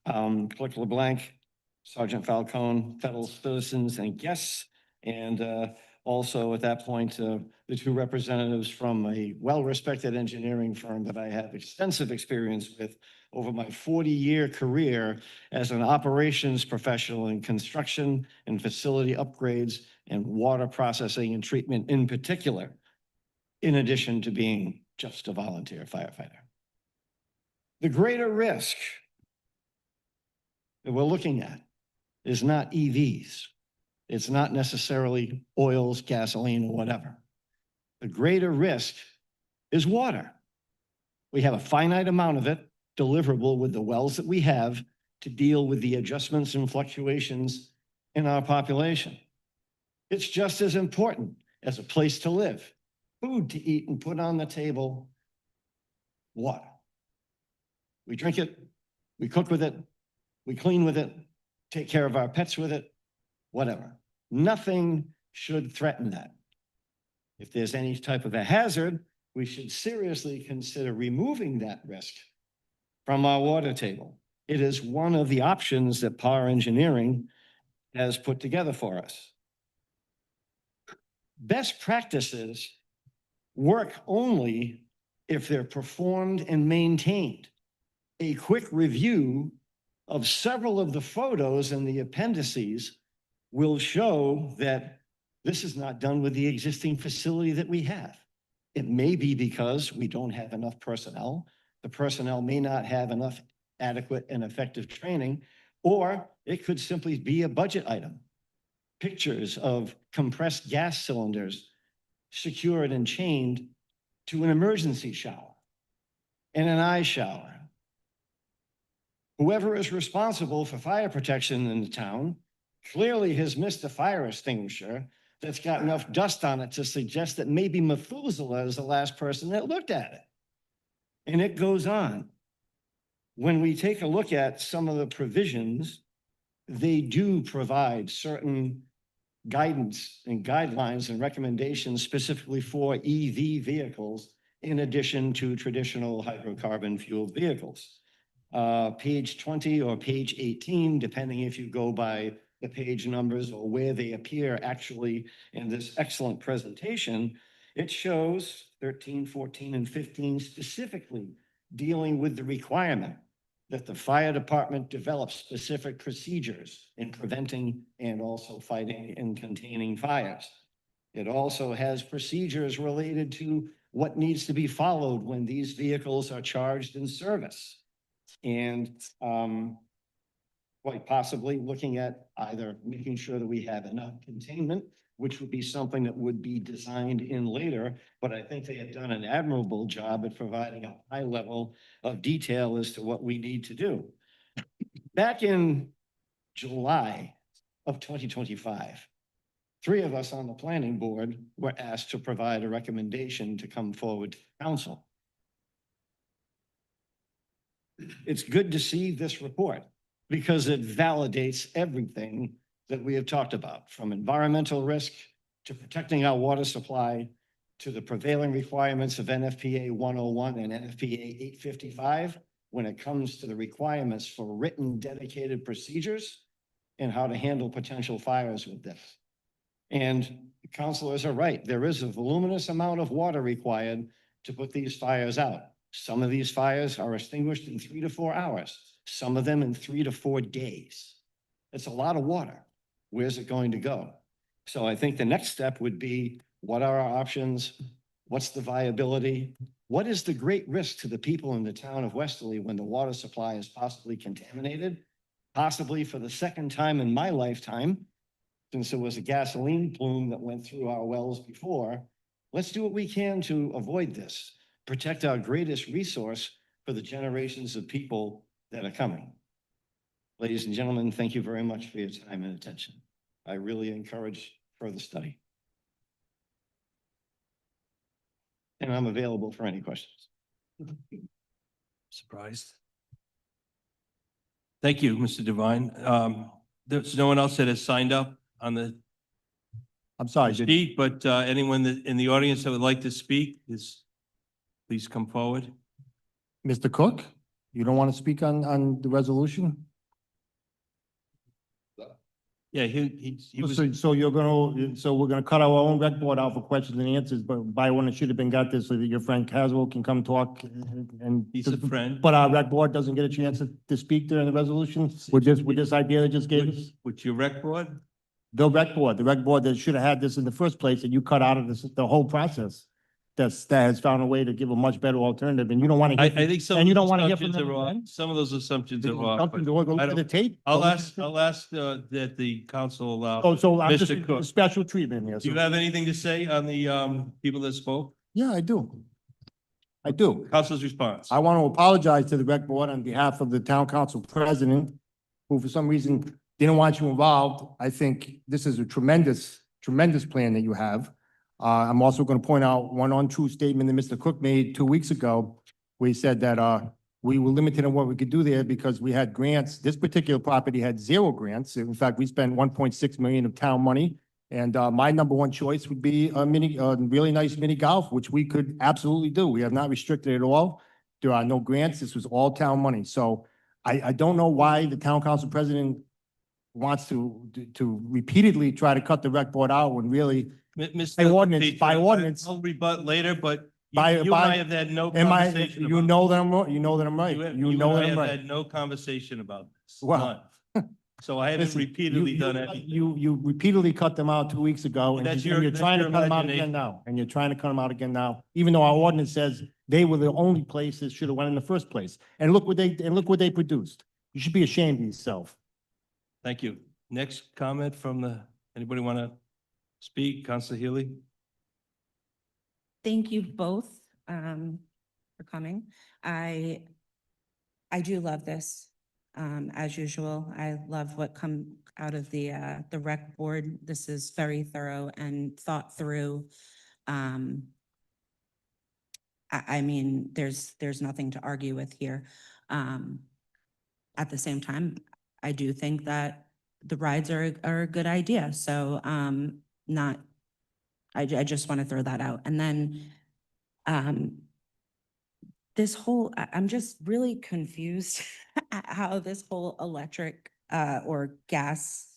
Clerk LeBlanc, Sergeant Falcone, fellow citizens and guests, and also at that point, the two representatives from a well-respected engineering firm that I have extensive experience with over my 40-year career as an operations professional in construction and facility upgrades and water processing and treatment in particular, in addition to being just a volunteer firefighter. The greater risk that we're looking at is not EVs. It's not necessarily oils, gasoline, or whatever. The greater risk is water. We have a finite amount of it deliverable with the wells that we have to deal with the adjustments and fluctuations in our population. It's just as important as a place to live, food to eat and put on the table, water. We drink it, we cook with it, we clean with it, take care of our pets with it, whatever. Nothing should threaten that. If there's any type of a hazard, we should seriously consider removing that risk from our water table. It is one of the options that Power Engineering has put together for us. Best practices work only if they're performed and maintained. A quick review of several of the photos in the appendices will show that this is not done with the existing facility that we have. It may be because we don't have enough personnel. The personnel may not have enough adequate and effective training, or it could simply be a budget item. Pictures of compressed gas cylinders secured and chained to an emergency shower and an eye shower. Whoever is responsible for fire protection in the town clearly has missed a fire extinguisher that's got enough dust on it to suggest that maybe Methuselah is the last person that looked at it. And it goes on. When we take a look at some of the provisions, they do provide certain guidance and guidelines and recommendations specifically for EV vehicles, in addition to traditional hydrocarbon fueled vehicles. Page 20 or page 18, depending if you go by the page numbers or where they appear actually in this excellent presentation, it shows 13, 14, and 15 specifically dealing with the requirement that the fire department develop specific procedures in preventing and also fighting and containing fires. It also has procedures related to what needs to be followed when these vehicles are charged in service. And quite possibly looking at either making sure that we have enough containment, which would be something that would be designed in later, but I think they have done an admirable job at providing a high level of detail as to what we need to do. Back in July of 2025, 3 of us on the planning board were asked to provide a recommendation to come forward to council. It's good to see this report because it validates everything that we have talked about, from environmental risk to protecting our water supply to the prevailing requirements of NFPA 101 and NFPA 855 when it comes to the requirements for written dedicated procedures and how to handle potential fires with this. And councilors are right. There is a voluminous amount of water required to put these fires out. Some of these fires are extinguished in 3 to 4 hours, some of them in 3 to 4 days. It's a lot of water. Where's it going to go? So I think the next step would be, what are our options? What's the viability? What is the great risk to the people in the town of Westerly when the water supply is possibly contaminated? Possibly for the second time in my lifetime, since there was a gasoline plume that went through our wells before. Let's do what we can to avoid this, protect our greatest resource for the generations of people that are coming. Ladies and gentlemen, thank you very much for your time and attention. I really encourage further study. And I'm available for any questions. Surprised. Thank you, Mr. Devine. There's no one else that has signed up on the I'm sorry, sheet, but anyone in the audience that would like to speak please come forward. Mr. Cook, you don't want to speak on the resolution? Yeah, he was. So you're so we're gonna cut our own rec board out for questions and answers, but by when it should have been got this so that your friend Caswell can come talk and. He's a friend. But our rec board doesn't get a chance to speak during the resolution with this idea they just gave us? With your rec board? The rec board that should have had this in the first place, and you cut out of this, the whole process. That has found a way to give a much better alternative, and you don't want to. I think some. And you don't want to hear from assumptions them. are off. again? Some of those assumptions are off. Something but to go I to the don't- tape. I'll ask that the council allow. So I'm just Mr. Cook. special treatment here. Do you have anything to say on the people that spoke? Yeah, I do. I do. Council's response. I want to apologize to the rec board on behalf of the town council president, who for some reason didn't want you involved. I think this is a tremendous plan that you have. I'm also going to point out one untrue statement that Mr. Cook made 2 weeks ago, where he said that we were limited on what we could do there because we had grants. This particular property had 0 grants. In fact, we spent 1.6 million of town money. And my number one choice would be a really nice mini golf, which we could absolutely do. We have not restricted at all. There are no grants. This was all town money. So I don't know why the town council president wants to repeatedly try to cut the rec board out when really by ordinance. I'll rebut later, but you By- and by- I have had no Am I, conversation. you about know that I'm right. You know that I'm right. this. You know and I that I'm have right. had no conversation about this. Well, None. So I haven't Listen, repeatedly done everything. You repeatedly cut them out 2 weeks ago, and That's you're that's trying to your cut them out imagination. again now, and you're trying to cut them out again now, even though our ordinance says they were the only place that should have went in the first place. And look what they produced. You should be ashamed of yourself. Thank you. Next comment from anybody want to speak? Councilor Healy? Thank you both for coming. I do love this. As usual, I love what come out of the rec board. This is very thorough and thought through. I mean, there's nothing to argue with here. At the same time, I do think that the rides are a good idea. So I just want to throw that out. And then this whole, I'm just really confused at how this whole electric or gas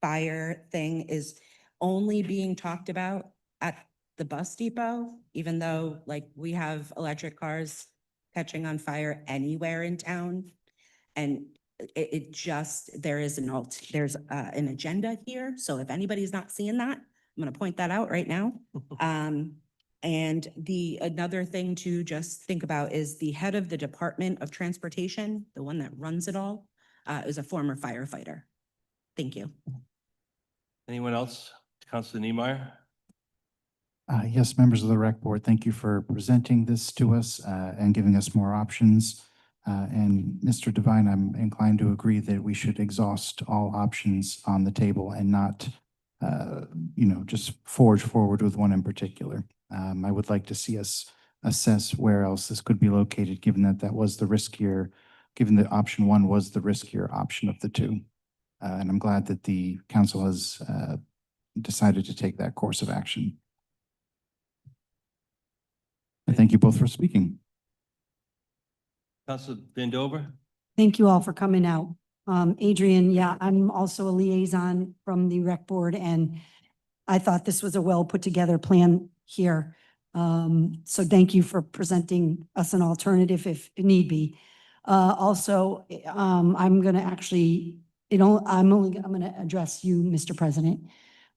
fire thing is only being talked about at the bus depot, even though like we have electric cars catching on fire anywhere in town. And it just, there's an agenda here. So if anybody's not seeing that, I'm gonna point that out right now. And another thing to just think about is the head of the Department of Transportation, the one that runs it all, is a former firefighter. Thank you. Anyone else? Councilor Niemeyer? Yes, members of the rec board, thank you for presenting this to us and giving us more options. And Mr. Devine, I'm inclined to agree that we should exhaust all options on the table and not, just forge forward with one in particular. I would like to see us assess where else this could be located, given that was the riskier, given that option one was the riskier option of the two. And I'm glad that the council has decided to take that course of action. And thank you both for speaking. Councilor Vandover? Thank you all for coming out. Adrian, yeah, I'm also a liaison from the rec board, and I thought this was a well put together plan here. So thank you for presenting us an alternative if need be. Also, I'm gonna actually, I'm gonna address you, Mr. President.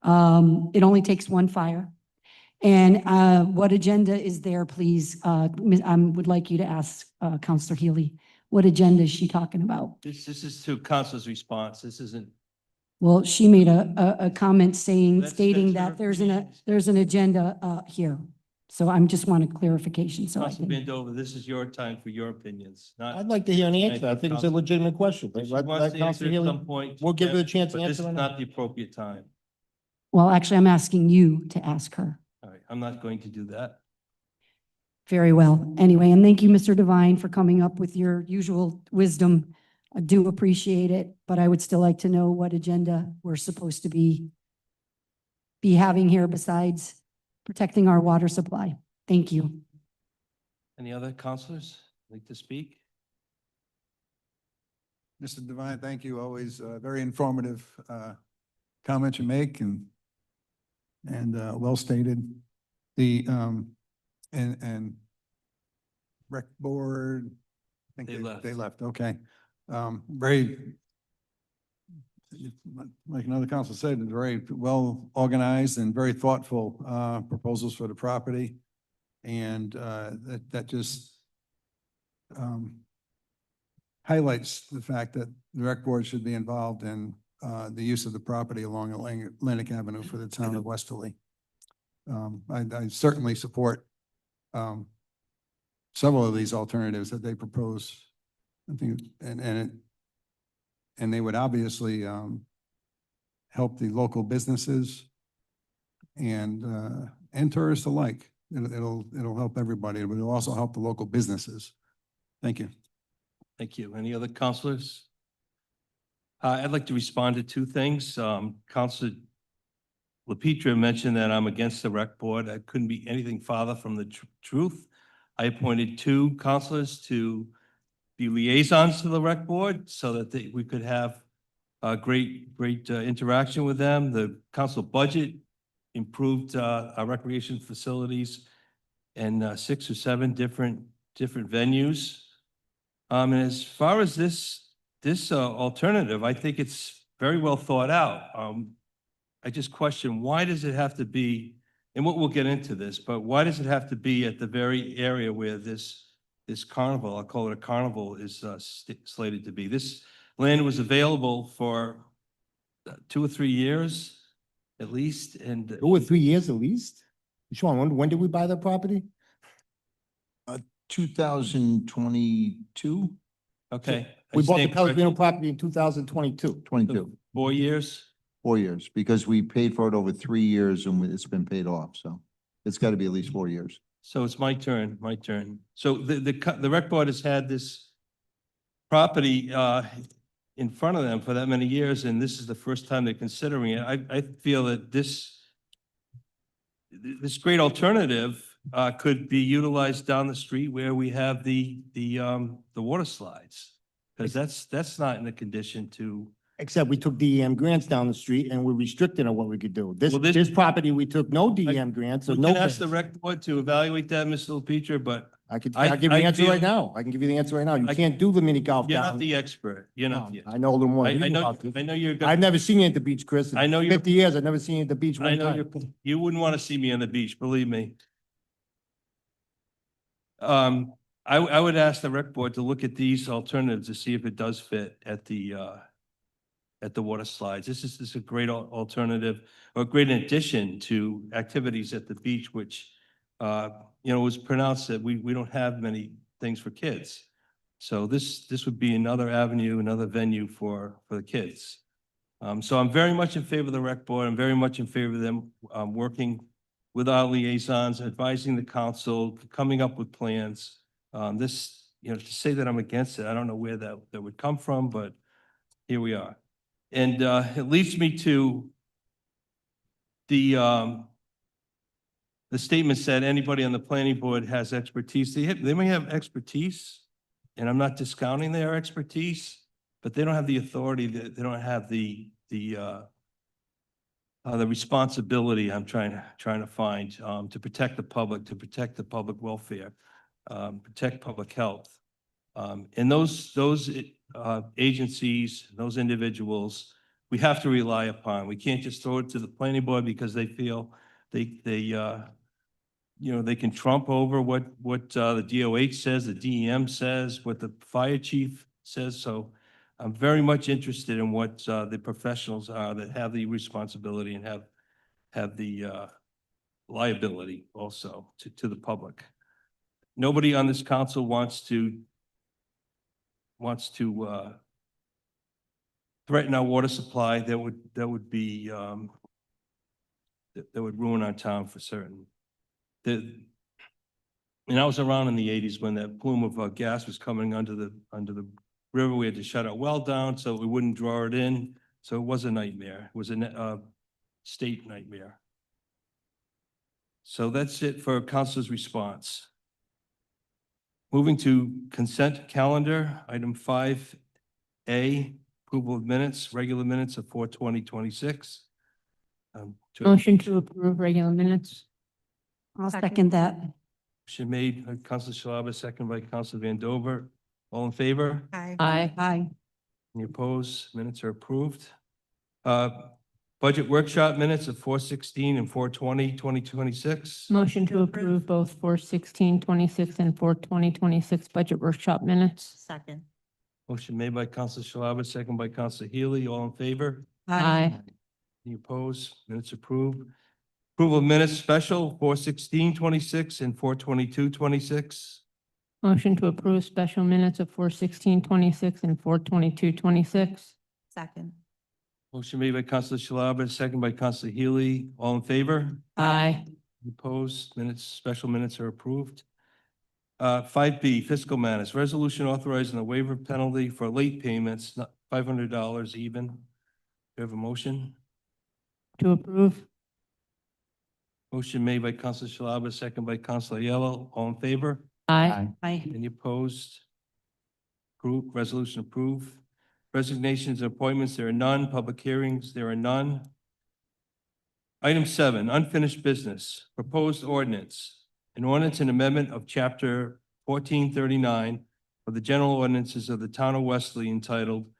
It only takes one fire. And what agenda is there, please? I would like you to ask Councilor Healy, what agenda is she talking about? This is to council's response. This isn't, Well, she made a comment stating that's that her- there's an agenda here. So I'm just wanting clarification, so I Councilor can. Vandover, this is your time for your opinions, not. I'd like to hear an answer. I think it's a legitimate question. If she Let wants to answer Councilor at Healy, some point. we'll give her yeah, a chance to but this answer is right now. not the appropriate time. Well, actually, I'm asking you to ask her. All right, I'm not going to do that. Very well. Anyway, and thank you, Mr. Devine, for coming up with your usual wisdom. I do appreciate it, but I would still like to know what agenda we're supposed to be having here besides protecting our water supply. Thank you. Any other councilors like to speak? Mr. Devine, thank you. Always very informative comments you make and well stated. The and rec board, I think they left. Okay. Very, like another council said, very well organized and very thoughtful proposals for the property. And that just highlights the fact that the rec board should be involved in the use of the property along Atlantic Avenue for the town of Westerly. I certainly support several of these alternatives that they propose. I think, and they would obviously help the local businesses and tourists alike. It'll help everybody, but it'll also help the local businesses. Thank you. Thank you. Any other councilors? I'd like to respond to two things. Councilor LaPetra mentioned that I'm against the rec board. I couldn't be anything farther from the truth. I appointed two councilors to be liaisons to the rec board so that we could have a great interaction with them. The council budget improved our recreation facilities in 6 or 7 different venues. And as far as this alternative, I think it's very well thought out. I just question, why does it have to be, and we'll get into this, but why does it have to be at the very area where this carnival, I'll call it a carnival, is slated to be? This land was available for 2 or 3 years at least, and 2 or 3 years at least? Sean, when did we buy the property? 2022, okay. I We bought the stand Pellegrino corrected. property in 2022. 22, 4 years? 4 years, because we paid for it over 3 years and it's been paid off, so it's got to be at least 4 years. So it's my turn. So the rec board has had this property in front of them for that many years, and this is the first time they're considering it. I feel that this great alternative could be utilized down the street where we have the water slides. Because that's not in the condition to, Except we took DEM grants down the street and we're restricted on what we could do. Well, this- This property, we took no DEM grants, so we no. can ask the grants. rec board to evaluate that, Mr. LaPetra, but I'll give you I the answer feel- right now. I can give you the answer right now. You I- can't do the mini golf you're down. not the expert. You're not. I know a little more. than I you know, about this. I know you're. I've never seen you at the beach, Chris. In I know you're- 50 years, I've never seen you at the beach I one know time. you wouldn't want to see me on the beach, believe me. I would ask the rec board to look at these alternatives to see if it does fit at the water slides. This is a great alternative or a great addition to activities at the beach, which, was pronounced that we don't have many things for kids. So this would be another avenue, another venue for the kids. So I'm very much in favor of the rec board. I'm very much in favor of them working with our liaisons, advising the council, coming up with plans. To say that I'm against it, I don't know where that would come from, but here we are. And it leads me to the statement said anybody on the planning board has expertise. They may have expertise, and I'm not discounting their expertise, but they don't have the authority, they don't have the responsibility I'm trying to find to protect the public, to protect the public welfare, protect public health. And those agencies, those individuals, we have to rely upon. We can't just throw it to the planning board because they feel they can trump over what the DOH says, the DEM says, what the fire chief says. So I'm very much interested in what the professionals are that have the responsibility and have the liability also to the public. Nobody on this council wants to threaten our water supply. That would ruin our town for certain. And I was around in the 80s when that plume of gas was coming under the river. We had to shut our well down so we wouldn't draw it in. So it was a nightmare. It was a state nightmare. So that's it for council's response. Moving to consent calendar, item 5A, approval of minutes, regular minutes of 4/20/26. Motion to approve regular minutes. I'll second that. Motion made by Council Shalaba, second by Council Van Dover. All in favor? Aye. Aye. Any opposed? Minutes are approved. Budget workshop minutes of 4/16 and 4/20/2026. Motion to approve both 4/16/26 and 4/20/26 budget workshop minutes. Second. Motion made by Council Shalaba, second by Council Healy. All in favor? Aye. Any opposed? Minutes approved. Approval of minutes special 4/16/26 and 4/22/26. Motion to approve special minutes of 4/16/26 and 4/22/26. Second. Motion made by Council Shalaba, second by Council Healy. All in favor? Aye. Opposed? Special minutes are approved. 5B, fiscal matters, resolution authorizing the waiver of penalty for late payments, not $500 even. Do you have a motion? To approve. Motion made by Council Shalaba, second by Council Aiello. All in favor? Aye. Any opposed? Approved, resolution approved. Resignations and appointments, there are none. Public hearings, there are none. Item 7, unfinished business, proposed ordinance. An ordinance and amendment of chapter 1439 of the general ordinances of the town of Westerly entitled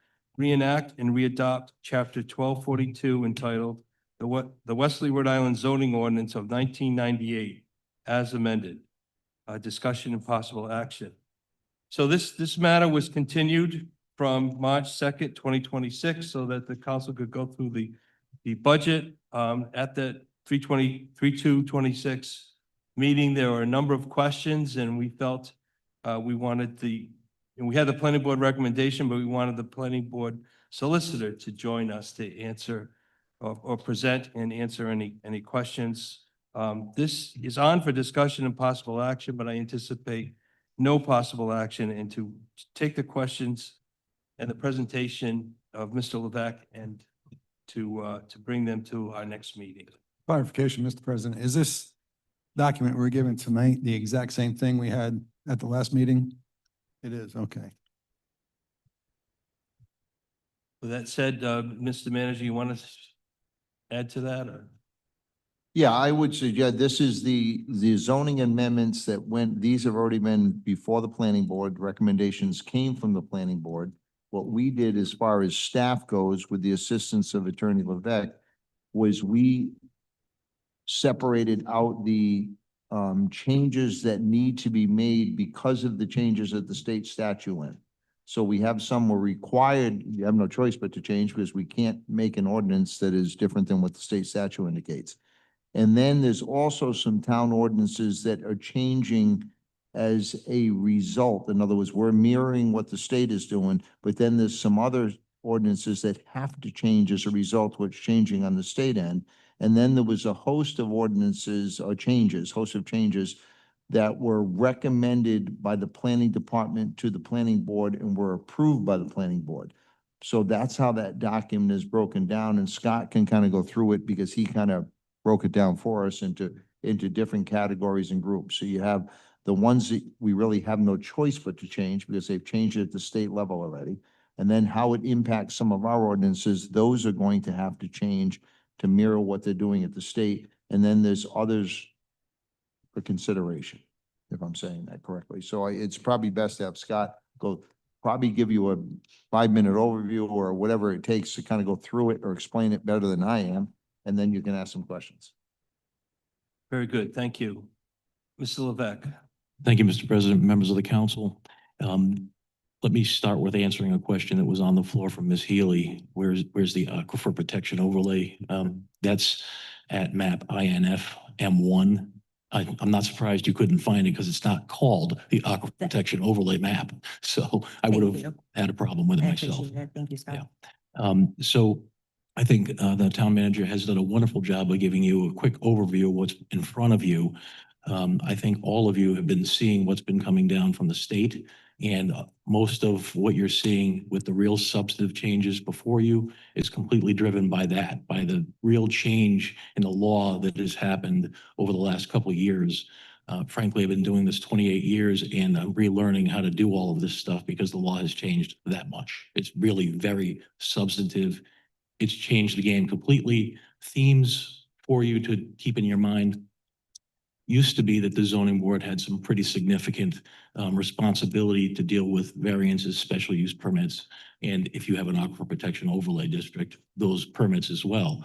reenact and readopt Chapter 1242 entitled the Westerly, Rhode Island zoning ordinance of 1998 as amended. Discussion and possible action. So this matter was continued from March 2nd, 2026, so that the council could go through the budget. At the 3/2/26 meeting, there were a number of questions, and we felt we wanted and we had the planning board recommendation, but we wanted the planning board solicitor to join us to answer or present and answer any questions. This is on for discussion and possible action, but I anticipate no possible action, and to take the questions and the presentation of Mr. Levesque and to bring them to our next meeting. Clarification, Mr. President, is this document we're given tonight the exact same thing we had at the last meeting? It is, okay. With that said, Mr. Manager, you want to add to that, or? Yeah, I would suggest, this is the zoning amendments that went, these have already been before the planning board. Recommendations came from the planning board. What we did as far as staff goes, with the assistance of Attorney Levesque, was we separated out the changes that need to be made because of the changes that the state statute went. So we have some were required, you have no choice but to change, because we can't make an ordinance that is different than what the state statute indicates. And then there's also some town ordinances that are changing as a result. In other words, we're mirroring what the state is doing, but then there's some other ordinances that have to change as a result of what's changing on the state end. And then there was a host of ordinances or host of changes that were recommended by the planning department to the planning board and were approved by the planning board. So that's how that document is broken down, and Scott can kind of go through it because he kind of broke it down for us into different categories and groups. So you have the ones that we really have no choice but to change because they've changed it at the state level already. And then how it impacts some of our ordinances, those are going to have to change to mirror what they're doing at the state. And then there's others for consideration, if I'm saying that correctly. So it's probably best to have Scott probably give you a 5-minute overview or whatever it takes to kind of go through it or explain it better than I am. And then you can ask some questions. Very good, thank you. Mr. Levesque. Thank you, Mr. President, members of the council. Let me start with answering a question that was on the floor from Ms. Healy. Where's the aquifer protection overlay? That's at map INF M1. I'm not surprised you couldn't find it because it's not called the aquifer protection overlay map. So I would have had a problem with it myself. Thank you, Scott. Yeah. So I think the town manager has done a wonderful job of giving you a quick overview of what's in front of you. I think all of you have been seeing what's been coming down from the state, and most of what you're seeing with the real substantive changes before you is completely driven by that, by the real change in the law that has happened over the last couple of years. Frankly, I've been doing this 28 years and I'm relearning how to do all of this stuff because the law has changed that much. It's really very substantive. It's changed the game completely. Themes for you to keep in your mind used to be that the zoning board had some pretty significant responsibility to deal with variances, special use permits, and if you have an aquifer protection overlay district, those permits as well.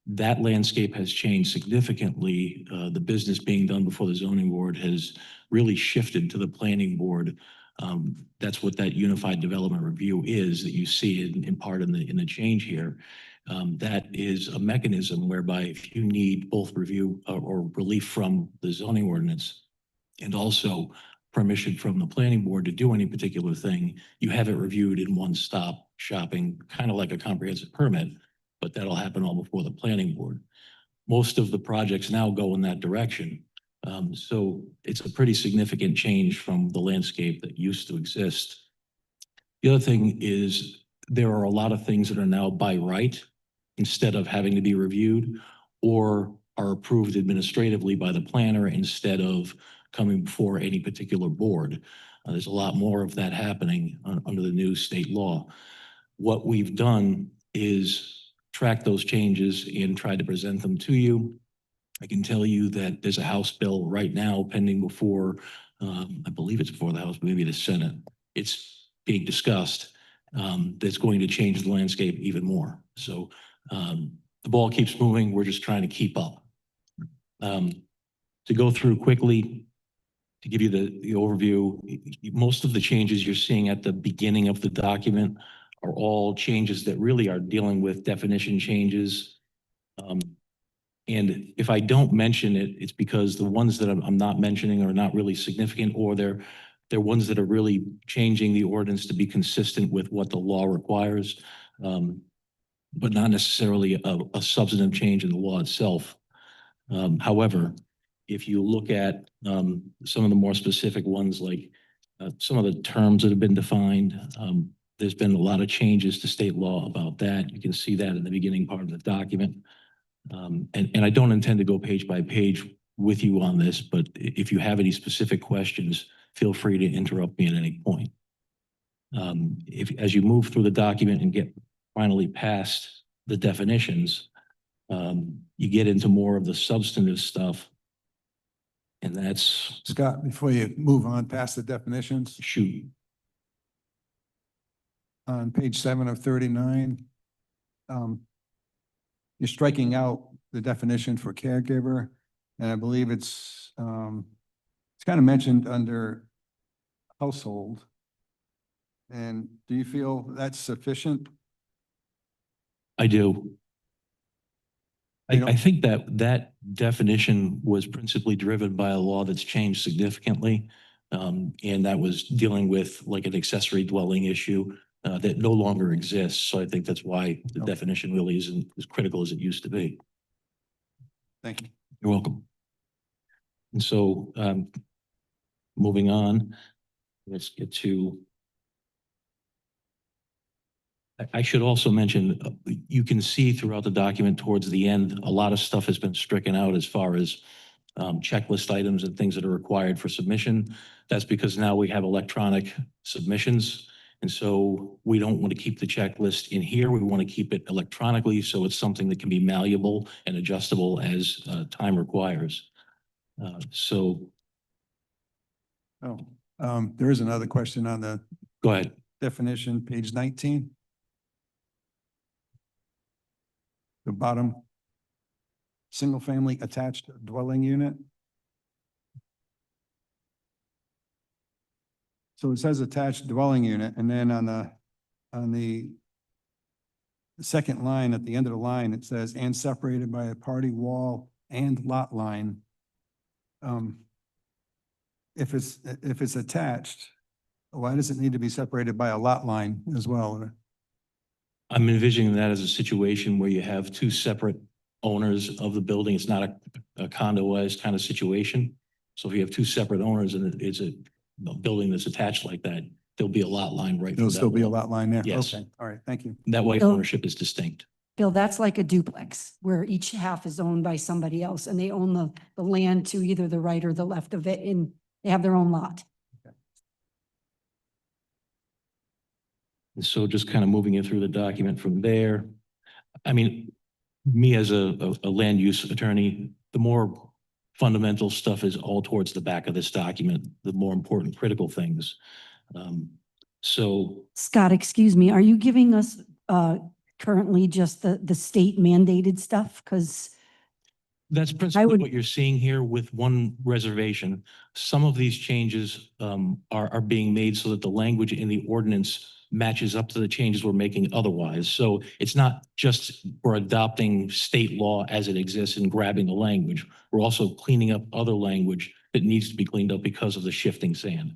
That landscape has changed significantly. The business being done before the zoning board has really shifted to the planning board. That's what that unified development review is that you see in part in the change here. That is a mechanism whereby if you need both review or relief from the zoning ordinance and also permission from the planning board to do any particular thing, you have it reviewed in one stop shopping, kind of like a comprehensive permit, but that'll happen all before the planning board. Most of the projects now go in that direction. So it's a pretty significant change from the landscape that used to exist. The other thing is there are a lot of things that are now by right instead of having to be reviewed, or are approved administratively by the planner instead of coming before any particular board. There's a lot more of that happening under the new state law. What we've done is track those changes and try to present them to you. I can tell you that there's a House bill right now pending before, I believe it's before the House, maybe the Senate. It's being discussed, that's going to change the landscape even more. So the ball keeps moving. We're just trying to keep up. To go through quickly, to give you the overview, most of the changes you're seeing at the beginning of the document are all changes that really are dealing with definition changes. And if I don't mention it, it's because the ones that I'm not mentioning are not really significant, or they're ones that are really changing the ordinance to be consistent with what the law requires, but not necessarily a substantive change in the law itself. However, if you look at some of the more specific ones, like some of the terms that have been defined, there's been a lot of changes to state law about that. You can see that in the beginning part of the document. And I don't intend to go page by page with you on this, but if you have any specific questions, feel free to interrupt me at any point. As you move through the document and get finally past the definitions, you get into more of the substantive stuff. And that's, Scott, before you move on past the definitions, shoot, on page 7 of 39, you're striking out the definition for caregiver, and I believe it's kind of mentioned under household. And do you feel that's sufficient? I do. You know- I think that definition was principally driven by a law that's changed significantly. And that was dealing with like an accessory dwelling issue that no longer exists. So I think that's why the definition really isn't as critical as it used to be. Thank you. You're welcome. And so moving on, let's get to, I should also mention, you can see throughout the document towards the end, a lot of stuff has been stricken out as far as checklist items and things that are required for submission. That's because now we have electronic submissions. And so we don't want to keep the checklist in here. We want to keep it electronically, so it's something that can be malleable and adjustable as time requires. There is another question on the Go ahead. definition, page 19. The bottom, single-family attached dwelling unit. So it says attached dwelling unit, and then on the second line, at the end of the line, it says, and separated by a party wall and lot line. If it's attached, why does it need to be separated by a lot line as well? I'm envisioning that as a situation where you have two separate owners of the building. It's not a condo-wise kind of situation. So if you have two separate owners and it's a building that's attached like that, there'll be a lot line right. There'll still be a lot line there? Yes. Okay, all right, thank you. That way So- ownership is distinct. Bill, that's like a duplex where each half is owned by somebody else and they own the land to either the right or the left of it, and they have their own lot. And so just kind of moving it through the document from there. I mean, me as a land use attorney, the more fundamental stuff is all towards the back of this document, the more important critical things. So Scott, excuse me, are you giving us currently just the state mandated stuff? Because that's principally what you're seeing here, with one reservation. Some of these changes are being made so that the language in the ordinance matches up to the changes we're making otherwise. So it's not just we're adopting state law as it exists and grabbing the language. We're also cleaning up other language that needs to be cleaned up because of the shifting sand.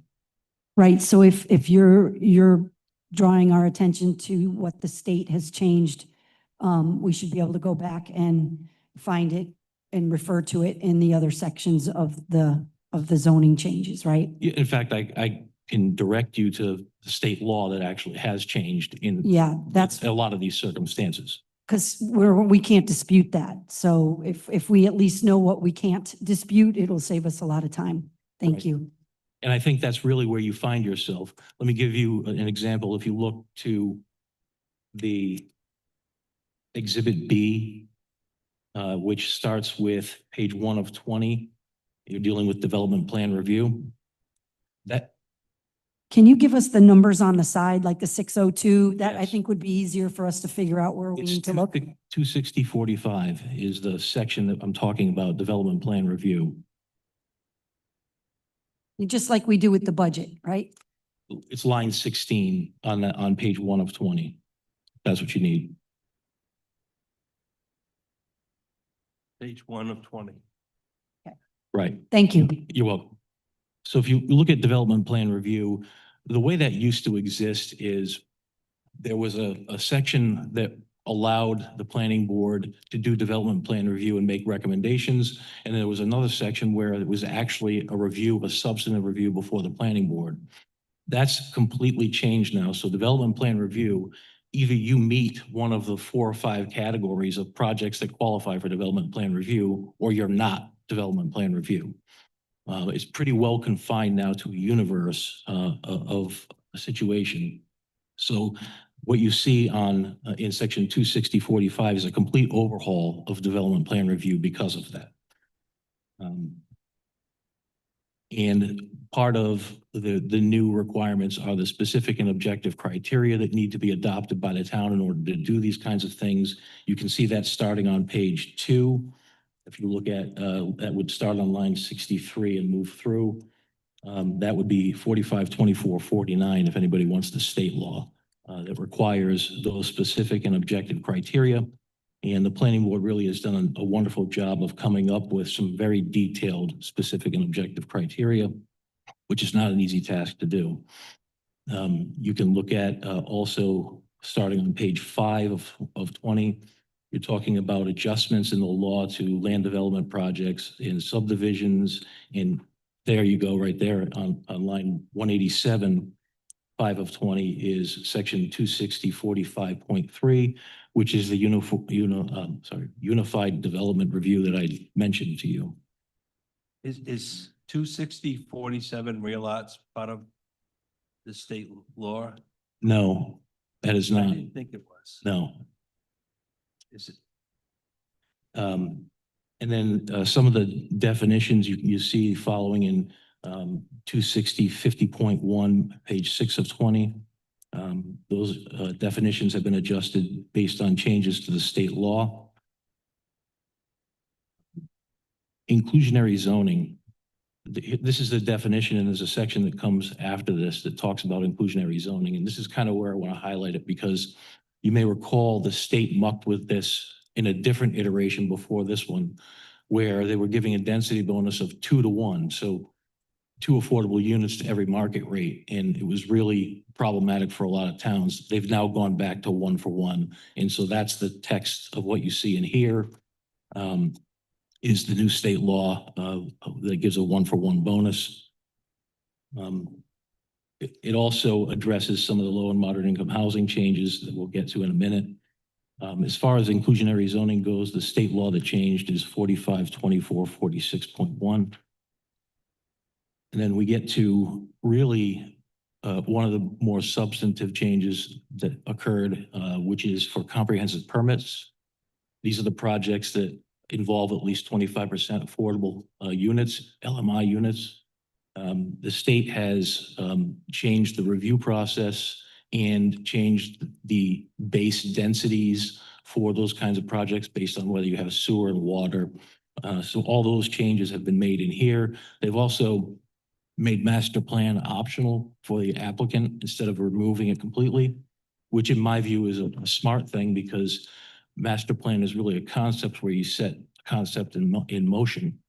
right, so if you're drawing our attention to what the state has changed, we should be able to go back and find it and refer to it in the other sections of the zoning changes, right? Yeah, in fact, I can direct you to the state law that actually has changed in Yeah, that's a lot of these circumstances. because we can't dispute that. So if we at least know what we can't dispute, it'll save us a lot of time. Thank Right. you. And I think that's really where you find yourself. Let me give you an example. If you look to the Exhibit B, which starts with page 1 of 20, you're dealing with development plan review. Can you give us the numbers on the side, like the 602? That I Yes. think would be easier for us to figure out where we It's need to look. 26045 is the section that I'm talking about, development plan review. Just like we do with the budget, right? It's line 16 on page 1 of 20. That's what you need. Page 1 of 20. Right. Thank you. You're welcome. So if you look at development plan review, the way that used to exist is there was a section that allowed the planning board to do development plan review and make recommendations. And there was another section where it was actually a review, a substantive review before the planning board. That's completely changed now. So development plan review, either you meet one of the 4 or 5 categories of projects that qualify for development plan review, or you're not development plan review. It's pretty well confined now to a universe of a situation. So what you see on in section 26045 is a complete overhaul of development plan review because of that. And part of the new requirements are the specific and objective criteria that need to be adopted by the town in order to do these kinds of things. You can see that starting on page 2. If you look at, that would start on line 63 and move through. That would be 45, 24, 49, if anybody wants the state law that requires those specific and objective criteria. And the planning board really has done a wonderful job of coming up with some very detailed, specific and objective criteria, which is not an easy task to do. You can look at also starting on page 5 of 20, you're talking about adjustments in the law to land development projects in subdivisions. And there you go right there on line 187, 5 of 20 is section 26045.3, which is the unified development review that I mentioned to you. Is 26047 real lots part of the state law? No, that is I not. didn't think it was. No. Is it? And then some of the definitions you see following in 26050.1, page 6 of 20. Those definitions have been adjusted based on changes to the state law. Inclusionary zoning. This is the definition, and there's a section that comes after this that talks about inclusionary zoning. And this is kind of where I want to highlight it, because you may recall the state mucked with this in a different iteration before this one, where they were giving a density bonus of 2 to 1. So 2 affordable units to every market rate. And it was really problematic for a lot of towns. They've now gone back to 1 for 1. And so that's the text of what you see in here. Is the new state law that gives a 1 for 1 bonus. It also addresses some of the low and moderate income housing changes that we'll get to in a minute. As far as inclusionary zoning goes, the state law that changed is 452446.1. And then we get to really one of the more substantive changes that occurred, which is for comprehensive permits. These are the projects that involve at least 25% affordable units, LMI units. The state has changed the review process and changed the base densities for those kinds of projects based on whether you have sewer and water. So all those changes have been made in here. They've also made master plan optional for the applicant instead of removing it completely, which in my view is a smart thing, because master plan is really a concept where you set concept in motion.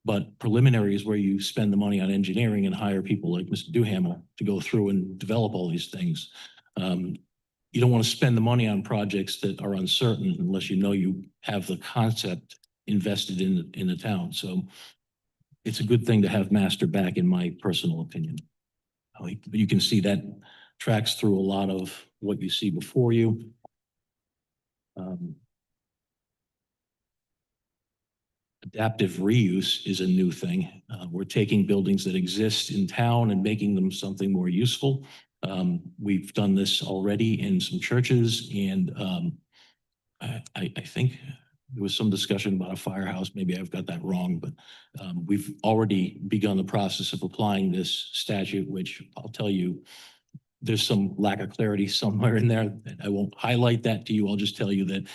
But preliminary is where you spend the money on engineering and hire people like Mr. Duhamel to go through and develop all these things. You don't want to spend the money on projects that are uncertain unless you know you have the concept invested in the town. So it's a good thing to have master back, in my personal opinion. You can see that tracks through a lot of what you see before you. Adaptive reuse is a new thing. We're taking buildings that exist in town and making them something more useful. We've done this already in some churches, and I think There was some discussion about a firehouse. Maybe I've got that wrong, but we've already begun the process of applying this statute, which I'll tell you, there's some lack of clarity somewhere in there. And I won't highlight that to you. I'll just tell you that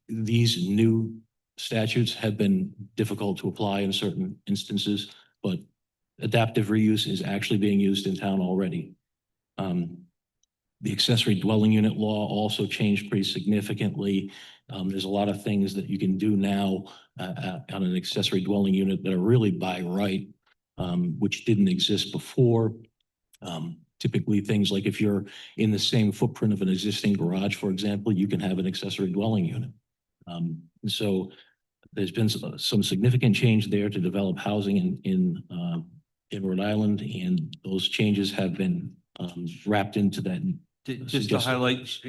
these new statutes have been difficult to apply in certain instances, but adaptive reuse is actually being used in town already. The accessory dwelling unit law also changed pretty significantly. There's a lot of things that you can do now on an accessory dwelling unit that are really by right, which didn't exist before. Typically things like if you're in the same footprint of an existing garage, for example, you can have an accessory dwelling unit. And so there's been some significant change there to develop housing in Rhode Island, and those changes have been wrapped into that. Just to suggested- highlight,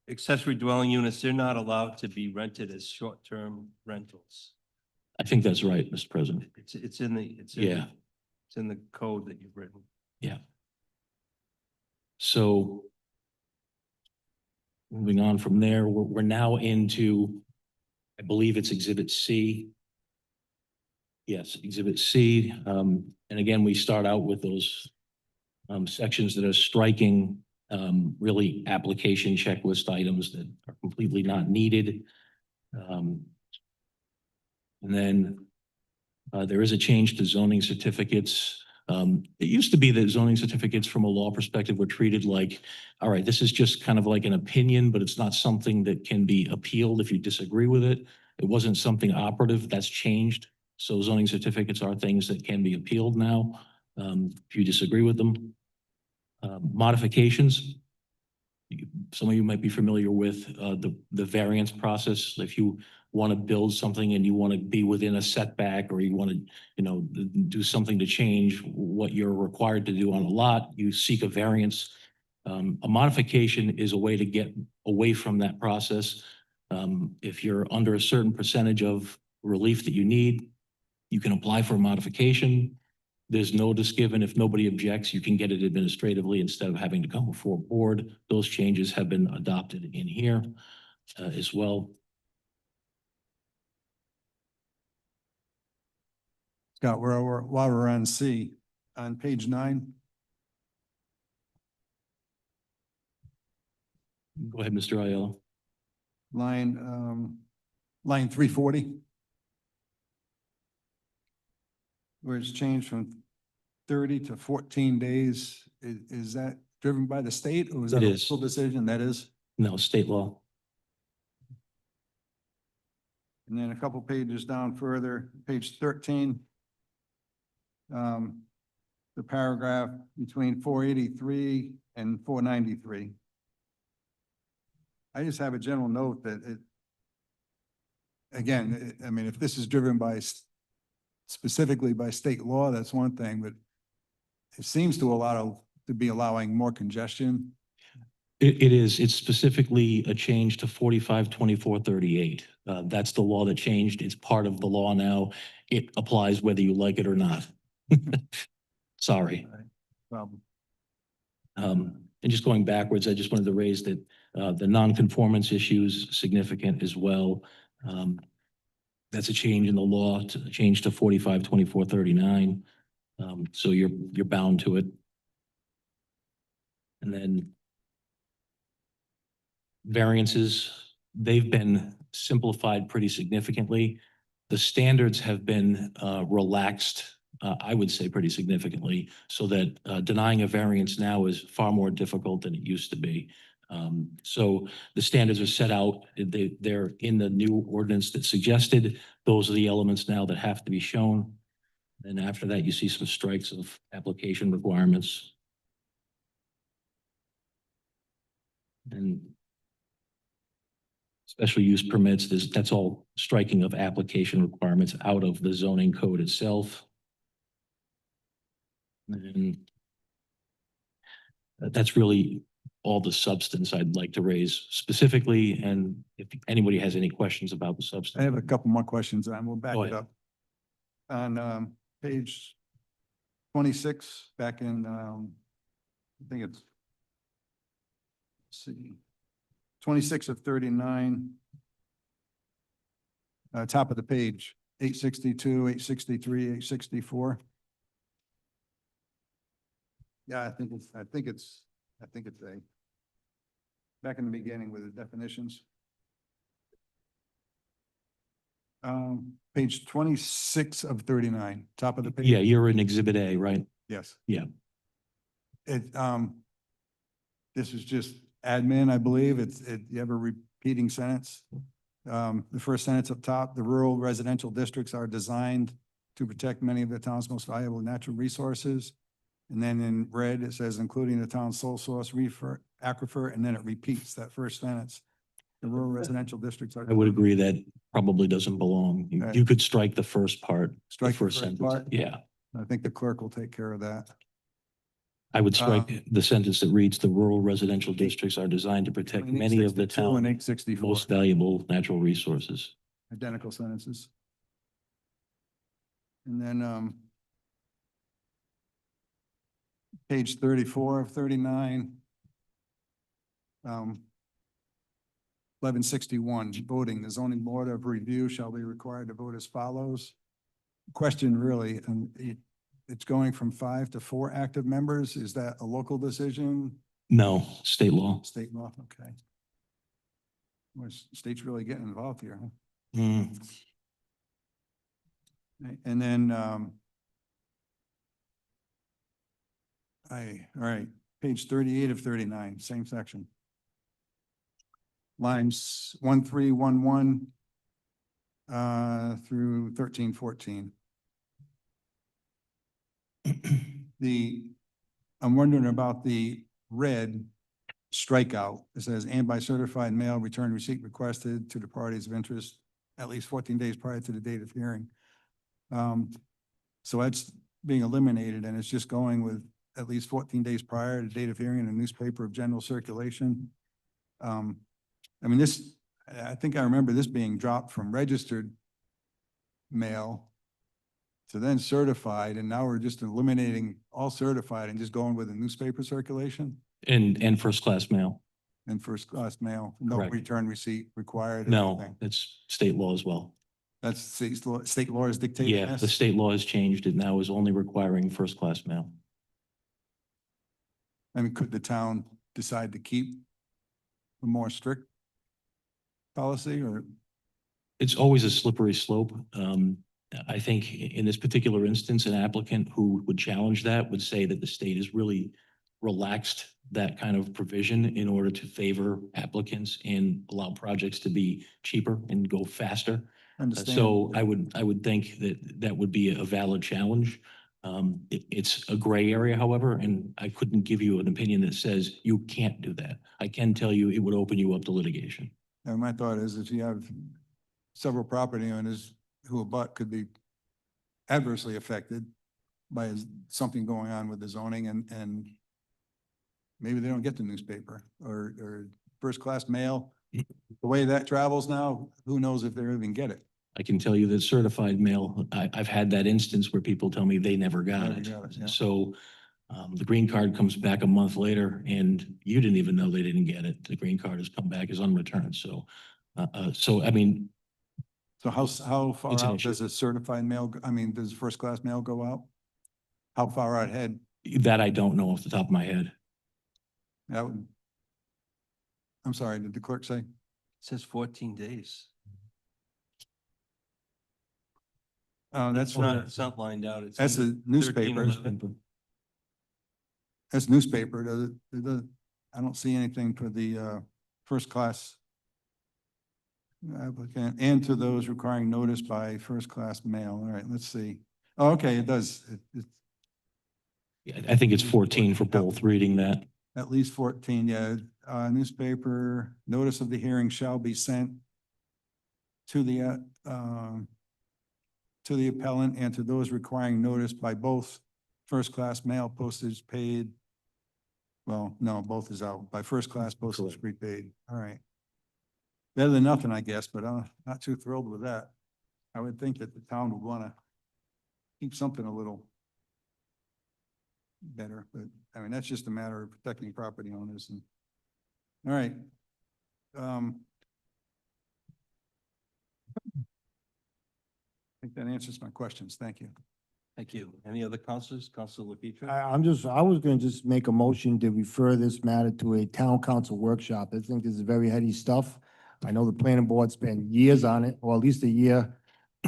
accessory dwelling units, they're not allowed to be rented as short-term rentals. I think that's right, Mr. President. It's in the, Yeah. it's in the code that you've written. Yeah. So moving on from there, we're now into, I believe it's Exhibit C. Yes, Exhibit C. And again, we start out with those sections that are striking really application checklist items that are completely not needed. And then there is a change to zoning certificates. It used to be that zoning certificates from a law perspective were treated like, all right, this is just kind of like an opinion, but it's not something that can be appealed if you disagree with it. It wasn't something operative. That's changed. So zoning certificates are things that can be appealed now if you disagree with them. Modifications. Some of you might be familiar with the variance process. If you want to build something and you want to be within a setback, or you want to, do something to change what you're required to do on a lot, you seek a variance. A modification is a way to get away from that process. If you're under a certain percentage of relief that you need, you can apply for a modification. There's notice given. If nobody objects, you can get it administratively instead of having to come before board. Those changes have been adopted in here as well. Scott, while we're on C, on page 9. Go ahead, Mr. Aiello. Line 340. Where it's changed from 30 to 14 days. Is that driven by the state, or is that It a is. full decision? That is? No, state law. And then a couple pages down further, page 13. The paragraph between 483 and 493. I just have a general note that I mean, if this is driven by specifically by state law, that's one thing, but it seems to be allowing more congestion. It is. It's specifically a change to 452438. That's the law that changed. It's part of the law now. It applies whether you like it or not. Sorry. Problem. And just going backwards, I just wanted to raise that the non-conformance issue is significant as well. That's a change in the law, to change to 452439. So you're bound to it. And then variances, they've been simplified pretty significantly. The standards have been relaxed, I would say pretty significantly, so that denying a variance now is far more difficult than it used to be. So the standards are set out, they're in the new ordinance that suggested. Those are the elements now that have to be shown. And after that, you see some strikes of application requirements. And special use permits, that's all striking of application requirements out of the zoning code itself. And that's really all the substance I'd like to raise specifically. And if anybody has any questions about the substance. I have a couple more questions, and we'll back Go it ahead. up. On page 26, back in, I think it's, let's see, 26 of 39. Top of the page, 862, 863, 864. Yeah, I think it's A. Back in the beginning with the definitions. Page 26 of 39, top of the page. Yeah, you're in Exhibit A, right? Yes. Yeah. This is just admin, I believe. You have a repeating sentence. The first sentence up top, the rural residential districts are designed to protect many of the town's most valuable natural resources. And then in red, it says including the town's sole source aquifer, and then it repeats that first sentence. The rural residential districts are. I would agree that probably doesn't belong. You- Right. You could strike the first part. Strike the first first sentence. part? Yeah. I think the clerk will take care of that. I would strike the sentence that reads, the rural residential districts are designed to protect many of the 862 and town's 864, most valuable natural resources. identical sentences. And then, page 34 of 39. 1161, voting. The zoning board of review shall be required to vote as follows. Question really, it's going from 5 to 4 active members. Is that a local decision? No, state law. State law, okay. Well, state's really getting involved here, huh? Mm. And then, all right, page 38 of 39, same section. Lines 1311 through 1314. I'm wondering about the red strikeout. It says, and by certified mail, return receipt requested to the parties of interest at least 14 days prior to the date of hearing. So that's being eliminated, and it's just going with at least 14 days prior to the date of hearing in a newspaper of general circulation. I mean, I think I remember this being dropped from registered mail to then certified, and now we're just eliminating all certified and just going with a newspaper circulation And first-class mail. and first class mail, no Correct. return receipt required. or No, anything. that's state law as well. That's state law is dictating Yeah, the this. state law has changed. It now is only requiring first-class mail. I mean, could the town decide to keep a more strict policy or? It's always a slippery slope. I think in this particular instance, an applicant who would challenge that would say that the state has really relaxed that kind of provision in order to favor applicants and allow projects to be cheaper and go faster. Understand. So I would think that that would be a valid challenge. It's a gray area, however, and I couldn't give you an opinion that says you can't do that. I can tell you it would open you up to litigation. And my thought is if you have several property owners who could be adversely affected by something going on with the zoning and maybe they don't get the newspaper or first class mail. The way that travels now, who knows if they even get it? I can tell you that certified mail, I've had that instance where people tell me they never got Never it. got it, yeah. So the green card comes back a month later and you didn't even know they didn't get it. The green card has come back as unreturned. So, I mean, So how far It's an out issue. does a certified mail, does first class mail go out? How far out ahead? that I don't know off the top of my head. That would. I'm sorry, did the clerk say? Says 14 days. That's It's not lined out. It's That's under a newspaper. 1311. That's newspaper. I don't see anything for the first class applicant and to those requiring notice by first class mail. All right, let's see. Oh, okay, it does. Yeah, I think it's 14 for both reading that. At least 14, yeah. Newspaper, notice of the hearing shall be sent to the appellant and to those requiring notice by both first-class mail postage paid. Well, no, both is out. By first-class postage prepaid. All right. Better than nothing, I guess, but I'm not too thrilled with that. I would think that the town would want to keep something a little better, but I mean, that's just a matter of protecting property owners and, all right. That answers my questions. Thank you. Thank you. Any other councilors? Councilor LaPetra? I was gonna just make a motion to refer this matter to a town council workshop. I think this is very heady stuff. I know the planning board spent years on it, or at least a year.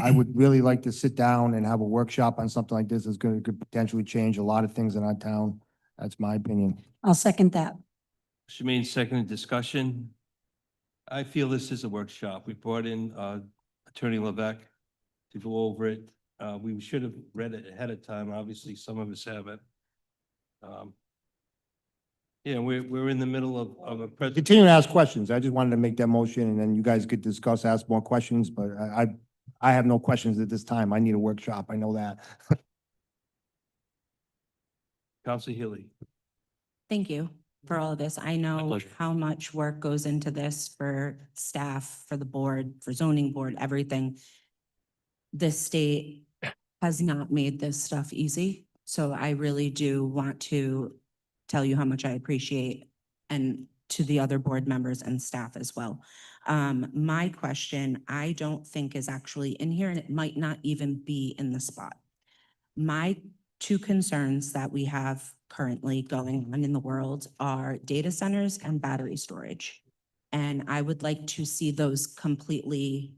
I would really like to sit down and have a workshop on something like this. It's gonna, could potentially change a lot of things in our town. That's my opinion. I'll second that. Motion made, seconded, discussion. I feel this is a workshop. We brought in Attorney Levesque to go over it. We should have read it ahead of time. Obviously, some of us haven't. Yeah, we're in the middle of a presentation. Continue to ask questions. I just wanted to make that motion and then you guys could discuss, ask more questions, but I have no questions at this time. I need a workshop. I know that. Councilor Healy. Thank you for all of this. I know pleasure. how much work goes into this for staff, for the board, for zoning board, everything. This state has not made this stuff easy. So I really do want to tell you how much I appreciate, and to the other board members and staff as well. My question, I don't think is actually in here, and it might not even be in the spot. My two concerns that we have currently going on in the world are data centers and battery storage. And I would like to see those completely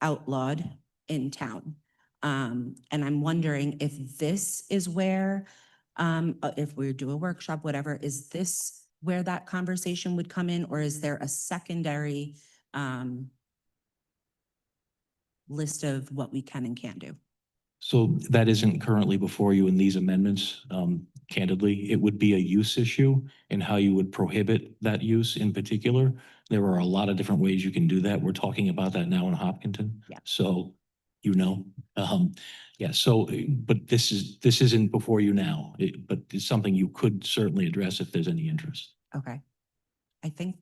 outlawed in town. And I'm wondering if this is where, if we do a workshop, whatever, is this where that conversation would come in, or is there a secondary list of what we can and can't do? So that isn't currently before you in these amendments. Candidly, it would be a use issue and how you would prohibit that use in particular. There are a lot of different ways you can do that. We're talking about that now in Hopkinton. Yeah. So, yeah, so, but this isn't before you now, but it's something you could certainly address if there's any interest. Okay. I think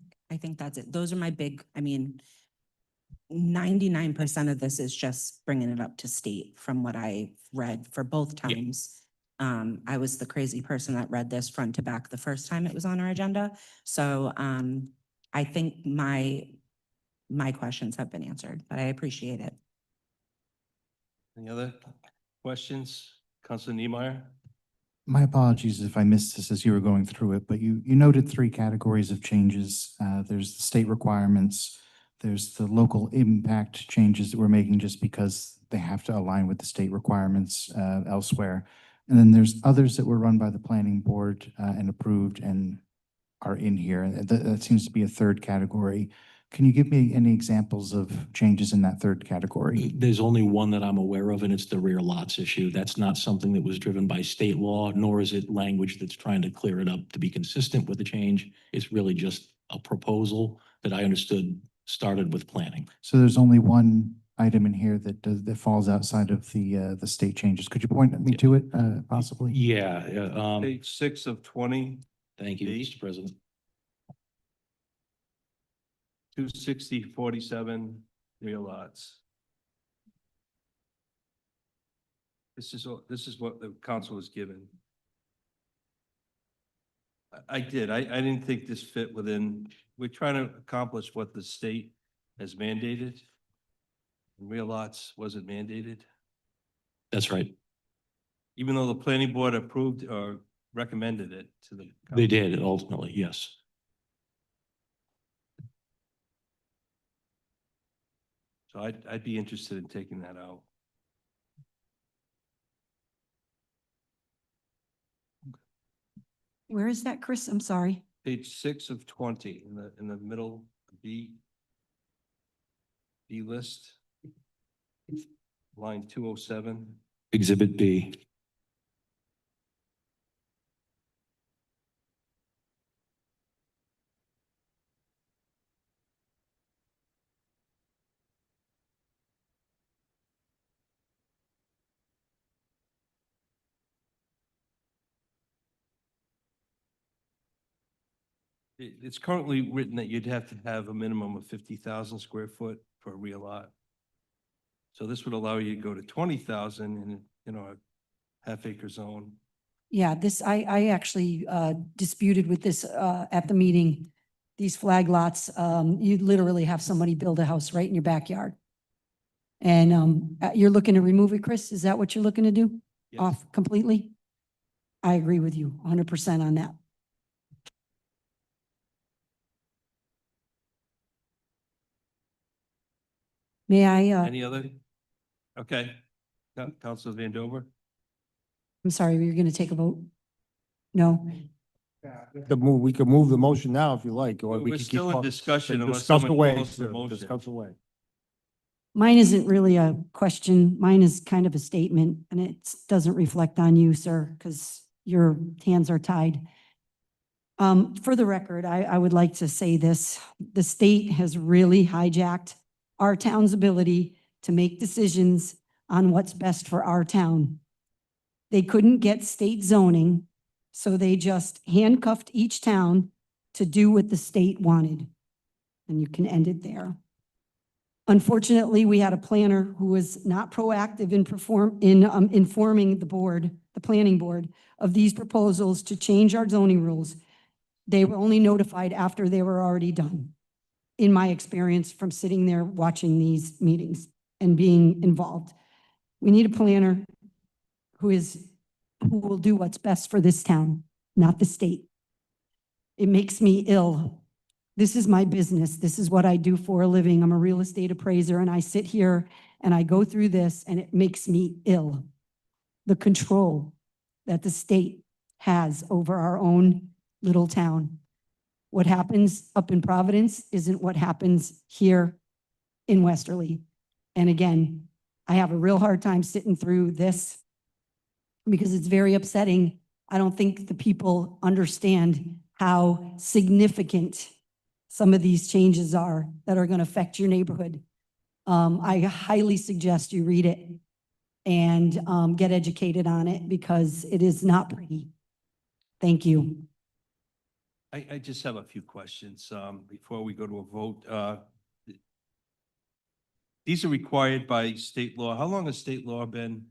that's it. Those are my big, 99% of this is just bringing it up to state from what I read for both Yeah. times. I was the crazy person that read this front to back the first time it was on our agenda. So, I think my questions have been answered, but I appreciate it. Any other questions? Councilor Niemeyer? My apologies if I missed this as you were going through it, but you noted three categories of changes. There's the state requirements, there's the local impact changes that we're making just because they have to align with the state requirements elsewhere. And then there's others that were run by the planning board and approved and are in here. That seems to be a third category. Can you give me any examples of changes in that third category? There's only one that I'm aware of, and it's the rear lots issue. That's not something that was driven by state law, nor is it language that's trying to clear it up to be consistent with the change. It's really just a proposal that I understood started with planning. So there's only one item in here that falls outside of the state changes. Could you point me to it, possibly? Yeah, Page 6 of 20, thank you, Eight. Mr. President. 260-47 rear lots. This is what the council was given. I didn't think this fit within, we're trying to accomplish what the state has mandated. And rear lots wasn't mandated, That's right. even though the planning board approved or recommended it to the. They council. did ultimately, yes. So I'd be interested in taking that out. Where is that, Chris? I'm sorry. Page 6 of 20 in the middle B list. Line 207. Exhibit B. It's currently written that you'd have to have a minimum of 50,000 square foot for a rear lot. So this would allow you to go to 20,000 in, a half acre zone. Yeah, I actually disputed with this at the meeting. These flag lots, you literally have somebody build a house right in your backyard. And you're looking to remove it, Chris? Is that what you're looking to do? Yes. Off completely? I agree with you 100% on that. May I, Any other? Okay. Councilor Vandover? I'm sorry, you're going to take a vote? No? We could move the motion now if you like, or we We're could keep. still in discussion unless Discuss someone away, calls the sir. motion. Discuss away. Mine isn't really a question. Mine is kind of a statement, and it doesn't reflect on you, sir, because your hands are tied. For the record, I would like to say this. The state has really hijacked our town's ability to make decisions on what's best for our town. They couldn't get state zoning, so they just handcuffed each town to do what the state wanted. And you can end it there. Unfortunately, we had a planner who was not proactive in informing the board, the planning board, of these proposals to change our zoning rules. They were only notified after they were already done, in my experience from sitting there watching these meetings and being involved. We need a planner who will do what's best for this town, not the state. It makes me ill. This is my business. This is what I do for a living. I'm a real estate appraiser, and I sit here and I go through this, and it makes me ill. The control that the state has over our own little town. What happens up in Providence isn't what happens here in Westerly. And again, I have a real hard time sitting through this because it's very upsetting. I don't think the people understand how significant some of these changes are that are going to affect your neighborhood. I highly suggest you read it and get educated on it because it is not pretty. Thank you. I just have a few questions before we go to a vote. These are required by state law. How long has state law been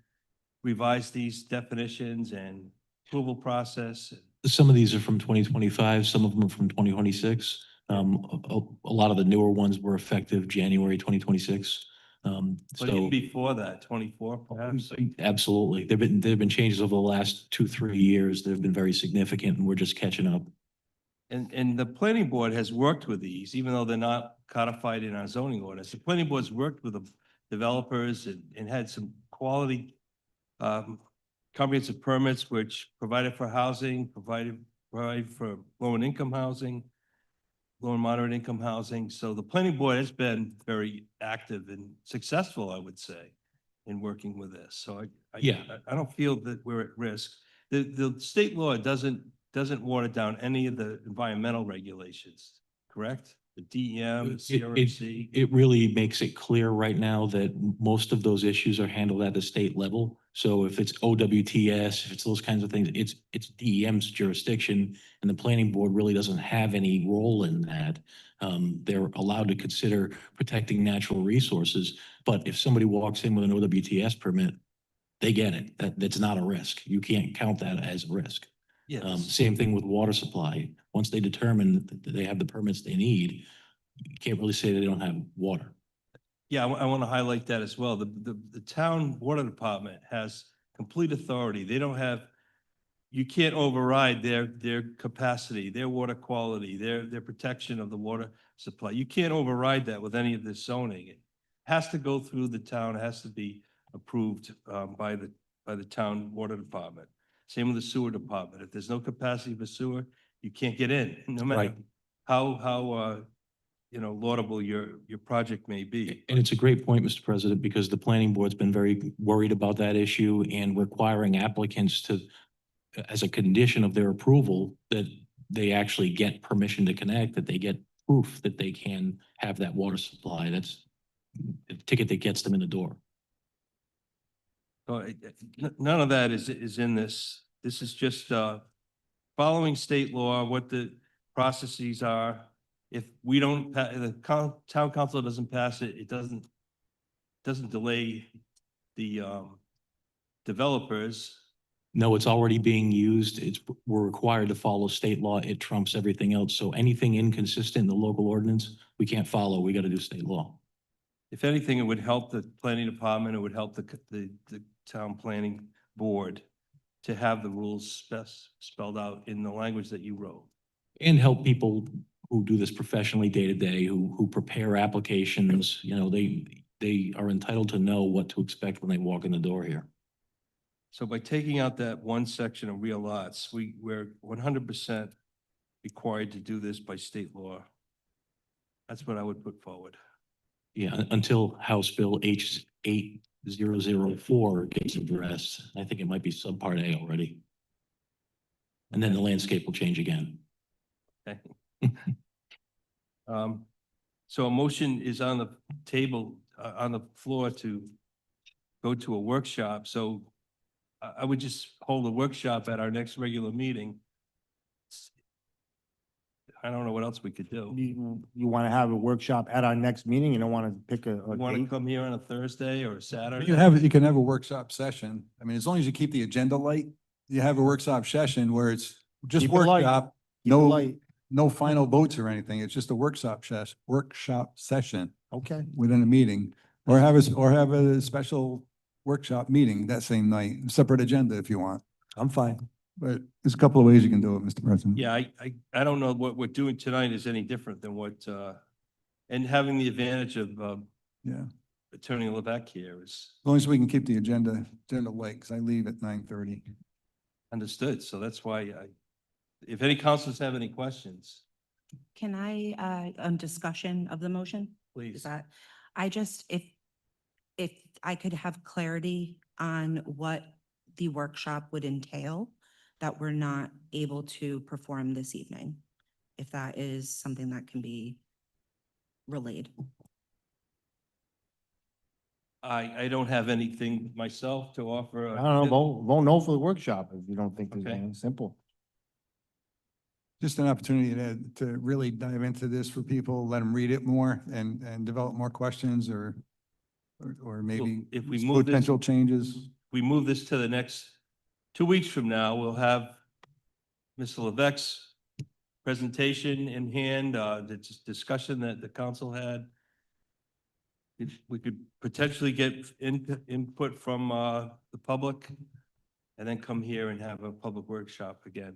revised, these definitions and approval process? Some of these are from 2025, some of them are from 2026. A lot of the newer ones were effective January 2026. But even before that, 24 perhaps? Absolutely. There've been changes over the last 2-3 years that have been very significant, and we're just catching up. And the planning board has worked with these, even though they're not codified in our zoning ordinance. The planning board's worked with the developers and had some quality comprehensive permits which provided for housing, provide for low and income housing, low and moderate income housing. So the planning board has been very active and successful, I would say, in working with this. So I don't feel that we're at risk. The state law doesn't water down any of the environmental regulations, correct? The DEM, CRMC. It really makes it clear right now that most of those issues are handled at the state level. So if it's OWTS, if it's those kinds of things, it's DEM's jurisdiction, and the planning board really doesn't have any role in that. They're allowed to consider protecting natural resources, but if somebody walks in with an OWTS permit, they get it. That's not a risk. You can't count that as a risk. Yes. Same thing with water supply. Once they determine that they have the permits they need, you can't really say they don't have water. Yeah, I want to highlight that as well. The town water department has complete authority. They don't have, you can't override their capacity, their water quality, their protection of the water supply. You can't override that with any of this zoning. It has to go through the town, it has to be approved by the town water department. Same with the sewer department. If there's no capacity for sewer, you can't get in, no matter Right. how laudable your project may be. And it's a great point, Mr. President, because the planning board's been very worried about that issue and requiring applicants to, as a condition of their approval, that they actually get permission to connect, that they get proof that they can have that water supply. That's the ticket that gets them in the door. So none of that is in this. This is just following state law, what the processes are. If we don't, the town council doesn't pass it, it doesn't delay the developers. No, it's already being used. We're required to follow state law. It trumps everything else. So anything inconsistent in the local ordinance, we can't follow. We got to do state law. If anything, it would help the planning department, it would help the town planning board to have the rules spelled out in the language that you wrote. And help people who do this professionally day to day, who prepare applications, you know, they are entitled to know what to expect when they walk in the door here. So by taking out that one section of real lots, we're 100% required to do this by state law. That's what I would put forward. Yeah, until House Bill H 8004 gets addressed. I think it might be subpart A already. And then the landscape will change again. Okay. So a motion is on the table, on the floor to go to a workshop. So I would just hold a workshop at our next regular meeting. I don't know what else we could do. You want to have a workshop at our next meeting? You don't want to pick a Want to date? come here on a Thursday or a Saturday? You can have a workshop session. I mean, as long as you keep the agenda light, you have a workshop session where it's just Keep it light. workshop, Keep it no, light. no final votes or anything. It's just a workshop session Okay. within a meeting. Or have a special workshop meeting that same night, separate agenda if you want. I'm fine. But there's a couple of ways you can do it, Mr. President. Yeah, I don't know what we're doing tonight is any different than what, and having the advantage of, Yeah, Attorney Levesque here is as long as we can keep the agenda light, because I leave at 9:30. understood. So that's why if any councilors have any questions, Can I, on discussion of the motion? please. Is that, if I could have clarity on what the workshop would entail that we're not able to perform this evening, if that is something that can be relayed. I don't have anything myself to offer. I don't know, vote no for the workshop if you don't think there's Okay. anything simple. Just an opportunity to really dive into this for people, let them read it more and develop more questions or maybe If we move this, potential changes. we move this to the next 2 weeks from now, we'll have Mr. Levesque's presentation in hand, the discussion that the council had. If we could potentially get input from the public and then come here and have a public workshop again.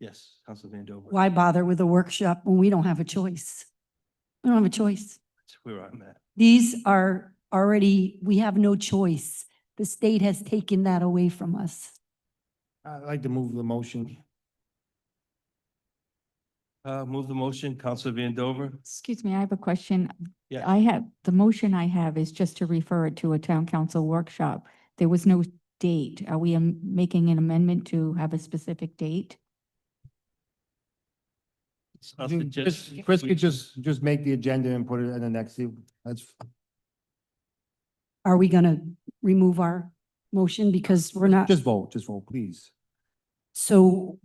Yes, Council Van Dover. Why bother with a workshop when we don't have a choice? We don't have a choice. That's where I'm at. These are already, we have no choice. The state has taken that away from us. I'd like to move the motion. Move the motion, Council Van Dover. Excuse me, I have a question. Yeah. The motion I have is just to refer it to a town council workshop. There was no date. Are we making an amendment to have a specific date? Chris could just make the agenda and put it in the next, that's, Are we gonna remove our motion because we're not? just vote, please. So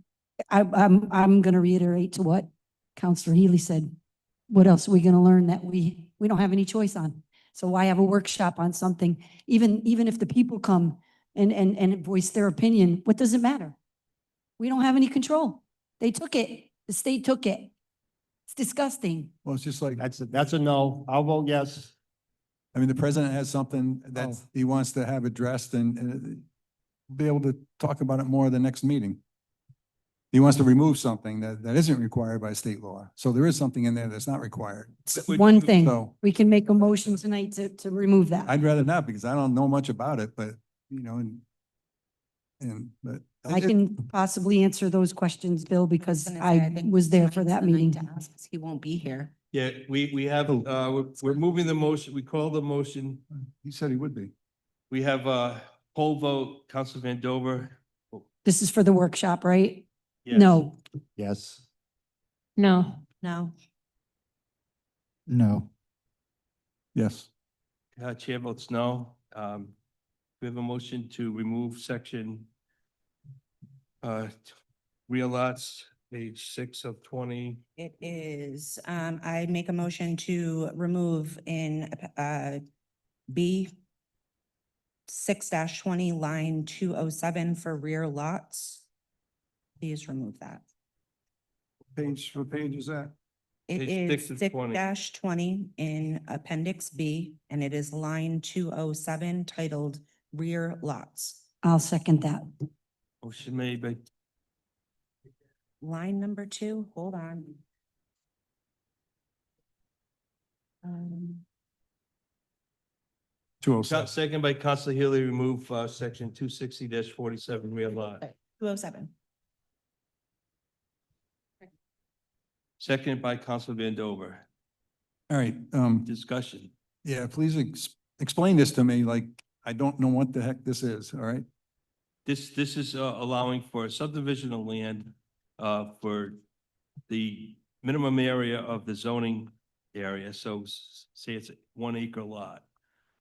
I'm gonna reiterate to what Counselor Healy said. What else are we gonna learn that we don't have any choice on? So why have a workshop on something? Even if the people come and voice their opinion, what does it matter? We don't have any control. They took it. The state took it. It's disgusting. Well, it's just like, That's a no. I'll vote yes. I mean, the president has something that Oh. he wants to have addressed and be able to talk about it more at the next meeting. He wants to remove something that isn't required by state law. So there is something in there that's not required. It's one thing. So We can make a motion tonight to remove that. I'd rather not because I don't know much about it, but but. I can possibly answer those questions, Bill, because I was there for that meeting. He won't be here. Yeah, we have, we're moving the motion, we call the motion. He said he would be. We have a poll vote, Council Van Dover. This is for the workshop, right? Yes. No. Yes. No. No. No. Yes. Chair votes no. We have a motion to remove section real lots, page 6 of 20. It is, I make a motion to remove in, B 6-20, line 207 for rear lots. Please remove that. What page is that? It Page is 6 of 20. 6-20 in Appendix B, and it is line 207 titled Rear Lots. I'll second that. Motion made by, Line number 2, hold on. second by Council Healy, remove section 260-47 rear lot. 207. Seconded by Council Vandover. All right, Discussion. yeah, please explain this to me, like, I don't know what the heck this is, all right? This is allowing for a subdivision of land for the minimum area of the zoning area. So say it's a 1 acre lot.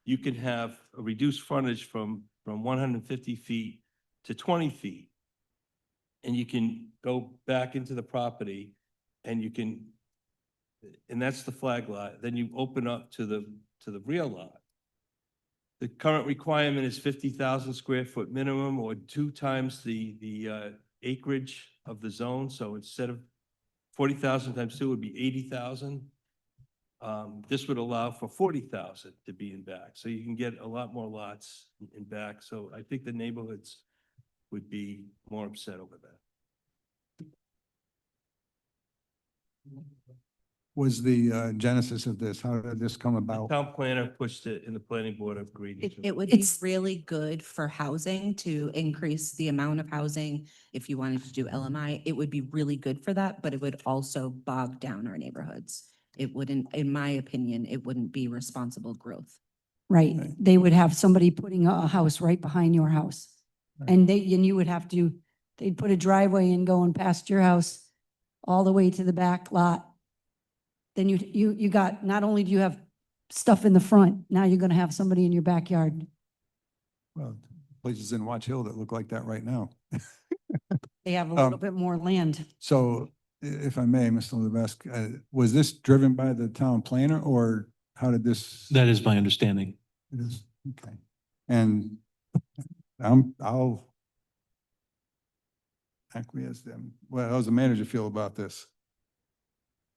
You can have a reduced frontage from 150 feet to 20 feet. And you can go back into the property and you can, and that's the flag lot. Then you open up to the rear lot. The current requirement is 50,000 square foot minimum or 2 times the acreage of the zone. So instead of 40,000 times 2 would be 80,000. This would allow for 40,000 to be in back. So you can get a lot more lots in back. So I think the neighborhoods would be more upset over that. Was the genesis of this? How did this come The about? town planner pushed it and the planning board agreed. It would be It's- really good for housing to increase the amount of housing. If you wanted to do LMI, it would be really good for that, but it would also bog down our neighborhoods. It wouldn't, in my opinion, it wouldn't be responsible growth. Right. They would have somebody putting a house right behind your house. Right. And you would have to, they'd put a driveway in going past your house all the way to the back lot. Then you got, not only do you have stuff in the front, now you're gonna have somebody in your backyard. Well, places in Watch Hill that look like that right now. They have a little bit more land. So if I may, Mr. Levesque, was this driven by the town planner or how did this? That is my understanding. It is, okay. And I'll acquiesce them. Well, how does the manager feel about this?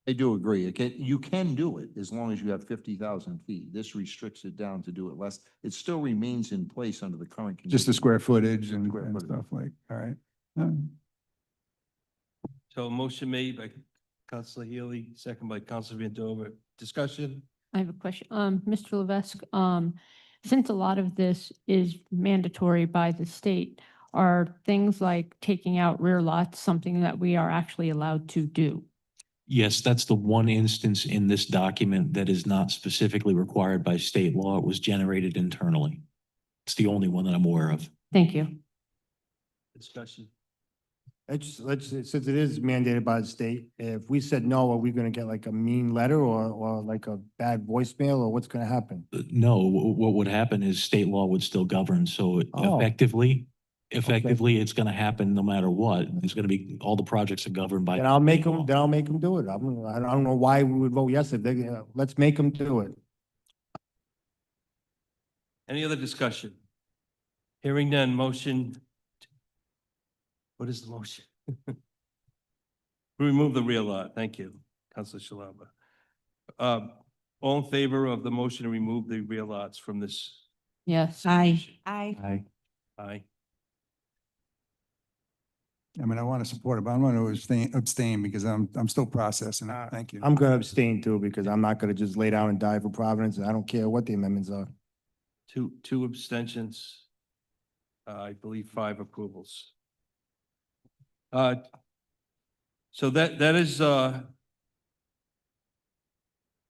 I do agree. You can do it as long as you have 50,000 feet. This restricts it down to do it less. It still remains in place under the current. Just the square footage and Square footage. stuff like, all right. So a motion made by Councilor Healy, second by Councilor Vandover. Discussion? I have a question. Mr. Levesque, since a lot of this is mandatory by the state, are things like taking out rear lots something that we are actually allowed to do? Yes, that's the one instance in this document that is not specifically required by state law. It was generated internally. It's the only one that I'm aware of. Thank you. Discussion. Let's, since it is mandated by the state, if we said no, are we gonna get like a mean letter or like a bad voicemail or what's gonna happen? No, what would happen is state law would still govern. So Oh. effectively, it's going to happen no matter what. There's going to be, all the projects are governed by. Then I'll make state law. them do it. I don't know why we would vote yes if they, let's make them do it. Any other discussion? Hearing none, motion. What is the motion? Remove the rear lot. Thank you, Councilor Shalaba. All in favor of the motion to remove the rear lots from this? Yes. Aye. I Aye. I mean, I want to support it, but I'm going to abstain because I'm still processing it. Thank you. I'm gonna abstain too because I'm not gonna just lay down and die for Providence. I don't care what the amendments are. Two abstentions. I believe 5 approvals. So that is,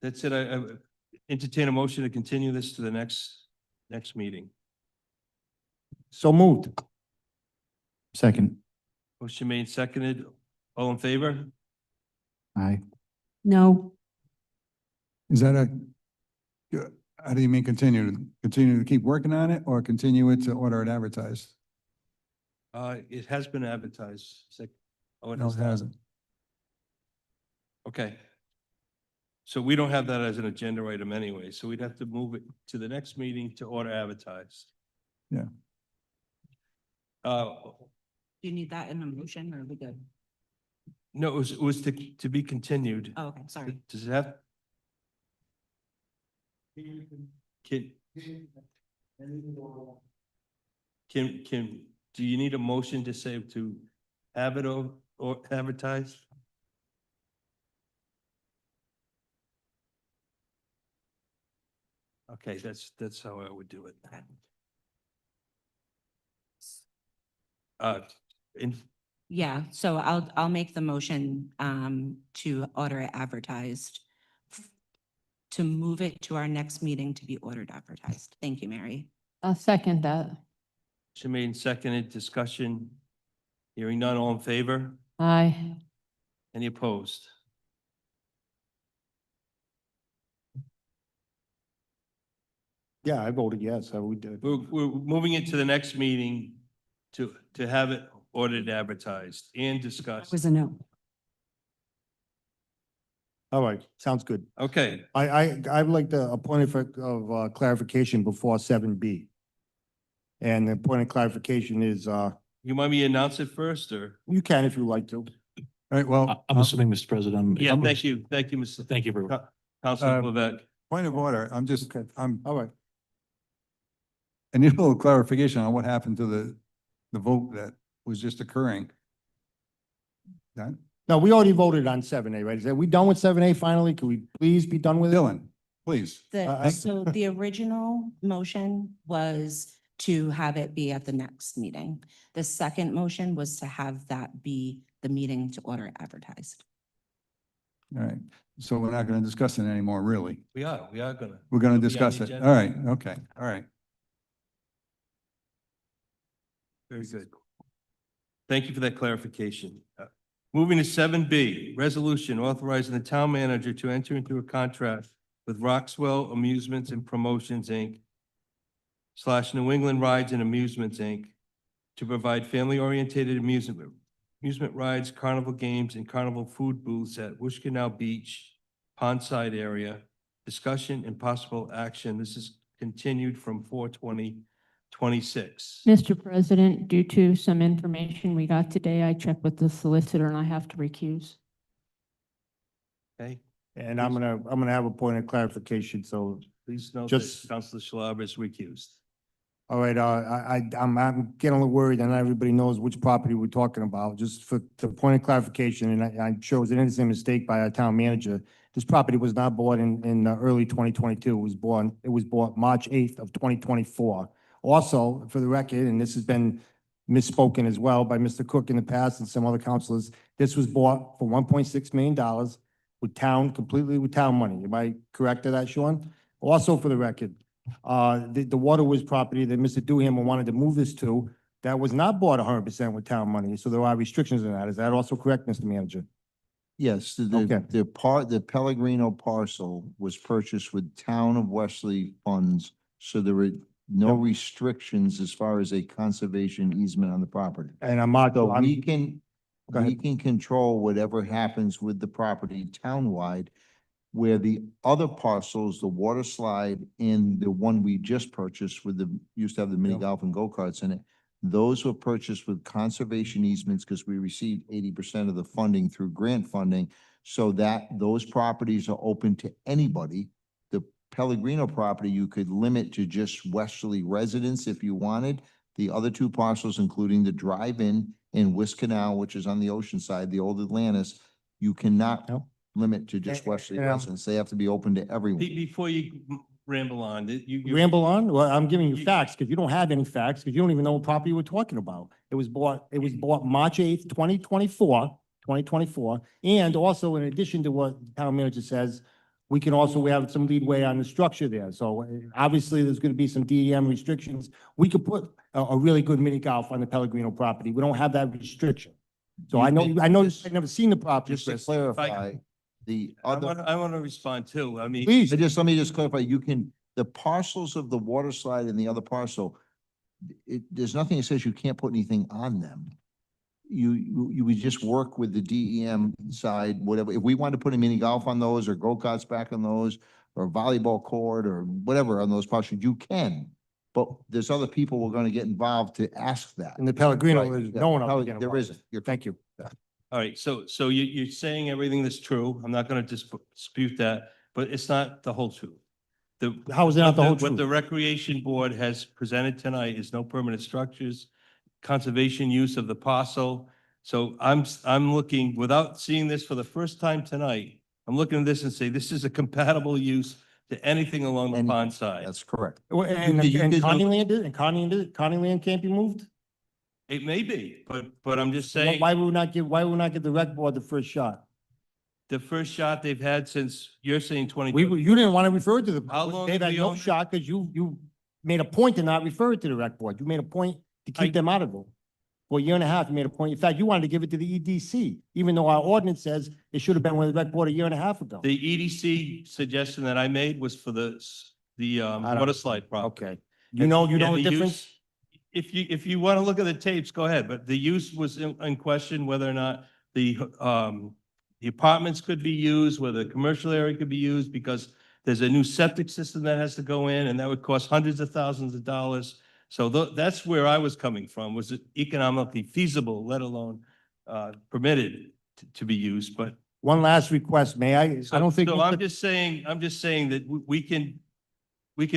that's it. I entertain a motion to continue this to the next meeting. So moved. Second. Motion made, seconded. All in favor? Aye. No, Is that how do you mean continue? Continue to keep working on it or continue it to order it advertised? It has been advertised. Oh, No, it not. hasn't. Okay. So we don't have that as an agenda item anyway, so we'd have to move it to the next meeting to order advertised. Yeah. Do you need that in a motion or are we good? No, it was to be continued. Oh, okay, sorry. Does it have? Can, do you need a motion to say to have it or advertised? Okay, that's how I would do it. In, Yeah, so I'll make the motion to order it advertised. To move it to our next meeting to be ordered advertised. Thank you, Mary. I'll second that. motion made and seconded, discussion. Hearing none, all in favor? Aye. Any opposed? Yeah, I voted yes, so we did. We're moving it to the next meeting to have it ordered advertised and discussed. Was a no. All right, sounds good. Okay, I'd like to appoint of clarification before 7B. And the point of clarification is, you want me to announce it first or? you can if you like to. All right, well, I'm assuming, Mr. President. Yeah, thank you, Mr. Thank you for. Councilor Levesque. point of order, I'm, All right. I need a little clarification on what happened to the vote that was just occurring. Done? No, we already voted on 7A, right? Are we done with 7A finally? Can we please be done with it? Dylan, please. So the original motion was to have it be at the next meeting. The second motion was to have that be the meeting to order advertised. All right, so we're not going to discuss it anymore, really. We are gonna. We're going It'll to be on discuss the it. agenda. All right, okay, all right. Very good. Thank you for that clarification. Moving to 7B, resolution authorizing the town manager to enter into a contract with Roxwell Amusements and Promotions, Inc. / New England Rides and Amusements, Inc. to provide family-oriented amusement rides, carnival games, and carnival food booths at Canal Beach, Pondside area. Discussion and possible action. This is continued from 4/20/26. Mr. President, due to some information we got today, I checked with the solicitor and I have to recuse. Okay, And I'm gonna have a point of clarification, so, please note Just- that Councilor Schwab is recused. all right, I'm getting a little worried, and not everybody knows which property we're talking about. Just for the point of clarification, and I'm sure it was an innocent mistake by our town manager. This property was not bought in early 2022. It was bought March 8th of 2024. Also, for the record, and this has been misspoken as well by Mr. Cook in the past and some other councilors, this was bought for $1.6 million completely with town money. Am I correct to that, Sean? Also, for the record, the Waterwoods property that Mr. Duham wanted to move this to, that was not bought 100% with town money, so there are restrictions in that. Is that also correct, Mr. Manager? Yes, Okay. the Pellegrino parcel was purchased with town of Westerly funds, so there were no Yep. restrictions as far as a conservation easement on the property. And I'm not, So we can, Go ahead. we can control whatever happens with the property townwide, where the other parcels, the water slide and the one we just purchased with used to have the mini Yeah. golf and go-karts in it, those were purchased with conservation easements because we received 80% of the funding through grant funding, so that those properties are open to anybody. The Pellegrino property, you could limit to just Westerly residents if you wanted. The other two parcels, including the drive-in in Canal, which is on the ocean side, the old Atlantis, you cannot Yep. limit to just Westerly Yeah. residents. They have to be open to everyone. Before you ramble on, you. ramble on? Well, I'm giving you You- facts, because you don't have any facts, because you don't even know what property we're talking about. It was bought March 8th, 2024. And also, in addition to what the town manager says, we have some leadway on the structure there. So obviously, there's gonna be some DEM restrictions. We could put a really good mini golf on the Pellegrino property. We don't have that restriction. So I've never seen the property. Just to Chris. clarify, the other. I want to respond too. I mean. Please, Let me just clarify, the parcels of the water slide and the other parcel, there's nothing that says you can't put anything on them. You would just work with the DEM side, whatever, if we want to put a mini golf on those or go-karts back on those, or volleyball court or whatever on those parcels, you can. But there's other people who are going to get involved to ask that. in the Pellegrino, Right, there's yeah, no one else. There isn't. Thank you. All right, so you're saying everything that's true. I'm not gonna dispute that, but it's not the whole truth. How is it not the whole What the truth? Recreation Board has presented tonight is no permanent structures, conservation use of the parcel. So I'm looking, without seeing this for the first time tonight, I'm looking at this and say, this is a compatible use to anything along the pond side. That's correct. Well, You did Connie note- Land, Connie Land can't be moved? It may be, but I'm just saying, Why would we not give the rec board the first shot? the first shot they've had since, you're saying twenty. You didn't want to refer to the. How long They've have had we no owned it? shot because you made a point to not refer it to the rec board. You made a point to keep them out of it. For a year and a half, you made a point. In fact, you wanted to give it to the EDC, even though our ordinance says it should have been with the rec board a year and a half ago. The EDC suggestion that I made was for the don't- water slide property. Okay. You know And the difference? use- If you want to look at the tapes, go ahead, but the use was in question, whether or not the apartments could be used, whether the commercial area could be used, because there's a new septic system that has to go in, and that would cost hundreds of thousands of dollars. So that's where I was coming from. Was it economically feasible, let alone permitted to be used? But One last request, may I? I don't think. so I'm just saying that we can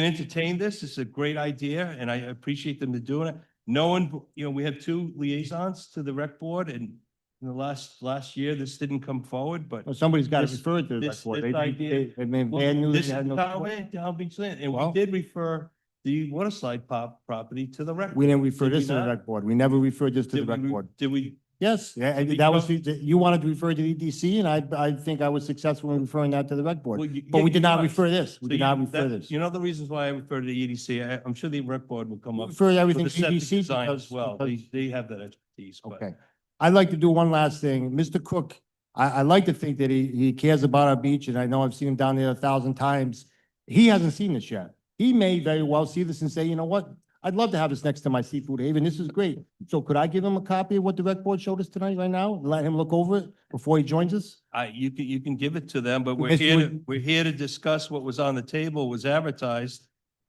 entertain this. It's a great idea, and I appreciate them doing it. No one, we have two liaisons to the rec board, and in the last year, this didn't come forward, but Well, somebody's got to This- refer it to the rec this- board. this idea- I mean, well, they knew this they is had no. Town Beach Land, and we Well- did refer the water slide property to the rec. We didn't refer Did we this to the not? rec board. We never referred this to the Did rec we- board. Did we? Yes, yeah, Did we that was, go- you wanted to refer to the EDC, and I think I was successful in referring that to the rec board. Well, But we yeah, did not you refer this. We So did not you- refer that- this. You know the reasons why I refer to the EDC? I'm sure the rec board will come We up refer with everything the to septic EDC design because. as well. because- They have that expertise, but. Okay. I'd like to do one last thing. Mr. Cook, I like to think that he cares about our beach, and I know I've seen him down there 1,000 times. He hasn't seen this yet. He may very well see this and say, you know what? I'd love to have this next to my seafood haven. This is great. So could I give him a copy of what the rec board showed us tonight, right now? Let him look over it before he joins us? You can give it to them, but Mr. we're here to discuss what was on the table, was advertised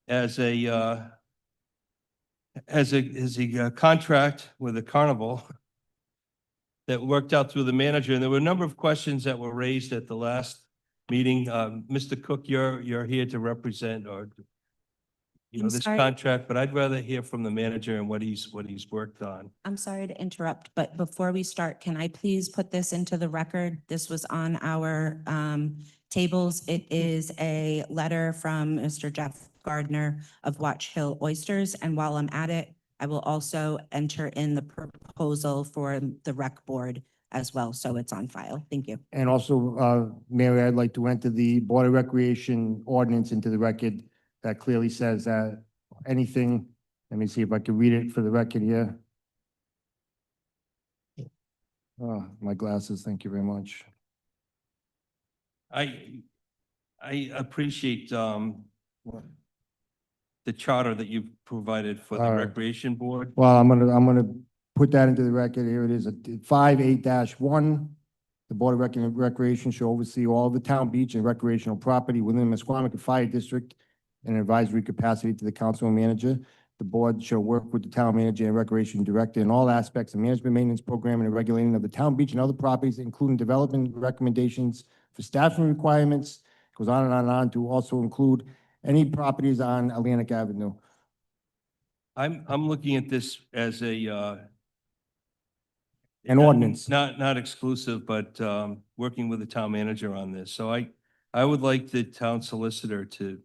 as a contract with the carnival that worked out through the manager, and there were a number of questions that were raised at the last meeting. Mr. Cook, you're here to represent I'm this sorry. contract, but I'd rather hear from the manager and what he's worked on. I'm sorry to interrupt, but before we start, can I please put this into the record? This was on our tables. It is a letter from Mr. Jeff Gardner of Watch Hill Oysters, and while I'm at it, I will also enter in the proposal for the rec board as well, so it's on file. Thank you. And also, Mary, I'd like to enter the Board of Recreation ordinance into the record that clearly says that anything, let me see if I can read it for the record here. Oh, my glasses, thank you very much. I appreciate the charter that you've provided for the All right. recreation board. Well, I'm gonna put that into the record. Here it is, 5-8-1. The Board of Recreation shall oversee all the town beach and recreational property within the Musqueamick Fire District in an advisory capacity to the council and manager. The board shall work with the town manager and recreation director in all aspects of management, maintenance, programming, and regulating of the town beach and other properties, including development recommendations for staffing requirements. Goes on and on and on to also include any properties on Atlantic Avenue. I'm looking at this as An ordinance. Not exclusive, but working with the town manager on this. So I would like the town solicitor to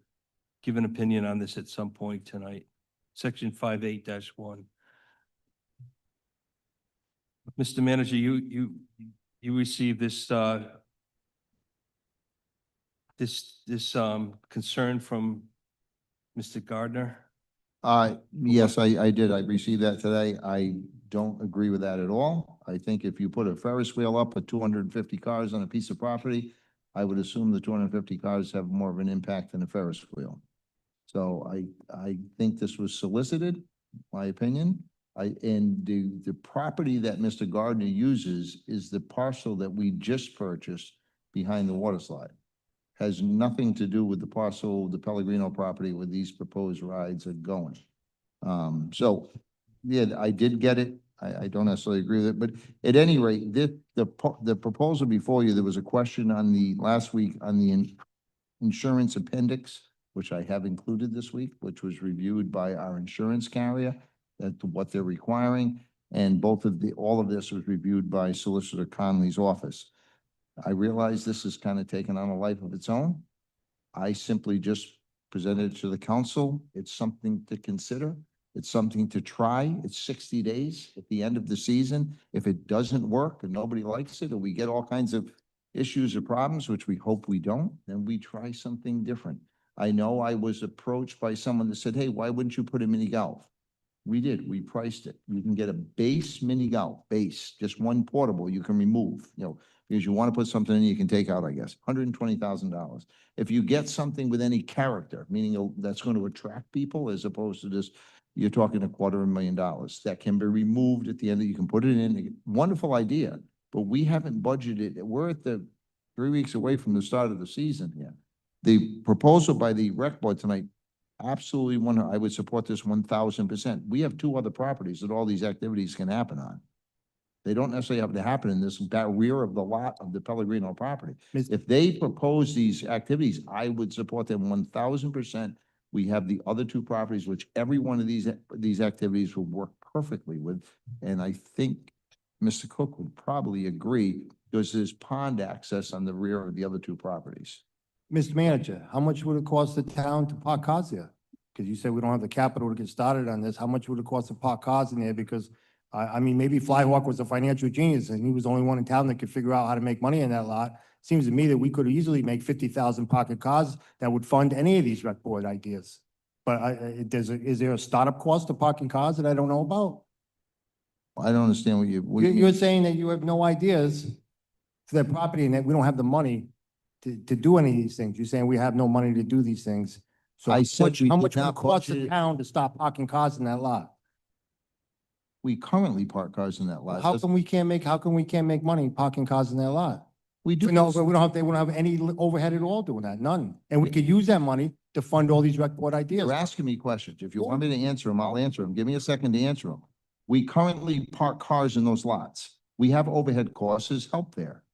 give an opinion on this at some point tonight. Section 5-8-1. Mr. Manager, you received this concern from Mr. Gardner? Yes, I did. I received that today. I don't agree with that at all. I think if you put a Ferris wheel up with 250 cars on a piece of property, I would assume the 250 cars have more of an impact than a Ferris wheel. So I think this was solicited, my opinion. And the property that Mr. Gardner uses is the parcel that we just purchased behind the water slide. Has nothing to do with the parcel, the Pellegrino property where these proposed rides are going. So, yeah, I did get it I don't necessarily agree with it, but at any rate, the proposal before you, there was a question on the, last week on the insurance appendix, which I have included this week, which was reviewed by our insurance carrier, that what they're requiring. And all of this was reviewed by Solicitor Conley's office. I realize this has kind of taken on a life of its own. I simply just presented it to the council. It's something to consider. It's something to try. It's 60 days at the end of the season. If it doesn't work and nobody likes it, or we get all kinds of issues or problems, which we hope we don't, then we try something different. I know I was approached by someone that said, hey, why wouldn't you put a mini golf? We did, we priced it. You can get a base mini golf, just one portable you can remove, because you want to put something in you can take out, I guess, $120,000. If you get something with any character, meaning that's going to attract people as opposed to just, you're talking $250,000 that can be removed at the end, that you can put it in. Wonderful idea, but we haven't budgeted. We're at the 3 weeks away from the start of the season here. The proposal by the rec board tonight, absolutely I would support this 1,000%. We have 2 other properties that all these activities can happen on. They don't necessarily have to happen in this rear of the lot of the Pellegrino property. If they propose these activities, I would support them 1,000%. We have the other 2 properties, which every one of these activities will work perfectly with. And I think Mr. Cook would probably agree, because there's pond access on the rear of the other 2 properties. Mr. Manager, how much would it cost the town to park cars there? Because you said we don't have the capital to get started on this. How much would it cost to park cars in there? Because I mean, maybe Flyhawk was a financial genius and he was the only one in town that could figure out how to make money in that lot. Seems to me that we could easily make 50,000 parking cars that would fund any of these rec board ideas. But is there a startup cost to parking cars that I don't know about? I don't understand what You're saying that you have no ideas for that property and that we don't have the money to do any of these things. You're saying we have no money to do these things. So I said we how did much would not it cost the budget it. town to stop parking cars in that lot? We currently park cars in that lot. How come we can't make money parking cars in that lot? We do. No, but we don't have any overhead at all doing that, none. And we could use that money to fund all these rec board ideas. You're asking me questions. If you want me to answer them, I'll answer them. Give me a second to answer them. We currently park cars in those lots. We have overhead costs as help there.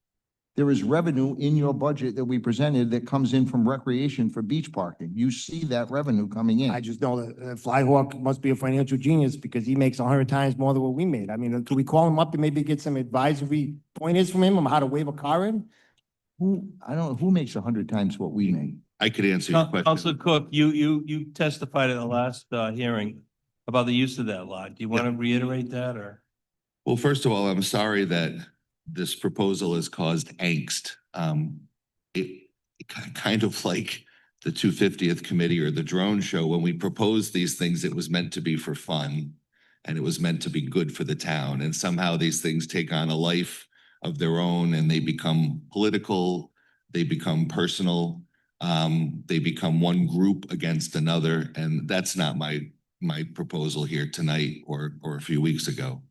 There is revenue in your budget that we presented that comes in from recreation for beach parking. You see that revenue coming in. I just know that Flyhawk must be a financial genius because he makes 100 times more than what we made. I mean, could we call him up and maybe get some advisory pointers from him on how to wave a car in? I don't know, who makes 100 times what we make? I could answer your question. Councilor Cook, you testified at the last hearing about the use of that lot. Do you want to reiterate that, or? Well, first of all, I'm sorry that this proposal has caused angst. It kind of like the 250th committee or the drone show, when we proposed these things, it was meant to be for fun and it was meant to be good for the town. And somehow these things take on a life of their own and they become political, they become personal, they become one group against another. And that's not my proposal here tonight or a few weeks ago.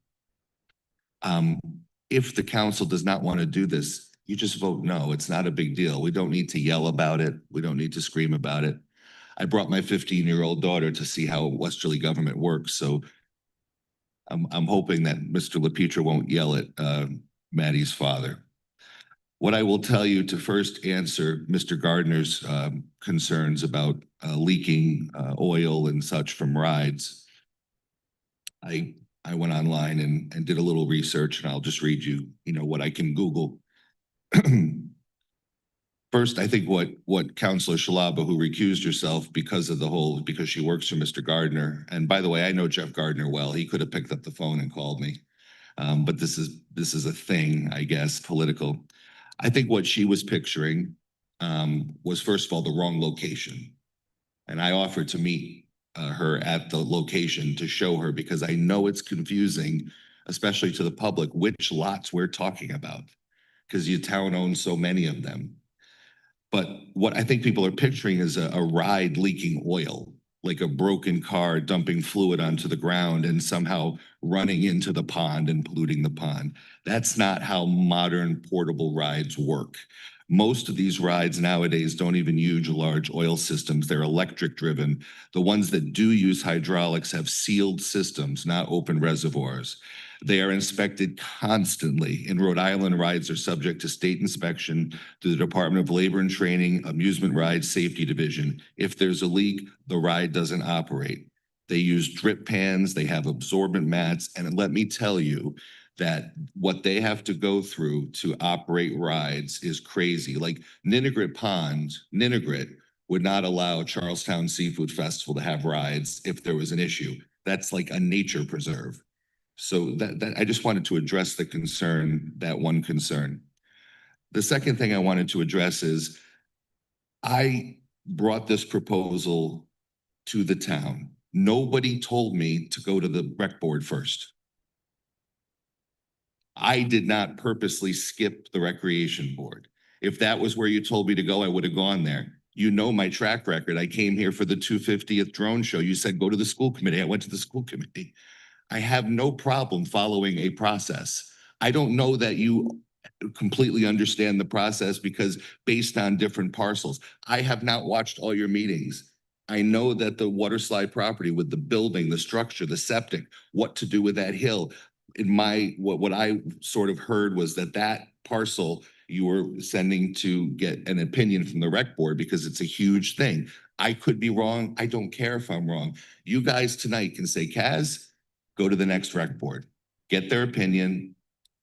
If the council does not want to do this, you just vote no. It's not a big deal. We don't need to yell about it. We don't need to scream about it. I brought my 15-year-old daughter to see how Westerly government works. So I'm hoping that Mr. LaPietra won't yell at Maddie's father. What I will tell you to first answer Mr. Gardner's concerns about leaking oil and such from rides. I went online and did a little research, and I'll just read you, what I can Google. First, I think what Councilor Shalaba, who recused herself because she works for Mr. Gardner, and by the way, I know Jeff Gardner well. He could have picked up the phone and called me, but this is a thing, I guess, political. I think what she was picturing was, first of all, the wrong location, and I offered to meet her at the location to show her, because I know it's confusing, especially to the public, which lots we're talking about, because your town owns so many of them. But what I think people are picturing is a ride leaking oil, like a broken car dumping fluid onto the ground and somehow running into the pond and polluting the pond. That's not how modern portable rides work. Most of these rides nowadays don't even use large oil systems. They're electric driven. The ones that do use hydraulics have sealed systems, not open reservoirs. They are inspected constantly. In Rhode Island, rides are subject to state inspection through the Department of Labor and Training, Amusement Rides Safety Division. If there's a leak, the ride doesn't operate. They use drip pans, they have absorbent mats, and let me tell you that what they have to go through to operate rides is crazy. Like Ninnegrit Pond, Ninnegrit would not allow Charlestown Seafood Festival to have rides if there was an issue. That's like a nature preserve. So that I just wanted to address the concern, that one concern. The second thing I wanted to address is I brought this proposal to the town. Nobody told me to go to the rec board first. I did not purposely skip the recreation board. If that was where you told me to go, I would have gone there. You know my track record. I came here for the 250th drone show. You said, go to the school committee. I went to the school committee. I have no problem following a process. I don't know that you completely understand the process because based on different parcels, I have not watched all your meetings. I know that the water slide property with the building, the structure, the septic, what to do with that hill. In my, what I sort of heard was that parcel you were sending to get an opinion from the rec board because it's a huge thing. I could be wrong. I don't care if I'm wrong. You guys tonight can say, Kaz, go to the next rec board, get their opinion,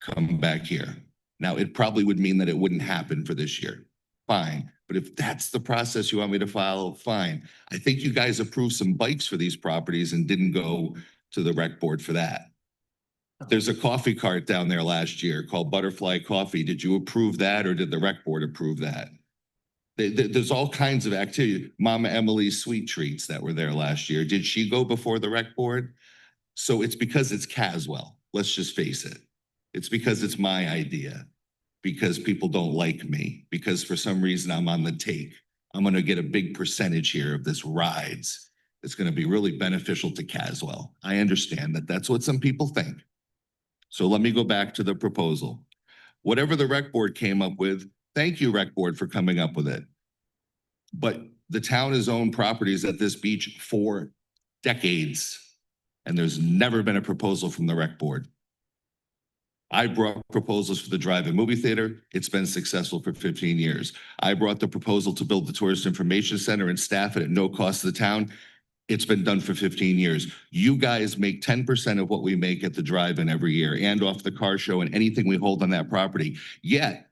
come back here. Now, it probably would mean that it wouldn't happen for this year. Fine. But if that's the process you want me to follow, fine. I think you guys approved some bikes for these properties and didn't go to the rec board for that. There's a coffee cart down there last year called Butterfly Coffee. Did you approve that or did the rec board approve that? There's all kinds of activity. Mama Emily's sweet treats that were there last year. Did she go before the rec board? So it's because it's Caswell. Let's just face it. It's because it's my idea. Because people don't like me. Because for some reason I'm on the take. I'm going to get a big percentage here of this rides. It's going to be really beneficial to Caswell. I understand that that's what some people think. So let me go back to the proposal. Whatever the rec board came up with, thank you, rec board, for coming up with it. But the town has owned properties at this beach for decades, and there's never been a proposal from the rec board. I brought proposals for the drive-in movie theater. It's been successful for 15 years. I brought the proposal to build the Tourist Information Center and staff it at no cost to the town. It's been done for 15 years. You guys make 10% of what we make at the drive-in every year and off the car show and anything we hold on that property. Yet,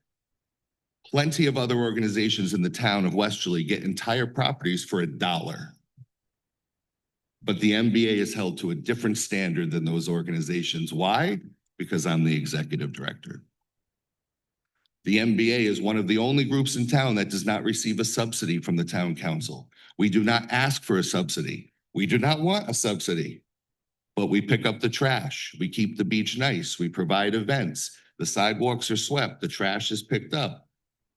plenty of other organizations in the town of Westerly get entire properties for $1. But the MBA is held to a different standard than those organizations. Why? Because I'm the executive director. The MBA is one of the only groups in town that does not receive a subsidy from the town council. We do not ask for a subsidy. We do not want a subsidy, but we pick up the trash. We keep the beach nice. We provide events. The sidewalks are swept. The trash is picked up.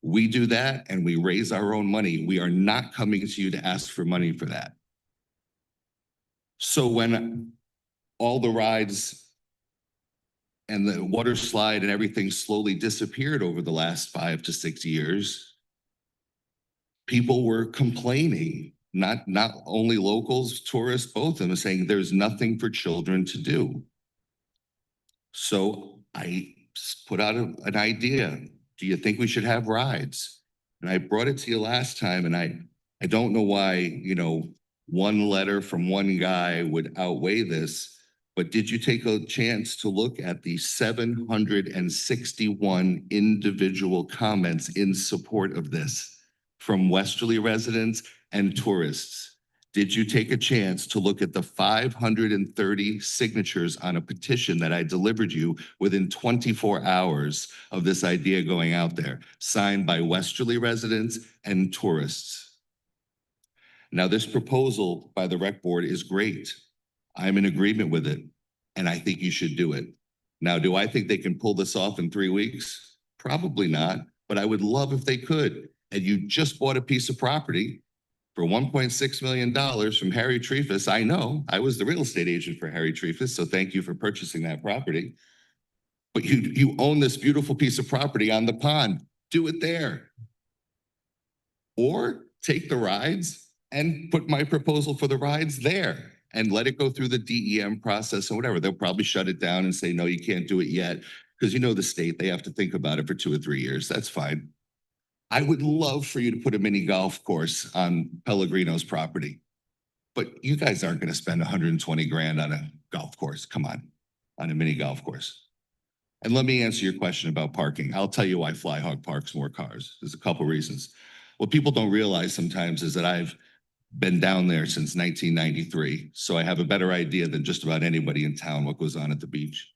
We do that and we raise our own money. We are not coming to you to ask for money for that. So when all the rides and the water slide and everything slowly disappeared over the last 5 to 6 years, people were complaining, not only locals, tourists, both of them, saying there's nothing for children to do. So I put out an idea. Do you think we should have rides? And I brought it to you last time, and I don't know why, one letter from one guy would outweigh this. But did you take a chance to look at the 761 individual comments in support of this from Westerly residents and tourists? Did you take a chance to look at the 530 signatures on a petition that I delivered you within 24 hours of this idea going out there, signed by Westerly residents and tourists? Now, this proposal by the rec board is great. I'm in agreement with it, and I think you should do it. Now, do I think they can pull this off in 3 weeks? Probably not, but I would love if they could. And you just bought a piece of property for $1.6 million from Harry Trefis. I know, I was the real estate agent for Harry Trefis, so thank you for purchasing that property. But you own this beautiful piece of property on the pond. Do it there. Or take the rides and put my proposal for the rides there. and let it go through the DEM process and whatever. They'll probably shut it down and say, no, you can't do it yet. Because you know the state, they have to think about it for 2 or 3 years. That's fine. I would love for you to put a mini golf course on Pellegrino's property. But you guys aren't going to spend 120 grand on a golf course. Come on a mini golf course. And let me answer your question about parking. I'll tell you why Flyhawk parks more cars. There's a couple reasons. What people don't realize sometimes is that I've been down there since 1993. So I have a better idea than just about anybody in town what goes on at the beach.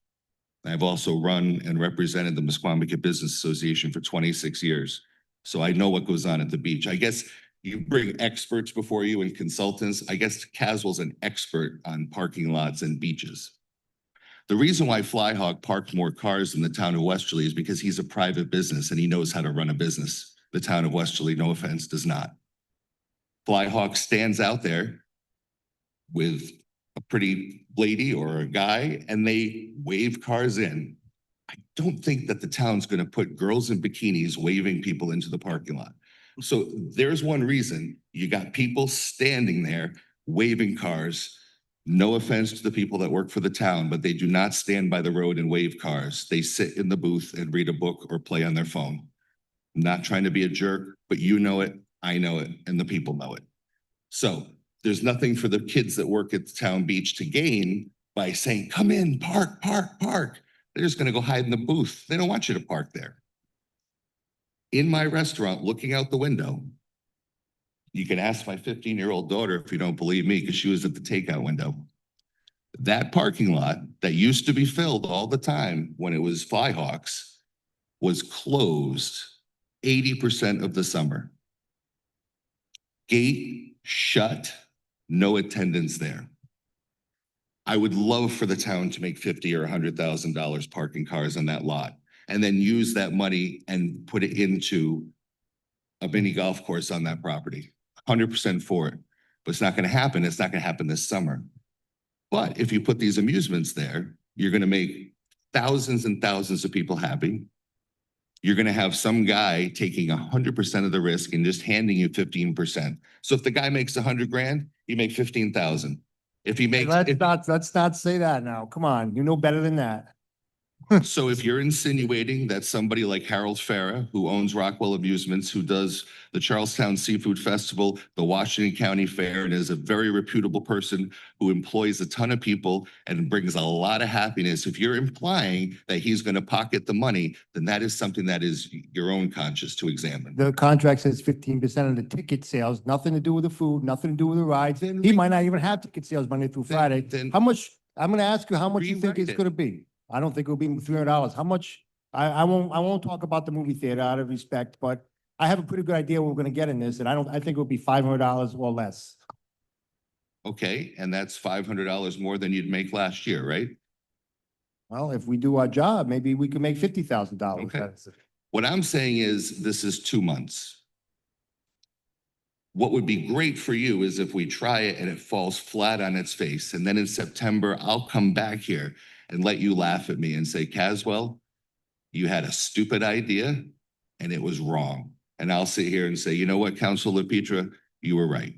I've also run and represented the Musqueamicut Business Association for 26 years. So I know what goes on at the beach. I guess you bring experts before you and consultants. I guess Caswell's an expert on parking lots and beaches. The reason why Flyhawk parked more cars in the town of Westerly is because he's a private business and he knows how to run a business. The town of Westerly, no offense, does not. Flyhawk stands out there with a pretty lady or a guy and they wave cars in. I don't think that the town's going to put girls in bikinis waving people into the parking lot. So there's one reason you got people standing there waving cars. No offense to the people that work for the town, but they do not stand by the road and wave cars. They sit in the booth and read a book or play on their phone. I'm not trying to be a jerk, but you know it, I know it, and the people know it. So there's nothing for the kids that work at the town beach to gain by saying, come in, park, park, park. They're just going to go hide in the booth. They don't want you to park there. In my restaurant, looking out the window, you can ask my 15-year-old daughter if you don't believe me, because she was at the takeout window. That parking lot that used to be filled all the time when it was Flyhawks was closed 80% of the summer. Gate shut, no attendance there. I would love for the town to make $50,000 or $100,000 parking cars on that lot and then use that money and put it into a mini golf course on that property. 100% for it, but it's not going to happen. It's not going to happen this summer. But if you put these amusements there, you're going to make thousands and thousands of people happy. You're going to have some guy taking 100% of the risk and just handing you 15%. So if the guy makes 100 grand, you make 15,000. If he makes, Let's not say that now. Come on, you know better than that. so if you're insinuating that somebody like Harold Farah, who owns Rockwell Amusements, who does the Charlestown Seafood Festival, the Washington County Fair, and is a very reputable person who employs a ton of people and brings a lot of happiness, if you're implying that he's going to pocket the money, then that is something that is your own conscience to examine. The contract says 15% of the ticket sales, nothing to do with the food, nothing to do with the rides. He might not even have ticket sales Monday through Friday. How much, I'm going to ask you how much you think Rewrite it's it. going to be. I don't think it'll be $300. How much? I won't talk about the movie theater out of respect, but I have a pretty good idea what we're going to get in this, and I think it'll be $500 or less. Okay, and that's $500 more than you'd make last year, right? Well, if we do our job, maybe we can make $50,000. Okay. What I'm saying is this is 2 months. What would be great for you is if we try it and it falls flat on its face. And then in September, I'll come back here and let you laugh at me and say, Caswell, you had a stupid idea and it was wrong. And I'll sit here and say, you know what, Councilor LaPetra, you were right.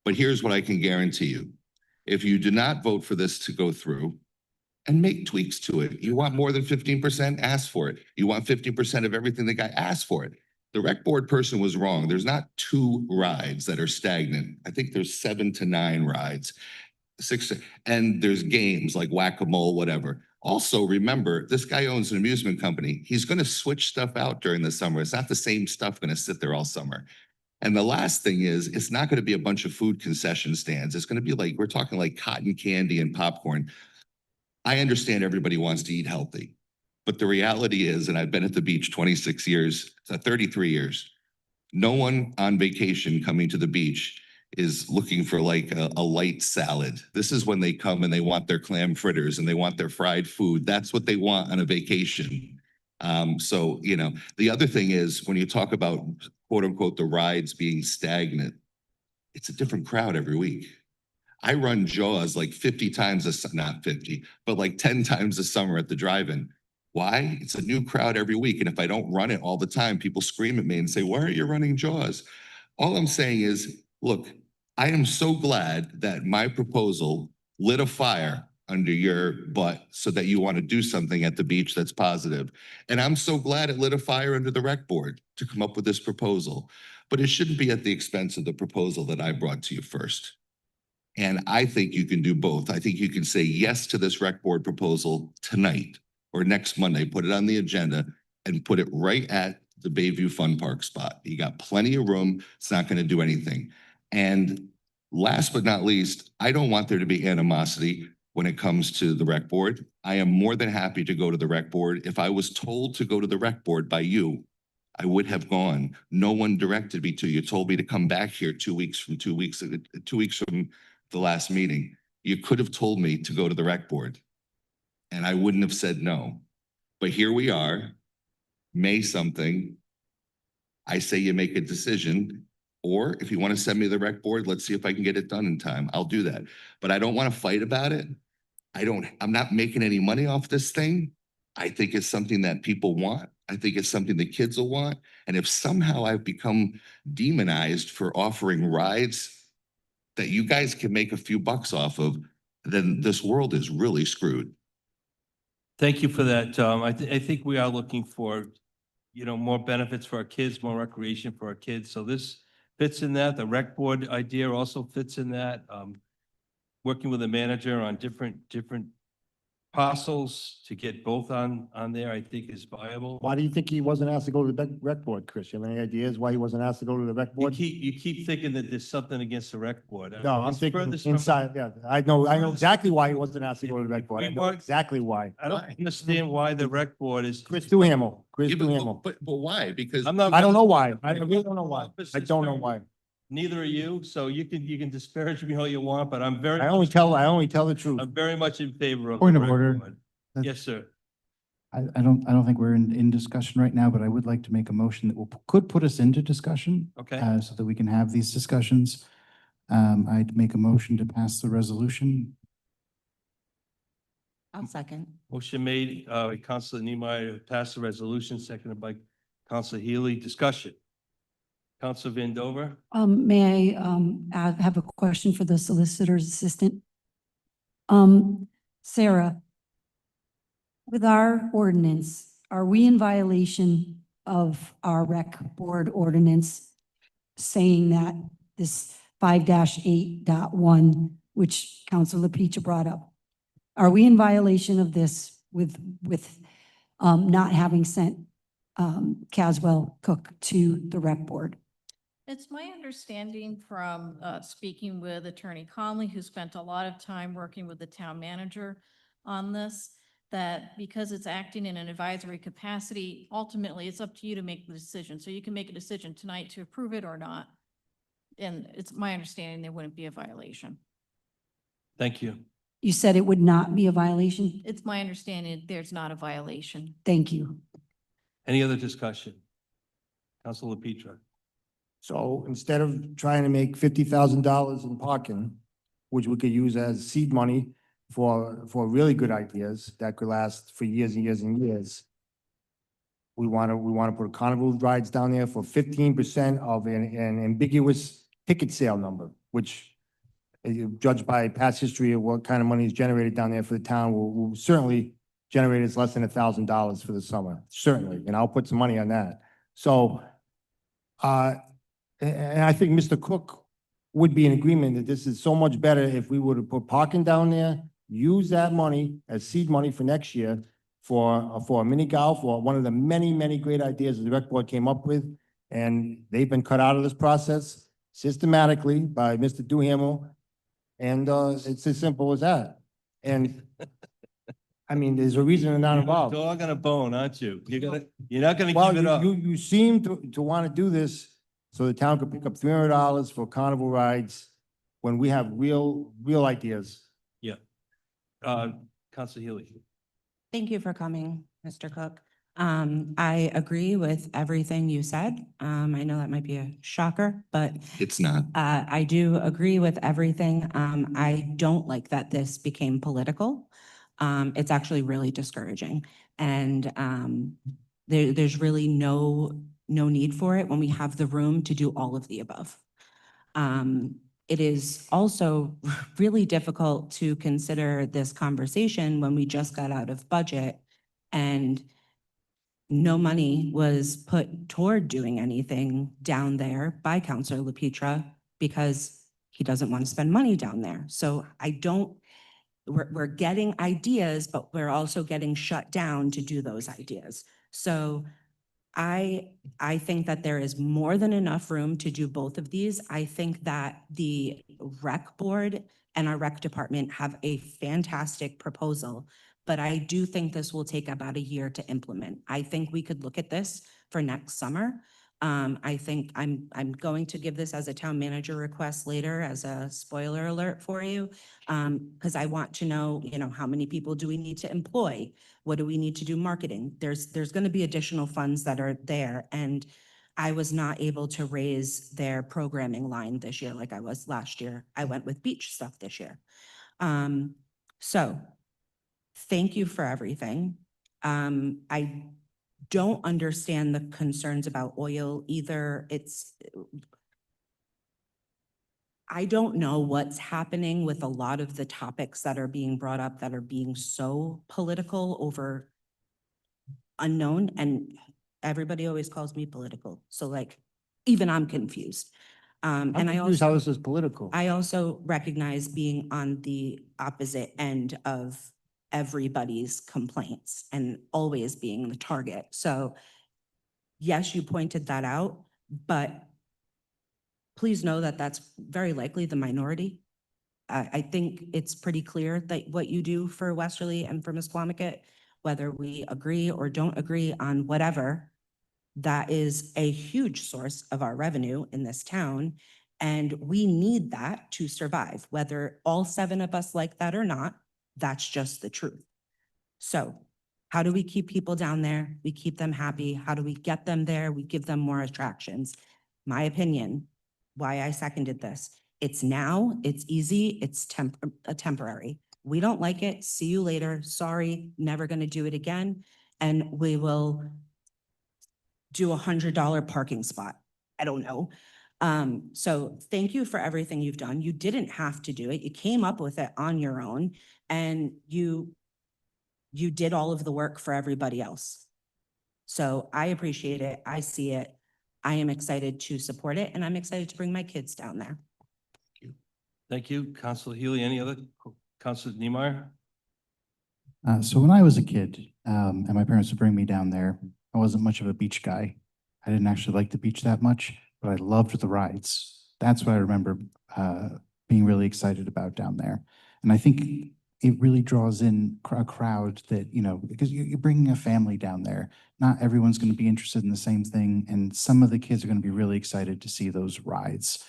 But here's what I can guarantee you. If you do not vote for this to go through, and make tweaks to it. You want more than 15%? Ask for it. You want 50% of everything the guy asked for it. The rec board person was wrong. There's not 2 rides that are stagnant. I think there's 7 to 9 rides. 6, and there's games like whack-a-mole, whatever. Also, remember, this guy owns an amusement company. He's going to switch stuff out during the summer. It's not the same stuff going to sit there all summer. And the last thing is, it's not going to be a bunch of food concession stands. It's going to be like, we're talking like cotton candy and popcorn. I understand everybody wants to eat healthy, but the reality is, and I've been at the beach 26 years, 33 years, no one on vacation coming to the beach is looking for like a light salad. This is when they come and they want their clam fritters and they want their fried food. That's what they want on a vacation. So, you know, the other thing is when you talk about quote unquote, the rides being stagnant, it's a different crowd every week. I run Jaws like 50 times, not 50, but like 10 times a summer at the drive-in. Why? It's a new crowd every week. And if I don't run it all the time, people scream at me and say, why aren't you running Jaws? All I'm saying is, look, I am so glad that my proposal lit a fire under your butt so that you want to do something at the beach that's positive. And I'm so glad it lit a fire under the rec board to come up with this proposal. But it shouldn't be at the expense of the proposal that I brought to you first. And I think you can do both. I think you can say yes to this rec board proposal tonight or next Monday, put it on the agenda and put it right at the Bayview Fun Park spot. You got plenty of room. It's not going to do anything. And last but not least, I don't want there to be animosity when it comes to the rec board. I am more than happy to go to the rec board. If I was told to go to the rec board by you, I would have gone. No one directed me to. You told me to come back here 2 weeks from the last meeting. You could have told me to go to the rec board and I wouldn't have said no. But here we are, May something. I say you make a decision, or if you want to send me to the rec board, let's see if I can get it done in time. I'll do that. But I don't want to fight about it. I'm not making any money off this thing. I think it's something that people want. I think it's something the kids will want. And if somehow I've become demonized for offering rides that you guys can make a few bucks off of, then this world is really screwed. Thank you for that, Tom. I think we are looking for, more benefits for our kids, more recreation for our kids. So this fits in that. The rec board idea also fits in that. Working with the manager on different parcels to get both on there, I think is viable. Why do you think he wasn't asked to go to the rec board, Chris? You have any ideas why he wasn't asked to go to the rec You board? keep thinking that there's something against the rec board. No, I'm It's thinking furthest from- inside, yeah, I know exactly why he wasn't asked to go to the rec board. I We know want- exactly why. I don't understand why the rec board is. Chris Duhamel, Chris Yeah, Duhamel. but why? Because I'm not. I don't know why. I really don't know why. I don't know why. Neither are you, so you can disparage me all you want, but I'm very. I only tell the truth. I'm very much in favor of. Point the of rec order. board. Yes, sir. I don't think we're in discussion right now, but I would like to make a motion that could put us into discussion. Okay. So that we can have these discussions. I'd make a motion to pass the resolution. I'll second. Motion made, Councilor Niemeyer to pass the resolution, seconded by Councilor Healy. Discussion. Councilor Vandover? May I have a question for the solicitor's assistant? Sarah, with our ordinance, are we in violation of our rec board ordinance saying that this 5-8.1, which Councilor Lepicia brought up, are we in violation of this with not having sent Caswell Cook to the rec board? It's my understanding from speaking with Attorney Conley, who spent a lot of time working with the town manager on this, that because it's acting in an advisory capacity, ultimately it's up to you to make the decision. So you can make a decision tonight to approve it or not. And it's my understanding there wouldn't be a violation. Thank you. You said it would not be a violation? It's my understanding there's not a violation. Thank you. Any other discussion? Councilor Lepicia? So instead of trying to make $50,000 in parking, which we could use as seed money for really good ideas that could last for years and years and years, we want to put carnival rides down there for 15% of an ambiguous ticket sale number, which judged by past history of what kind of money is generated down there for the town will certainly generate us less than $1,000 for the summer, certainly, and I'll put some money on that. So, and I think Mr. Cook would be in agreement that this is so much better if we were to put parking down there, use that money as seed money for next year for a mini golf, or one of the many, many great ideas that the rec board came up with. And they've been cut out of this process systematically by Mr. Duhamel. And it's as simple as that. And I mean, there's a reason they're not involved. Dog on a bone, aren't you? You're not gonna Well, give it up. you seem to want to do this so the town could pick up $300 for carnival rides when we have real ideas. Yeah. Councilor Healy? Thank you for coming, Mr. Cook. I agree with everything you said. I know that might be a shocker, but It's not. I do agree with everything. I don't like that this became political. It's actually really discouraging. And there's really no need for it when we have the room to do all of the above. it is also really difficult to consider this conversation when we just got out of budget and no money was put toward doing anything down there by Counselor LaPetra because he doesn't want to spend money down there. So I don't, we're getting ideas, but we're also getting shut down to do those ideas. So I think that there is more than enough room to do both of these. I think that the rec board and our rec department have a fantastic proposal, but I do think this will take about a year to implement. I think we could look at this for next summer. I think I'm going to give this as a town manager request later as a spoiler alert for you. Because I want to know, how many people do we need to employ? What do we need to do marketing? There's going to be additional funds that are there. And I was not able to raise their programming line this year like I was last year. I went with beach stuff this year. So thank you for everything. I don't understand the concerns about oil either. I don't know what's happening with a lot of the topics that are being brought up that are being so political over unknown, and everybody always calls me political. So like, even I'm confused. And I confused how also, this is political. I also recognize being on the opposite end of everybody's complaints and always being the target. So yes, you pointed that out, but please know that that's very likely the minority. I think it's pretty clear that what you do for Westerly and for Misquamicut, whether we agree or don't agree on whatever, that is a huge source of our revenue in this town. And we need that to survive, whether all 7 of us like that or not. That's just the truth. So how do we keep people down there? We keep them happy. How do we get them there? We give them more attractions. My opinion, why I seconded this. It's now, it's easy, it's temporary. We don't like it. See you later. Sorry, never going to do it again. And we will do $100 parking spot. I don't know. So thank you for everything you've done. You didn't have to do it. You came up with it on your own and you did all of the work for everybody else. So I appreciate it. I see it. I am excited to support it and I'm excited to bring my kids down there. Thank you. Councilor Healy, any other? Councilor Niemeyer? So when I was a kid, and my parents would bring me down there, I wasn't much of a beach guy. I didn't actually like the beach that much, but I loved the rides. That's what I remember being really excited about down there. And I think it really draws in a crowd that, because you're bringing a family down there. Not everyone's going to be interested in the same thing. And some of the kids are going to be really excited to see those rides.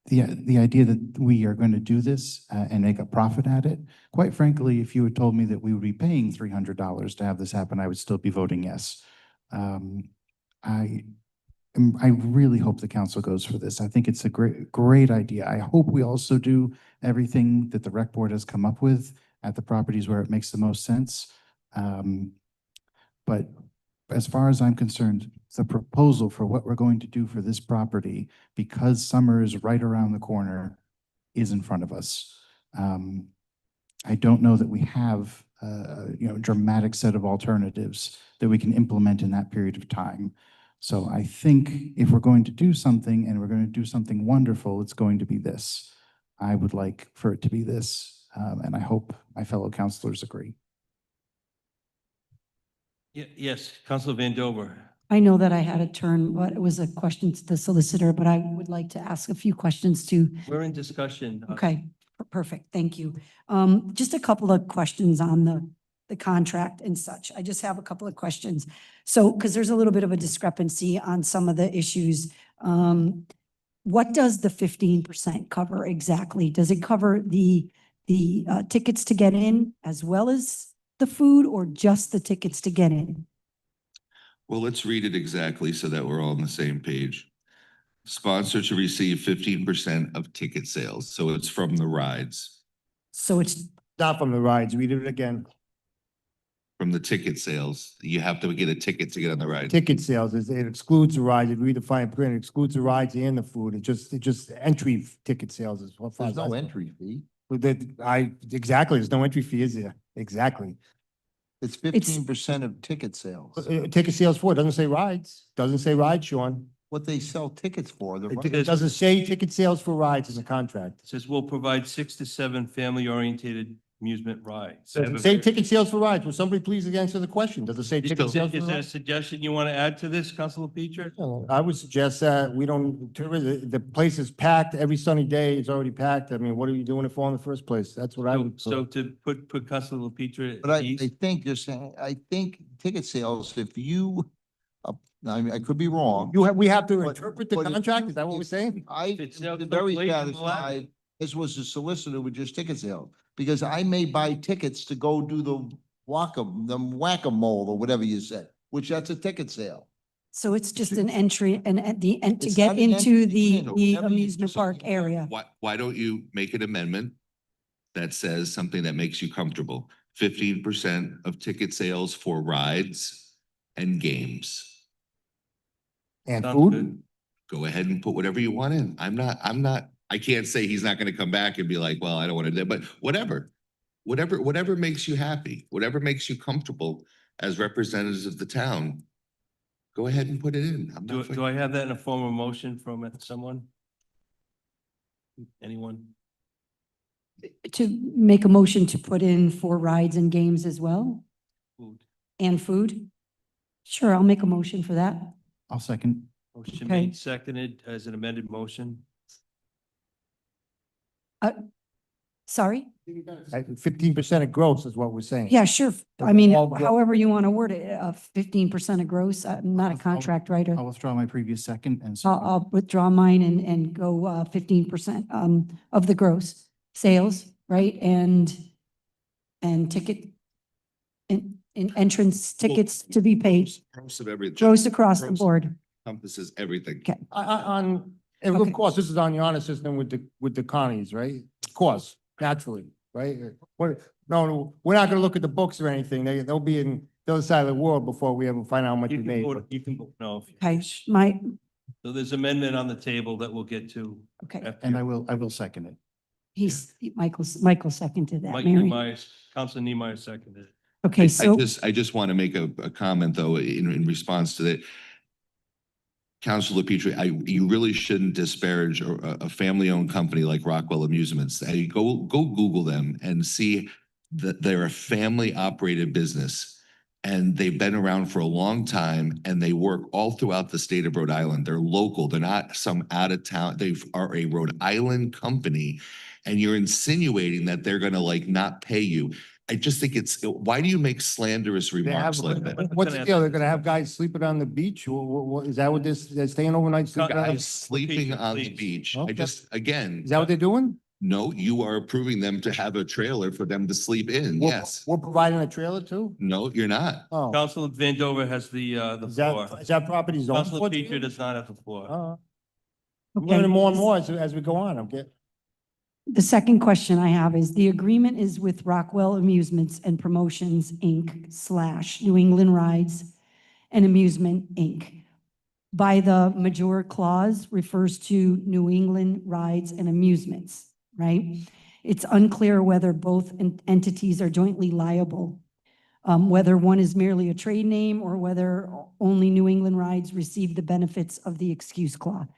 The idea that we are going to do this and make a profit at it, quite frankly, if you had told me that we would be paying $300 to have this happen, I would still be voting yes. I really hope the council goes for this. I think it's a great idea. I hope we also do everything that the rec board has come up with at the properties where it makes the most sense. But as far as I'm concerned, the proposal for what we're going to do for this property, because summer is right around the corner, is in front of us. I don't know that we have a dramatic set of alternatives that we can implement in that period of time. So I think if we're going to do something and we're going to do something wonderful, it's going to be this. I would like for it to be this, and I hope my fellow councilors agree. Yes, Councilor Van Dover. I know that I had a turn, but it was a question to the solicitor, but I would like to ask a few questions to. We're in discussion. Okay, perfect. Thank you. Just a couple of questions on the contract and such. I just have a couple of questions. So, because there's a little bit of a discrepancy on some of the issues. What does the 15% cover exactly? Does it cover the tickets to get in as well as the food, or just the tickets to get in? Well, let's read it exactly so that we're all on the same page. Sponsor to receive 15% of ticket sales. So it's from the rides. So it's Not from the rides. Read it again. from the ticket sales. You have to get a ticket to get on the ride. Ticket sales, it excludes the rides. If you read the fine print, it excludes the rides and the food. It just entry ticket sales is what. There's no entry fee. Exactly, there's no entry fee, is there? Exactly. It's 15% of ticket sales. Ticket sales for, it doesn't say rides. Doesn't say rides, Sean. What they sell tickets for, the It doesn't say ticket sales for rides in the contract. It says we'll provide 6 to 7 family-oriented amusement rides. Does it say ticket sales for rides? Will somebody please answer the question? Does it say ticket Is sales for there a rides? suggestion you want to add to this, Councilor Peter? I would suggest that we don't, the place is packed every sunny day. It's already packed. I mean, what are you doing it for in the first place? That's what I would. So to put Councilor Peter But at I ease. think you're saying, I think ticket sales, if you, I mean, I could be wrong. We have to But- interpret the but if contract? you- Is that what we're saying? I It's not am very calculation, satisfied, as was the solicitor with just ticket sales, because I may buy tickets to go do the whack-a-mole or whatever you said, which that's a ticket sale. So it's just an entry and to It's get not an into entry, the no, the whatever you amusement just- park area. Why don't you make an amendment that says something that makes you comfortable? 15% of ticket sales for rides and games. And Sounds food? good. Go ahead and put whatever you want in. I can't say he's not gonna come back and be like, well, I don't want to do it, but whatever makes you happy, whatever makes you comfortable as representatives of the town, go ahead and put it in. I'm not. Do I have that in a form of motion from someone? Anyone? To make a motion to put in for rides and games as well Food. and food? Sure, I'll make a motion for that. I'll second. Motion Okay. made, seconded as an amended motion. Sorry? 15% of gross is what we're saying. Yeah, sure. I mean, All gro- however you want to word it, 15% of gross. I'm not a contract writer. I'll withdraw my previous second and. I'll withdraw mine and go 15% of the gross sales, right? And ticket in entrance tickets to be paid, Gross of everything. gross across the Gross board. Encompasses everything. Okay. And Okay. of course, this is on the honor system with the Connies, right? Of course, naturally, right? No, we're not gonna look at the books or anything. They'll be in the other side of the world before we ever find out how much You we can made. vote, you can vote no. if you Okay, wish. So there's amendment on the table that we'll get to. okay. after And I will second it. Michael seconded that, Mike Mary. Niemeyer, Councilor Niemeyer seconded. Okay, so, I just want to make a comment though, in response to that. Councilor Petrie, you really shouldn't disparage a family-owned company like Rockwell Amusements. Go Google them and see that they're a family-operated business. And they've been around for a long time and they work all throughout the state of Rhode Island. They're local. They're not some out of town. They are a Rhode Island company. And you're insinuating that they're gonna like not pay you. I just think why do you make slanderous They remarks have, like that? what's the deal? They're gonna have guys sleeping on the beach? What, is that what they're staying overnight sleeping on? Guys sleeping on the Please. beach. Okay. Again, Is that what they're doing? no, you are approving them to have a trailer for them to sleep in. We're- Yes. We're providing a trailer too? No, you're not. Oh, Councilor Vandover has the floor. is that property zoned? Councilor for Peter trailers? does not have the floor. I'm okay. learning more and more as we go on. I'm getting. The second question I have is the agreement is with Rockwell Amusements and Promotions, Inc. / New England Rides and Amusement, Inc. By the major clause refers to New England Rides and Amusements, right? It's unclear whether both entities are jointly liable, whether one is merely a trade name or whether only New England Rides receive the benefits of the excuse clause.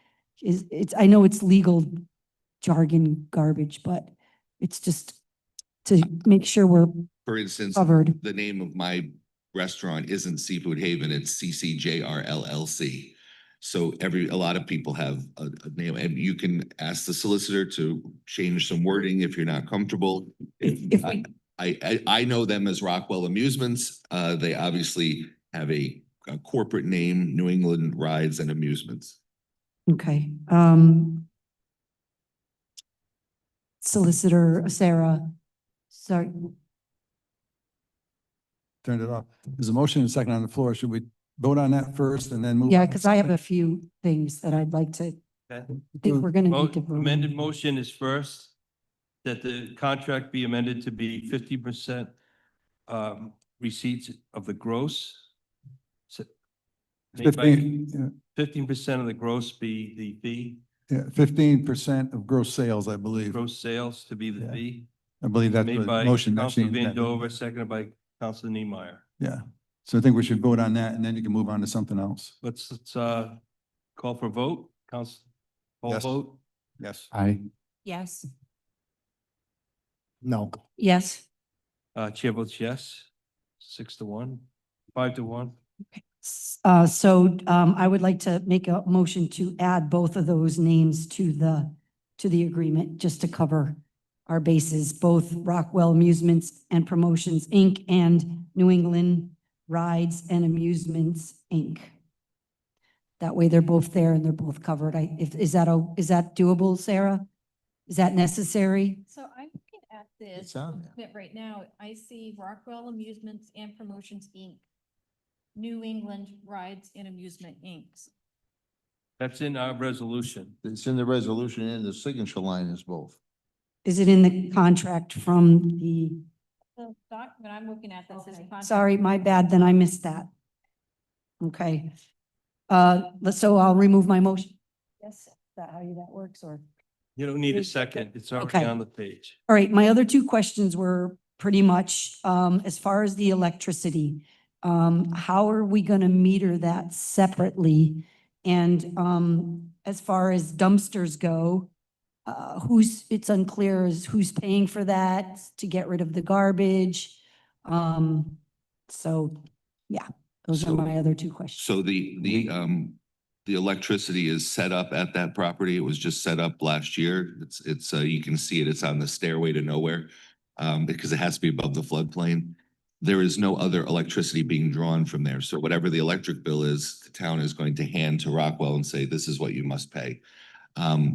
I know it's legal jargon garbage, but it's just to make sure we're For instance, covered. the name of my restaurant isn't Seafood Haven, it's CCJR LLC. So a lot of people have a name, and you can ask the solicitor to change some wording if you're not comfortable. If we- I know them as Rockwell Amusements. They obviously have a corporate name, New England Rides and Amusements. Okay, Solicitor Sarah, sorry, Turned it off. There's a motion and a second on the floor. Should we vote on that first and then move? yeah, on? because I have a few things that I'd like to, Okay. I think we're gonna need to vote. Amended motion is first, that the contract be amended to be 50% receipts of the gross. Made by 15% of the gross be the fee, 15% of gross sales, I believe. gross sales to be the Yeah. fee. I believe that's Made the by motion. that Council changed Van that. Dover, seconded by Council Niemeyer. Yeah. So I think we should vote on that and then you can move on to something else. Let's call for vote. Council, poll Yes. vote. Yes. Aye. Yes. No. Yes. Chair votes yes, 6-1, 5-1. I would like to make a motion to add both of those names to the agreement, just to cover our bases, both Rockwell Amusements and Promotions, Inc. and New England Rides and Amusements, Inc. That way they're both there and they're both covered. Is that doable, Sarah? Is that necessary? So I'm looking at this It's on there. document right now. I see Rockwell Amusements and Promotions, Inc. New England Rides and Amusement, Inc. That's in our resolution. It's in the resolution and the signature line is both. Is it in the contract from the, The document I'm looking at that says. contract- sorry, my bad, then I missed that. Okay. So I'll remove my motion. Yes, is that how that works, or? You don't need a second. It's already Okay. on the page. All right, my other two questions were pretty much, as far as the electricity, how are we gonna meter that separately? And, as far as dumpsters go, it's unclear as who's paying for that to get rid of the garbage. So, yeah, those are So- my other two questions. So the electricity is set up at that property. It was just set up last year. It's you can see it. It's on the stairway to nowhere. Because it has to be above the floodplain. There is no other electricity being drawn from there. So whatever the electric bill is, the town is going to hand to Rockwell and say, this is what you must pay.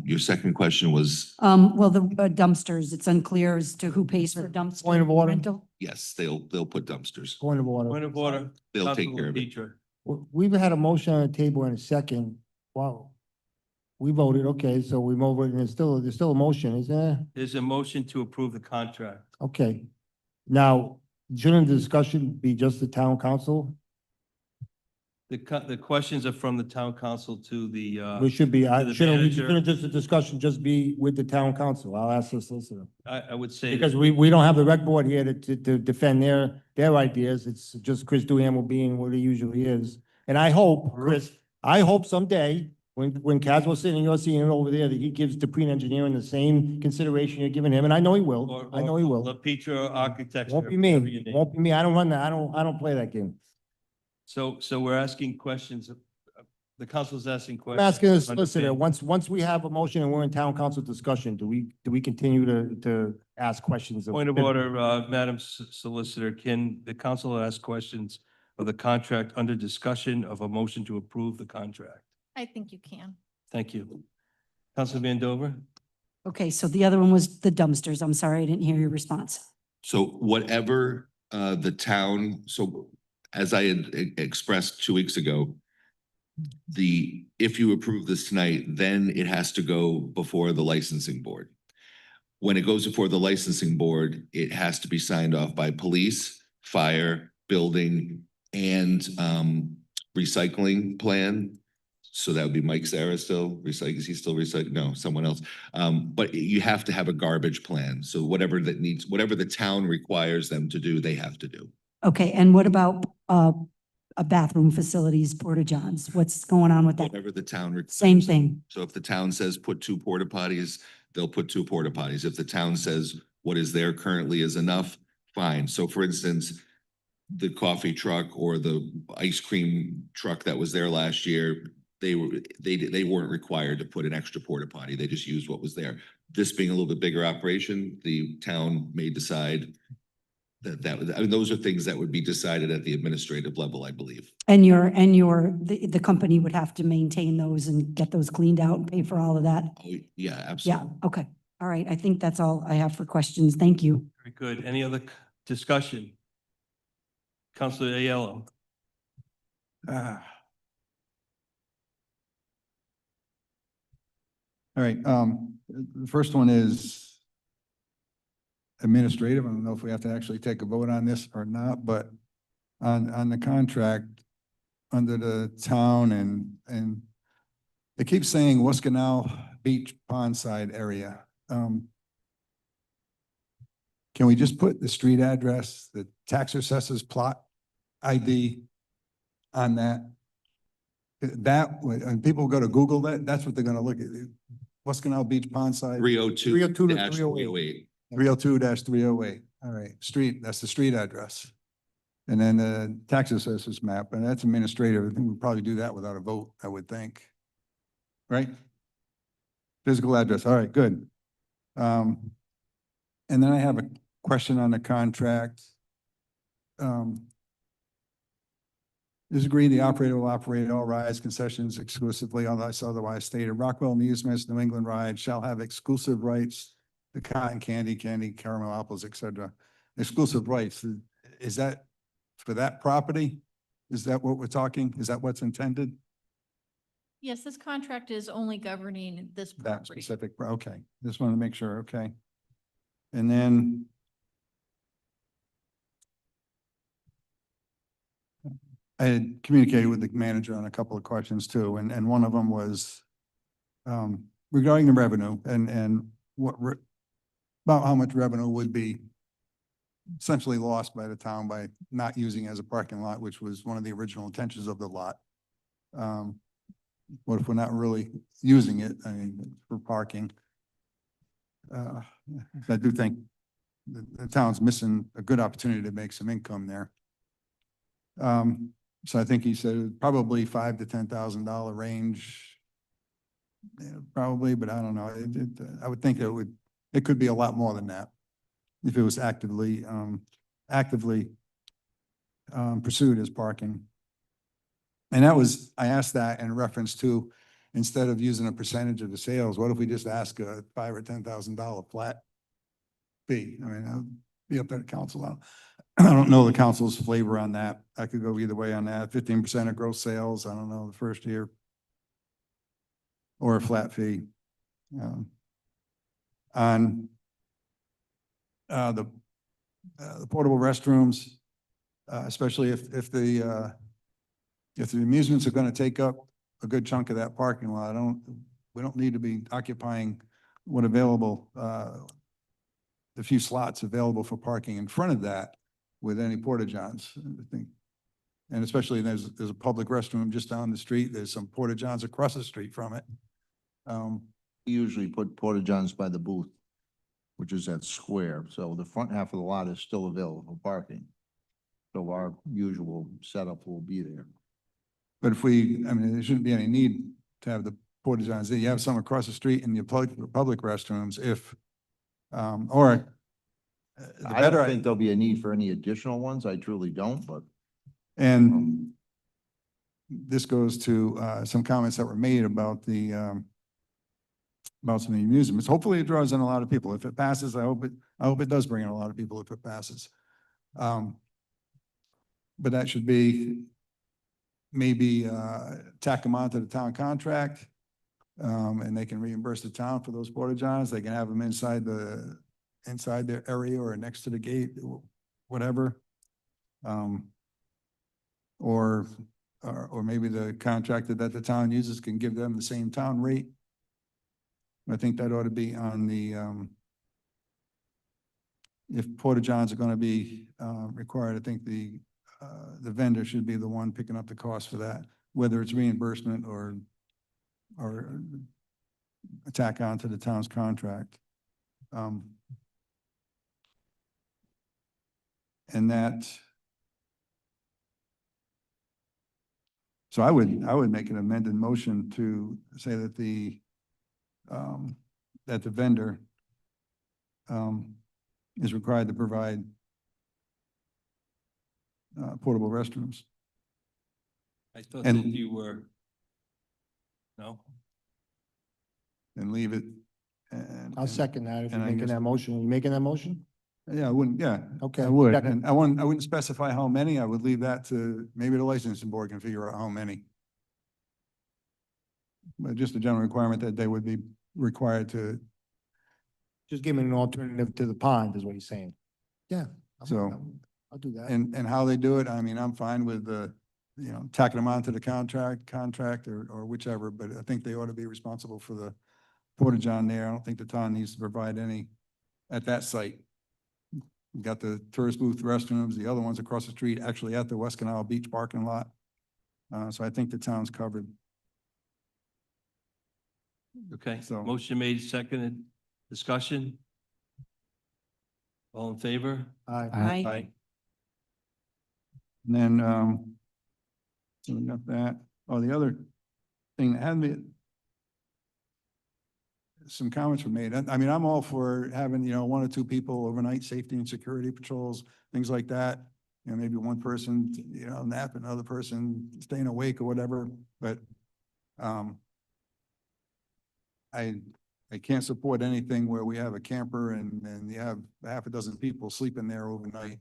Your second question was, Well, the dumpsters, it's unclear as to who pays for dumpster Point of order. rental. yes, they'll put dumpsters. Point of order. Point of order. They'll take Councilor care of it. Petra. We've had a motion on the table in a second. Wow. We voted, okay, so we move it, and there's still a motion, isn't there? There's a motion to approve the contract. Okay. Now, shouldn't the discussion be just the town council? The questions are from the town council to the, We should be, to the shouldn't manager. just the discussion just be with the town council? I'll ask the solicitor. I would say. Because we don't have the rec board here to defend their ideas. It's just Chris Duhamel being what he usually is. And I hope, Chris, someday, when Caswell's sitting, you're seeing it over there, that he gives Dupree Engineering the same consideration you're giving him, and I know he will. I know he will. La Petra Architecture. Won't be whatever you me, need. won't be me. I don't run that. I don't play that game. So we're asking questions. The council's asking I'm questions. asking the to solicitor, understand- once we have a motion and we're in town council discussion, do we continue to ask questions? Point of order, Madam Solicitor, can the council ask questions of the contract under discussion of a motion to approve the contract? I think you can. Thank you. Council Van Dover? Okay, so the other one was the dumpsters. I'm sorry, I didn't hear your response. So whatever the town, so as I had expressed 2 weeks ago, if you approve this tonight, then it has to go before the licensing board. When it goes before the licensing board, it has to be signed off by police, fire, building, and recycling plan. So that would be Mike Sarah still recycle, is he still recycling? No, someone else. But you have to have a garbage plan. So whatever the town requires them to do, they have to do. Okay, and what about a bathroom facilities, porta johns? What's going on with that? Whatever the town requires. Same thing. So if the town says put 2 porta potties, they'll put 2 porta potties. If the town says what is there currently is enough, fine. So for instance, the coffee truck or the ice cream truck that was there last year, they weren't required to put an extra porta potty. They just used what was there. This being a little bit bigger operation, the town may decide I mean, those are things that would be decided at the administrative level, I believe. And the company would have to maintain those and get those cleaned out and pay for all of that? Oh, yeah, Yeah, absolutely. okay. All right, I think that's all I have for questions. Thank you. Very good. Any other discussion? Councilor Aiello? All right, the first one is administrative. I don't know if we have to actually take a vote on this or not, but on the contract under the town and it keeps saying Wascana Beach Pondside area. Can we just put the street address, the tax assessor's plot ID on that? That, when people go to Google that, that's what they're gonna look at. Wascana Beach Pondside. 302 302 to 308. 302-308. All right, street, that's the street address. And then the tax assessor's map, and that's administrative. I think we'd probably do that without a vote, I would think. Right? Physical address, all right, good. And then I have a question on the contract. Is agreed the operator will operate all rides, concessions exclusively unless otherwise stated. Rockwell Amusements, New England Ride shall have exclusive rights to cotton candy, caramel apples, etc. Exclusive rights, is that for that property? Is that what we're talking? Is that what's intended? Yes, this contract is only governing this That property. specific, okay, just want to make sure, okay. And then I had communicated with the manager on a couple of questions too, and one of them was regarding the revenue and about how much revenue would be essentially lost by the town by not using it as a parking lot, which was one of the original intentions of the lot. What if we're not really using it, I mean, for parking? I do think the town's missing a good opportunity to make some income there. So I think he said probably $5,000 to $10,000 range. Yeah, probably, but I don't know. I would think it could be a lot more than that if it was actively pursued as parking. And I asked that in reference to, instead of using a percentage of the sales, what if we just ask a $5,000 or $10,000 flat fee? I mean, I'll be up to the council. I don't know the council's flavor on that. I could go either way on that. 15% of gross sales, I don't know, the first year. Or a flat fee. On the portable restrooms, especially if the amusements are going to take up a good chunk of that parking lot, we don't need to be occupying what available, the few slots available for parking in front of that with any porta johns, I think. And especially there's a public restroom just down the street. There's some porta johns across the street from it. We usually put porta johns by the booth, which is that square. So the front half of the lot is still available for parking. So our usual setup will be there. But I mean, there shouldn't be any need to have the porta johns there. You have some across the street in your public restrooms I don't think there'll be a need for any additional ones. I truly don't, but. And this goes to some comments that were made about some of the amusements. Hopefully it draws in a lot of people. If it passes, I hope it does bring in a lot of people if it passes. But that should be maybe tack them onto the town contract. And they can reimburse the town for those porta johns. They can have them inside their area or next to the gate, whatever. Or maybe the contractor that the town uses can give them the same town rate. I think that ought to be on the, if porta johns are going to be required, I think the vendor should be the one picking up the cost for that, whether it's reimbursement or tack on to the town's contract. And that, so I would make an amended motion to say that the vendor is required to provide portable restrooms. I thought that And- you were, no? And leave it. And I'll second that if you're and I making guess- that motion. Are you making that motion? Yeah, I wouldn't, yeah. Okay. I would, second. and I wouldn't specify how many. I would leave that to, maybe the licensing board can figure out how many. But just a general requirement that they would be required to, Just give me an alternative to the pond is what he's saying. Yeah. So- I'll do that. And how they do it, I mean, I'm fine with tacking them onto the contract or whichever, but I think they ought to be responsible for the portage on there. I don't think the town needs to provide any at that site. We got the tourist booth restrooms, the other ones across the street, actually at the West Canal Beach parking lot. So I think the town's covered. Okay, So- motion made, seconded, discussion? All in favor? Aye. Aye. And then, so we got that. Oh, the other thing that had me, some comments were made. I mean, I'm all for having, one or two people overnight safety and security patrols, things like that. Maybe one person, nap, another person staying awake or whatever, but, I can't support anything where we have a camper and you have half a dozen people sleeping there overnight.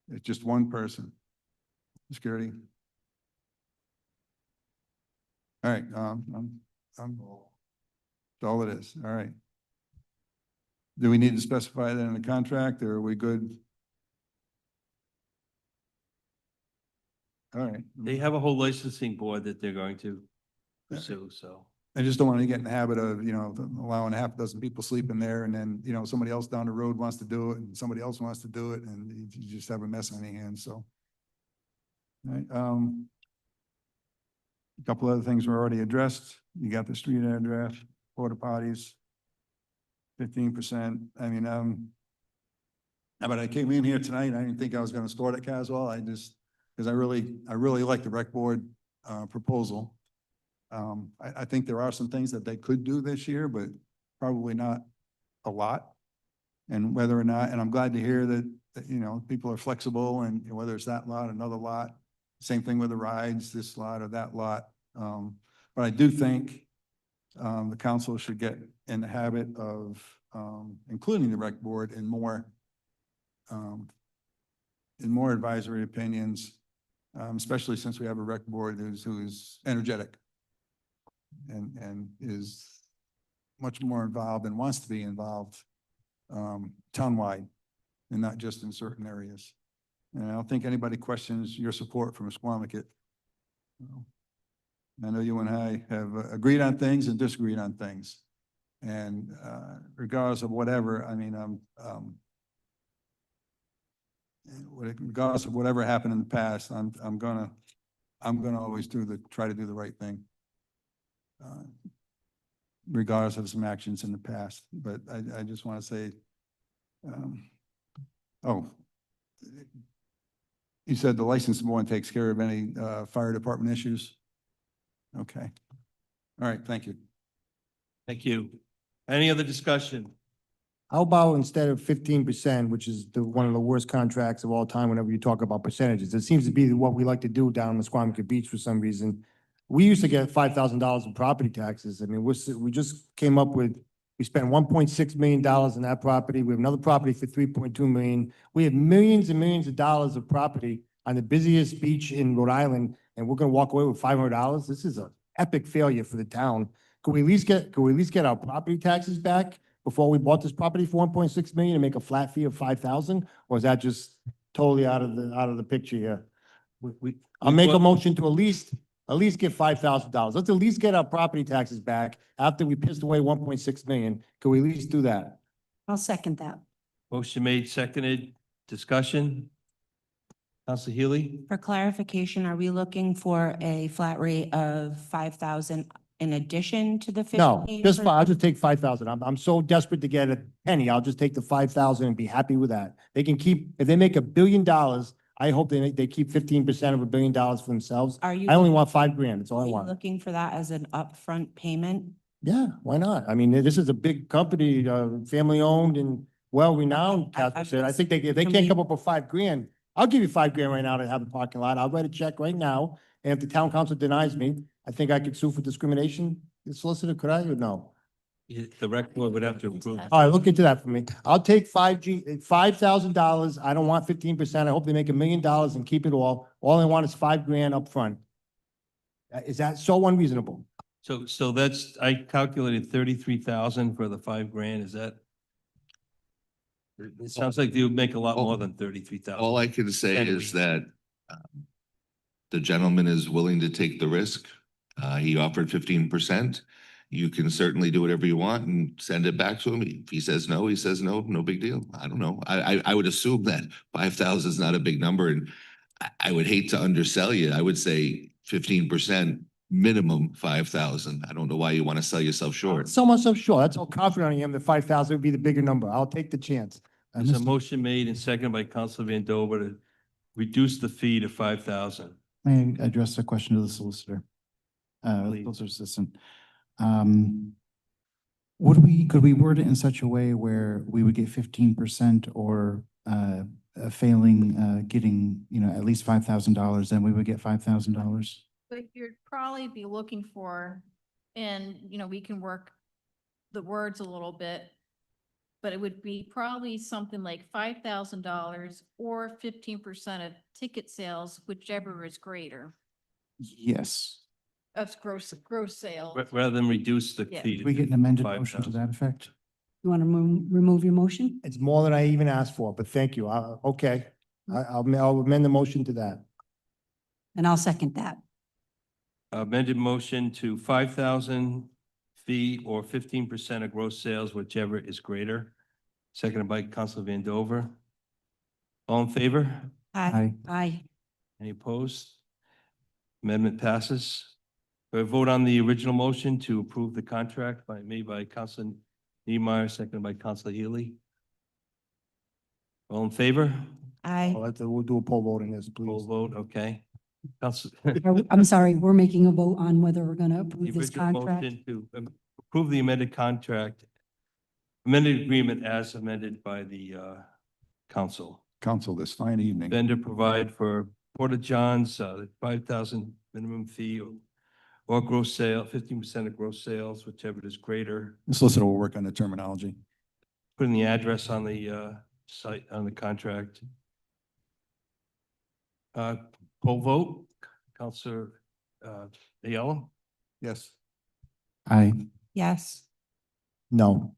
It's just one person. Security. All right, that's all it is. All right. Do we need to specify that in the contract or are we good? All right. They have a whole licensing board that they're going to pursue, so. I just don't want to get in the habit of, allowing half a dozen people sleeping there and then, somebody else down the road wants to do it and somebody else wants to do it and you just have a mess on your hands, so. All right, a couple other things were already addressed. You got the street address, porta potties, 15%. I mean, but I came in here tonight, I didn't think I was gonna store at Caswell. Because I really like the rec board, proposal. I think there are some things that they could do this year, but probably not a lot. And whether or not, and I'm glad to hear that, people are flexible and whether it's that lot, another lot, same thing with the rides, this lot or that lot. But I do think, the council should get in the habit of, including the rec board in more advisory opinions, especially since we have a rec board who's energetic and is much more involved and wants to be involved townwide and not just in certain areas. And I don't think anybody questions your support from Squamicut. I know you and I have agreed on things and disagreed on things. And regardless of whatever, I mean, regardless of whatever happened in the past, I'm gonna always try to do the right thing. Regardless of some actions in the past, but I just want to say, you said the license board takes care of any fire department issues? Okay. All right, thank you. Thank you. Any other discussion? How about instead of 15%, which is one of the worst contracts of all time whenever you talk about percentages, it seems to be what we like to do down in Squamicut Beach for some reason. We used to get $5,000 in property taxes. I mean, we just came up with, we spent $1.6 million in that property. We have another property for $3.2 million. We have millions and millions of dollars of property on the busiest beach in Rhode Island, and we're gonna walk away with $500. This is an epic failure for the town. Could we at least get our property taxes back before we bought this property for $1.6 million and make a flat fee of $5,000? Or is that just totally out of the picture here? I'll make a motion to at least get $5,000. Let's at least get our property taxes back after we pissed away $1.6 million. Can we at least do that? I'll second that. Motion made, seconded, discussion? Council Healy? For clarification, are we looking for a flat rate of 5,000 in addition to the 15? No, just I'll just take 5,000. I'm so desperate to get a penny. I'll just take the 5,000 and be happy with that. They can keep, if they make $1 billion, I hope they keep 15% of $1 billion for themselves. Are you? I only want $5,000. That's all I Are you want. looking for that as an upfront payment? Yeah, why not? I mean, this is a big company, family owned and well-renowned. Catherine said, I think if they can't come up with $5,000, I'll give you $5,000 right now to have the parking lot. I'll write a check right now. And if the town council denies me, I think I could sue for discrimination. The solicitor, could I or no? The rec board would have to approve. All right, look into that for me. I'll take $5,000. I don't want 15%. I hope they make $1 million and keep it all. All I want is $5,000 up front. Is that so unreasonable? So that's, I calculated 33,000 for the $5,000. Is It sounds like you would make a lot more than 33,000. All I can say is that the gentleman is willing to take the risk. He offered 15%. You can certainly do whatever you want and send it back to him. If he says no, he says no, no big deal. I don't know. I would assume that 5,000 is not a big number, and I would hate to undersell you. I would say 15%, minimum 5,000. I don't know why you want to sell yourself short. So myself sure. That's how confident I am that 5,000 would be the bigger number. I'll take the chance. There's a motion made and seconded by Councilor Van Dover to reduce the fee to 5,000. May I address a question to the solicitor? Please. Solicitor assistant. Could we word it in such a way where we would get 15% or failing getting, at least $5,000, then we would get $5,000? But you'd probably be looking for, and, we can work the words a little bit, but it would be probably something like $5,000 or 15% of ticket sales, whichever is greater. Yes. That's gross sales. Rather than reduce the Yeah. fee. Could we get an amended 5,000. motion to that effect? You want to remove your motion? It's more than I even asked for, but thank you. Okay. I'll amend the motion to that. And I'll second that. Amended motion to 5,000 fee or 15% of gross sales, whichever is greater. Seconded by Councilor Van Dover. All in favor? Aye. Aye. Any opposed? Amendment passes. We vote on the original motion to approve the contract made by Councilor Niemeyer, seconded by Councilor Healy. All in favor? Aye. We'll do a poll vote on this, Full please. vote, okay. Council. I'm sorry, we're making a vote on whether we're going to The approve this original contract. motion to approve the amended contract, amended agreement as amended by the council. Council, this fine evening. Vendor provide for Porta John's 5,000 minimum fee or gross sale, 15% of gross sales, whichever is greater. The solicitor will work on the terminology. Putting the address on the site, on the contract. Poll vote, Councilor Ayala? Yes. Aye. Yes. No.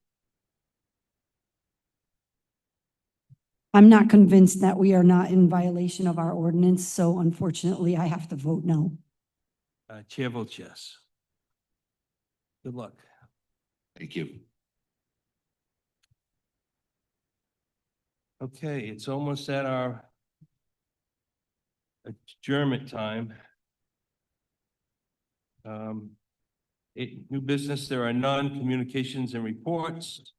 I'm not convinced that we are not in violation of our ordinance, so unfortunately, I have to vote no. Chair votes yes. Good luck. Thank you. Okay, it's almost at our adjournment time. New business, there are none. Communications and reports.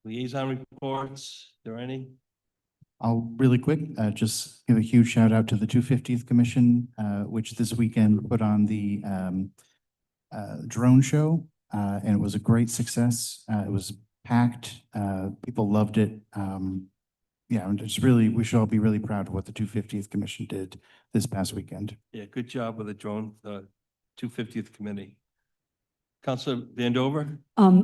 Liaison reports, there any? I'll really quick, just give a huge shout out to the 250th Commission, which this weekend put on the drone show, and it was a great success. It was packed. People loved it. Yeah, and it's really, we should all be really proud of what the 250th Commission did this past weekend. Yeah, good job with the drone, 250th committee. Councilor Van Dover?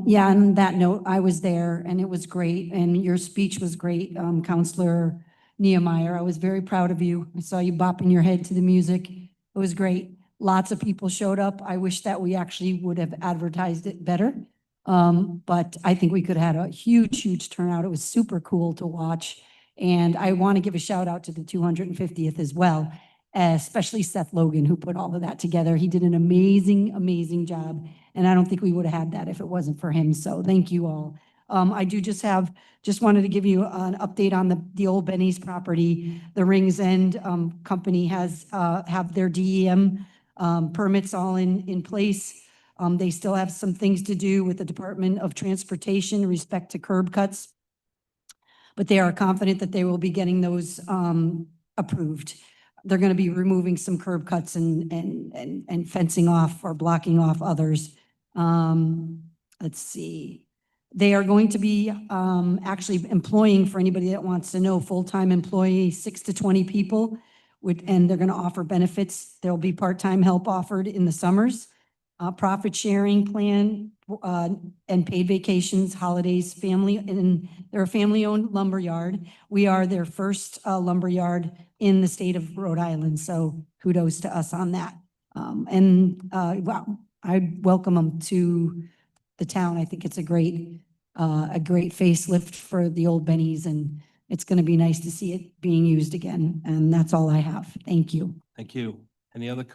Yeah, on that note, I was there and it was great and your speech was great, Counselor Niemeyer. I was very proud of you. I saw you bopping your head to the music. It was great. Lots of people showed up. I wish that we actually would have advertised it better. But I think we could have had a huge turnout. It was super cool to watch. And I want to give a shout out to the 250th as well, especially Seth Logan, who put all of that together. He did an amazing job. And I don't think we would have had that if it wasn't for him. So thank you all. I do just wanted to give you an update on the old Benny's property. The Rings End company has have their DEM permits all in place. They still have some things to do with the Department of Transportation respect to curb cuts. But they are confident that they will be getting those approved. They're going to be removing some curb cuts and fencing off or blocking off others. Let's see. They are going to be actually employing, for anybody that wants to know, full-time employees, 6 to 20 people, and they're going to offer benefits. There'll be part-time help offered in the summers, profit sharing plan, and paid vacations, holidays, family, and they're a family-owned lumber yard. We are their first lumber yard in the state of Rhode Island, so kudos to us on that. Well, I'd welcome them to the town. I think it's a great a great facelift for the old Benny's, and it's going to be nice to see it being used again. And that's all I have. Thank you. Thank you. Any other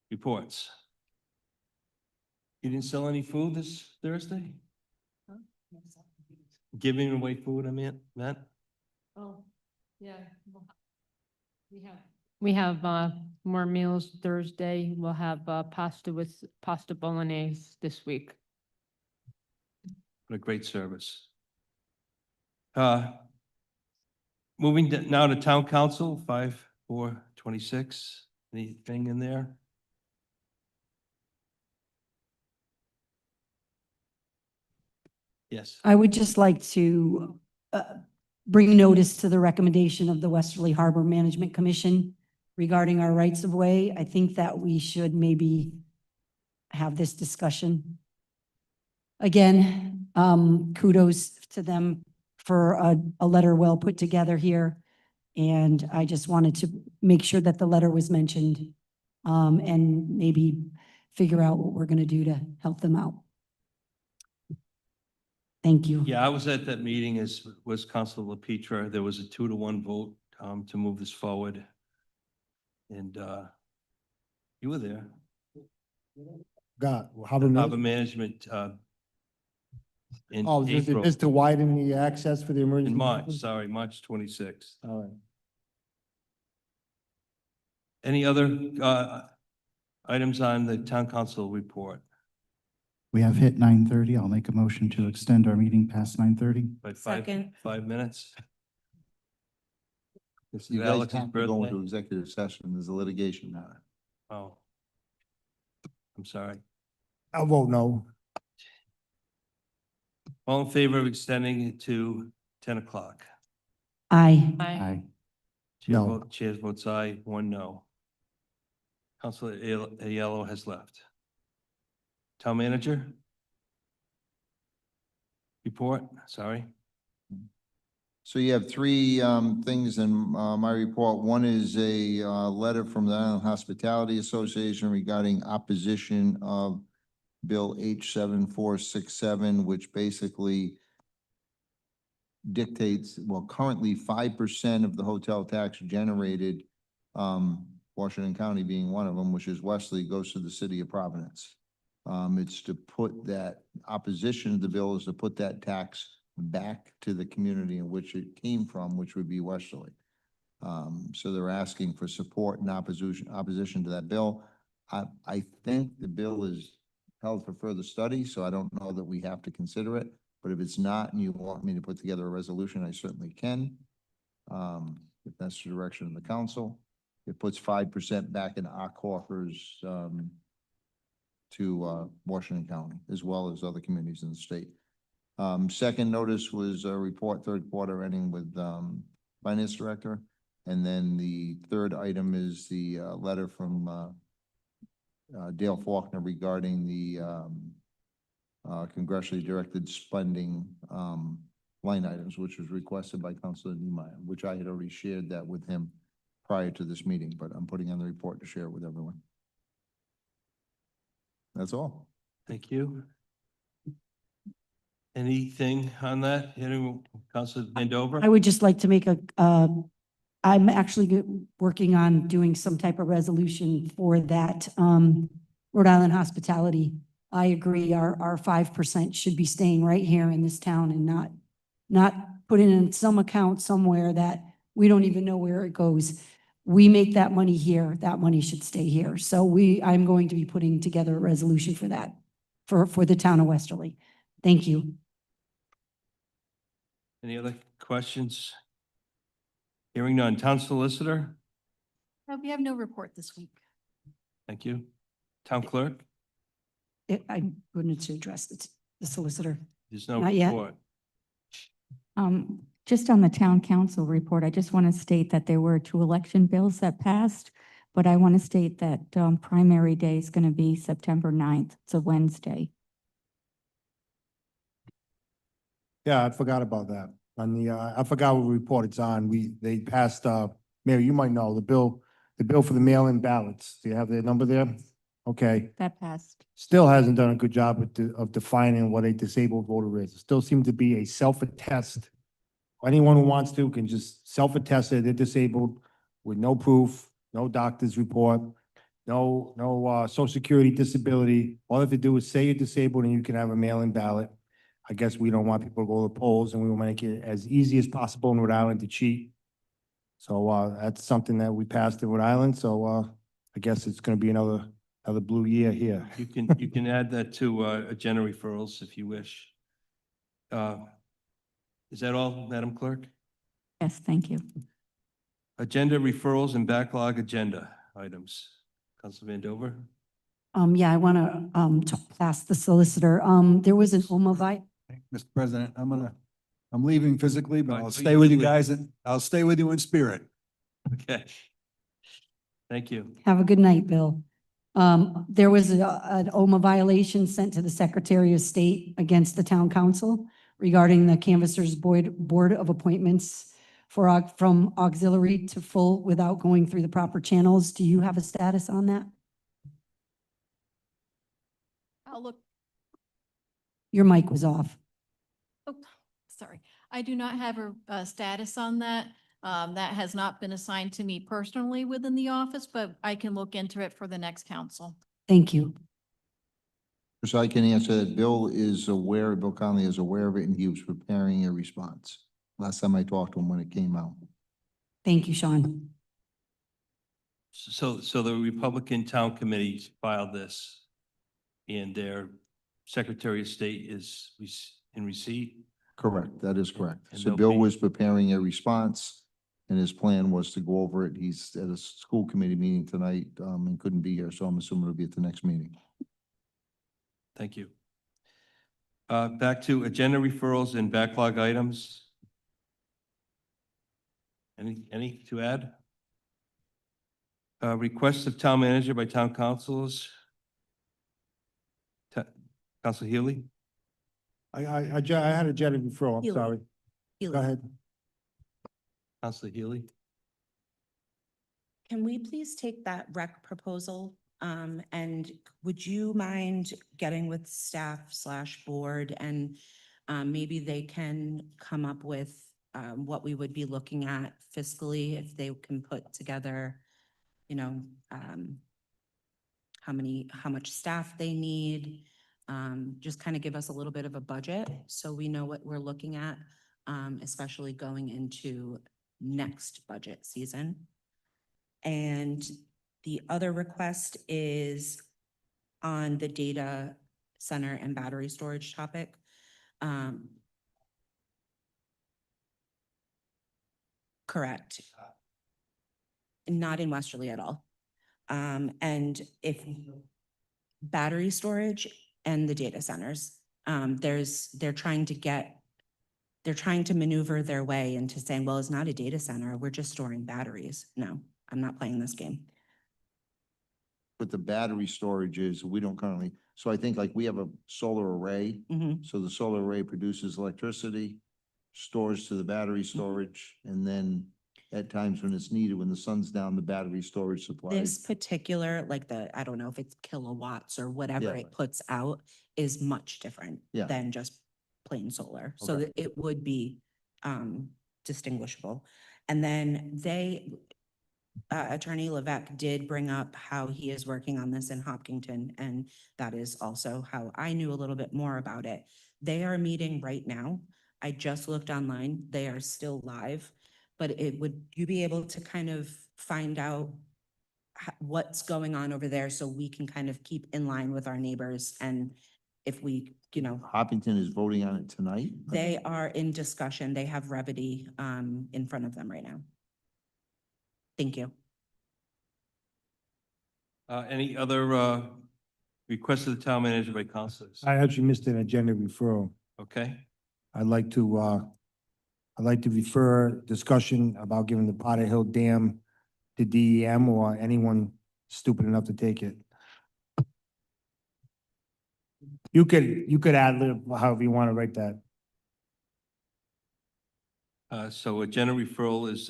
reports? You didn't sell any food this Thursday? Giving away food, I mean, Matt? Oh, yeah. We have more meals Thursday. We'll have pasta with pasta bolognese this week. What a great service. Moving now to town council, 5/4/26. Anything in there? Yes. I would just like to bring notice to the recommendation of the Westerly Harbor Management Commission regarding our rights of way. I think that we should maybe have this discussion. Again, kudos to them for a letter well put together here. And I just wanted to make sure that the letter was mentioned, and maybe figure out what we're going to do to help them out. Thank you. Yeah, I was at that meeting, as was Councilor LaPetra. There was a 2-to-1 vote to move this forward. And you were there. God, Harbor Harbor Management. Management in Oh, April, just to widen the access for the emergency. in March, vehicles? sorry, March 26th. All right. Any other items on the town council report? We have hit 9:30. I'll make a motion to extend our meeting past 9:30. By Second. 5 minutes? This is You guys Alex's have to go birthday. into executive session. There's a litigation matter. Oh. I'm sorry. I'll vote no. All in favor of extending it to 10 o'clock? Aye. Aye. No. Chair votes aye, 1 no. Councilor Aiello has left. Town manager? Report, sorry. So you have three things in my report. One is a letter from the Island Hospitality Association regarding opposition of Bill H7467, which basically dictates, well, currently 5% of the hotel tax generated, Washington County being one of them, which is Westerly, goes to the city of Providence. It's to put that, opposition to the bill is to put that tax back to the community in which it came from, which would be Westerly. So they're asking for support and opposition to that bill. I think the bill is held for further study, so I don't know that we have to consider it. But if it's not and you want me to put together a resolution, I certainly can. If that's the direction of the council. It puts 5% back in our coffers to Washington County, as well as other communities in the state. Second notice was a report, third quarter ending with finance director. And then the third item is the letter from Dale Faulkner regarding the congressionally directed spending line items, which was requested by Councilor Niemeyer, which I had already shared that with him prior to this meeting, but I'm putting on the report to share it with everyone. That's all. Thank you. Anything on that? Councilor Vandover? I would just like to make I'm actually working on doing some type of resolution for that, Rhode Island hospitality. I agree, our 5% should be staying right here in this town and not put it in some account somewhere that we don't even know where it goes. We make that money here, that money should stay here. So I'm going to be putting together a resolution for that, for the town of Westerly. Thank you. Any other questions? Hearing none. Town solicitor? We have no report this week. Thank you. Town clerk? I'm going to address the solicitor. There's no Not yet. report. Just on the town council report, I just want to state that there were 2 election bills that passed, but I want to state that primary day is going to be September 9th. It's a Wednesday. Yeah, I forgot about that. On the, I forgot what report it's on. They passed, Mary, you might know, the bill for the mail-in ballots. Do you have the number there? Okay? That passed. Still hasn't done a good job of defining what a disabled voter is. It still seems to be a self-attest. Anyone who wants to can just self-attest that they're disabled with no proof, no doctor's report, no social security disability. All they have to do is say you're disabled and you can have a mail-in ballot. I guess we don't want people to go to the polls, and we will make it as easy as possible in Rhode Island to cheat. So, that's something that we passed in Rhode Island, so, I guess it's gonna be another blue year here. You can add that to, agenda referrals if you wish. Is that all, Madam Clerk? Yes, thank you. Agenda referrals and backlog agenda items. Council Vandover? Yeah, I want to ask the solicitor. There was an Omavite. Mr. President, I'm leaving physically, but Oh, I'll you stay with you leave. guys and I'll stay with you in spirit. Okay. Thank you. Have a good night, Bill. There was an OMA violation sent to the Secretary of State against the town council regarding the canvassers board of appointments from auxiliary to full without going through the proper channels. Do you have a status on that? I'll look, Your mic was off. oh, sorry. I do not have a status on that. That has not been assigned to me personally within the office, but I can look into it for the next council. Thank you. So I can answer that. Bill Conley is aware of it, and he was preparing a response. Last time I talked to him when it came out. Thank you, Sean. So the Republican Town Committee filed this and their Secretary of State is in receipt. Correct, that is correct. And So they'll Bill be- was preparing a response, and his plan was to go over it. He's at a school committee meeting tonight, and couldn't be here, so I'm assuming it'll be at the next meeting. Thank you. Back to agenda referrals and backlog items. Any to add? Request of town manager by town councils. Council Healy? I had a jet referral, I'm Healy. sorry. Go ahead. Council Healy? Can we please take that rec proposal? And would you mind getting with staff/board and maybe they can come up with what we would be looking at fiscally if they can put together, you know, how much staff they need. Just kind of give us a little bit of a budget so we know what we're looking at, especially going into next budget season. And the other request is on the data center and battery storage topic. Correct. Not in Westerly at all. And if battery storage and the data centers, they're trying to maneuver their way into saying, well, it's not a data center, we're just storing batteries. No, I'm not playing this game. But the battery storage is, we don't currently, so I think like we have a solar array. Mhm. So the solar array produces electricity, stores to the battery storage, and then at times when it's needed, when the sun's down, the battery storage supplies. This particular, like I don't know if it's kilowatts or whatever Yeah. it puts out is much different Yeah. than just plain solar. So Okay. that it would be distinguishable. And then Attorney Levesque did bring up how he is working on this in Hopkinton, and that is also how I knew a little bit more about it. They are meeting right now. I just looked online. They are still live, but would you be able to kind of find out what's going on over there so we can kind of keep in line with our neighbors? And if we, Hopkinton is voting on it tonight? they are in discussion. They have Revity in front of them right now. Thank you. Any other requests of the town manager by councilors? I actually missed an agenda referral. Okay, I'd like to refer discussion about giving the Potter Hill Dam to DEM or anyone stupid enough to take it. You could ad lib however you want to write that. so agenda referral is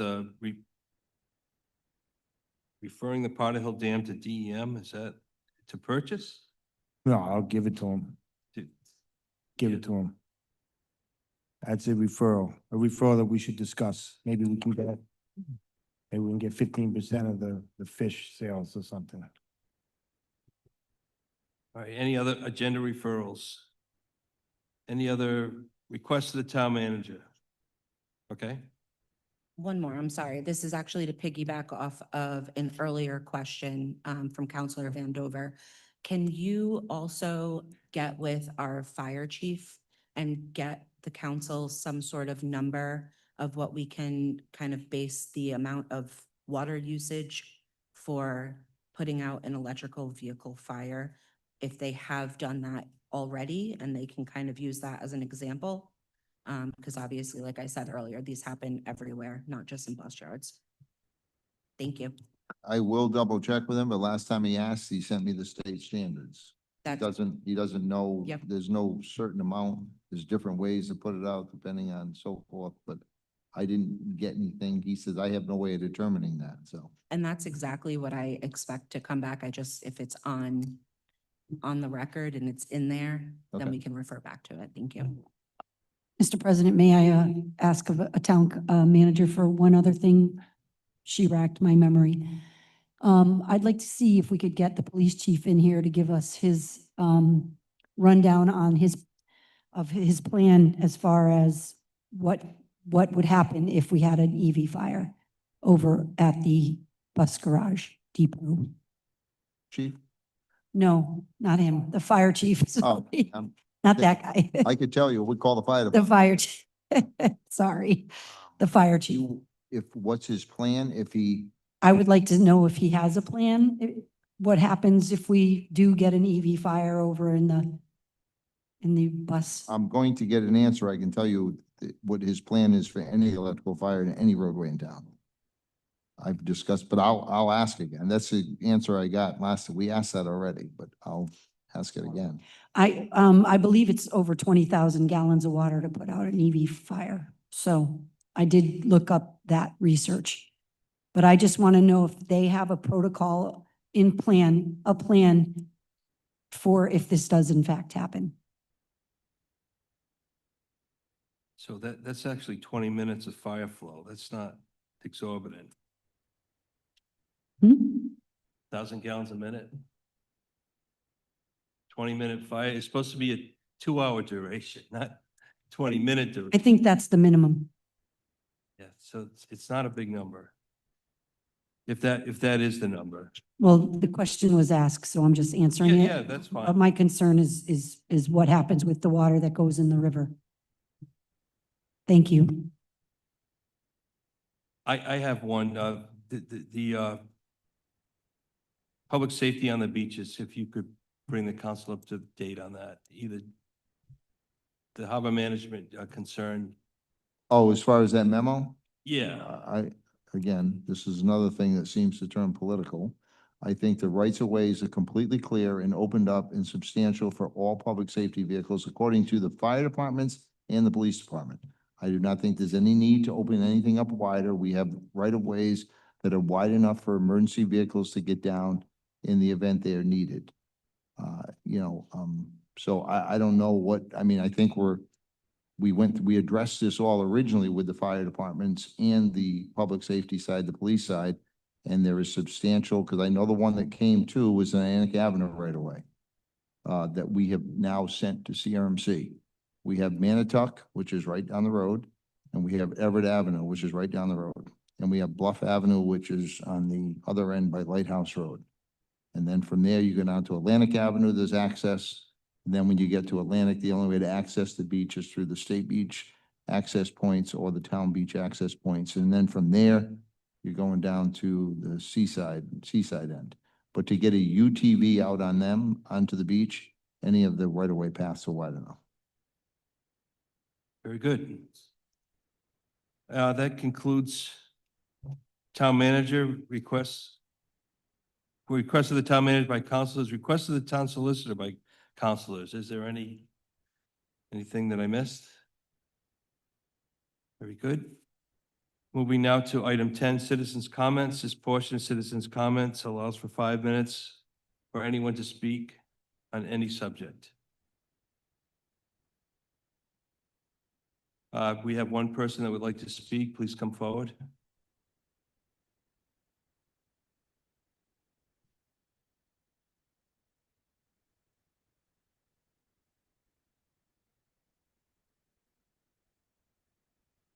referring the Potter Hill Dam to DEM, is that to purchase? No, I'll give it to him. To- Give it to him. That's a referral that we should discuss. Maybe we can get, maybe we can get 15% of the fish sales or something. All right, any other agenda referrals? Any other requests to the town manager? Okay, One more, I'm sorry. This is actually to piggyback off of an earlier question from Counselor Vandover. Can you also get with our fire chief and get the council some sort of number of what we can kind of base the amount of water usage for putting out an electrical vehicle fire? If they have done that already and they can kind of use that as an example? Because obviously, like I said earlier, these happen everywhere, not just in bus yards. Thank you. I will double check with him, but last time he asked, he sent me the state standards. That's, He doesn't know, Yep. there's no certain amount, there's different ways to put it out depending on so forth, but I didn't get anything. He says, I have no way of determining that, so. and that's exactly what I expect to come back. I just, if it's on the record and it's in there, then Okay. we can refer back to it. Thank you. Mr. President, may I ask of a town manager for one other thing? She racked my memory. I'd like to see if we could get the police chief in here to give us his rundown on his plan as far as what would happen if we had an EV fire over at the bus garage depot. Chief? No, not him, the fire chief. Oh, Sorry. Not that guy. I could tell you, we call the fire The department. fire, chief. Sorry, the fire chief. What's his plan if he, I would like to know if he has a plan. What happens if we do get an EV fire over in the bus? I'm going to get an answer. I can tell you what his plan is for any electrical fire in any roadway in town. I've discussed, but I'll ask again. That's the answer I got we asked that already, but I'll ask it again. I believe it's over 20,000 gallons of water to put out an EV fire. So I did look up that research. But I just want to know if they have a protocol a plan for if this does in fact happen. so that's actually 20 minutes of fire flow. That's not exorbitant. Hmm? 1,000 gallons a minute. 20-minute fire. It's supposed to be a 2-hour duration, not 20-minute duration. I think that's the minimum. Yeah, so it's not a big number. If that is the number. Well, the question was asked, so I'm just answering it. Yeah, that's fine. But my concern is what happens with the water that goes in the river. Thank you. I have one, the public safety on the beaches, if you could bring the council up to date on that, either the harbor management concern. Oh, as far as that memo? Yeah, Again, this is another thing that seems to turn political. I think the rights of ways are completely clear and opened up and substantial for all public safety vehicles, according to the fire departments and the police department. I do not think there's any need to open anything up wider. We have right of ways that are wide enough for emergency vehicles to get down in the event they are needed. So I don't know what, I mean, I think we addressed this all originally with the fire departments and the public safety side, the police side. And there is substantial, because I know the one that came to was an Annick Avenue right away. That we have now sent to CRMC. We have Manituck, which is right down the road, and we have Everett Avenue, which is right down the road. And we have Bluff Avenue, which is on the other end by Lighthouse Road. And then from there, you go down to Atlantic Avenue, there's access. And then when you get to Atlantic, the only way to access the beach is through the state beach access points or the town beach access points. And then from there, you're going down to the seaside end. But to get a UTV out on them, onto the beach, any of the right-of-way paths are wide enough. very good. That concludes town manager requests. Request of the town manager by councilors, request of the town solicitor by councilors. Is there anything that I missed? Very good. Moving now to item 10, citizens' comments. This portion of citizens' comments allows for 5 minutes for anyone to speak on any subject? We have one person that would like to speak. Please come forward.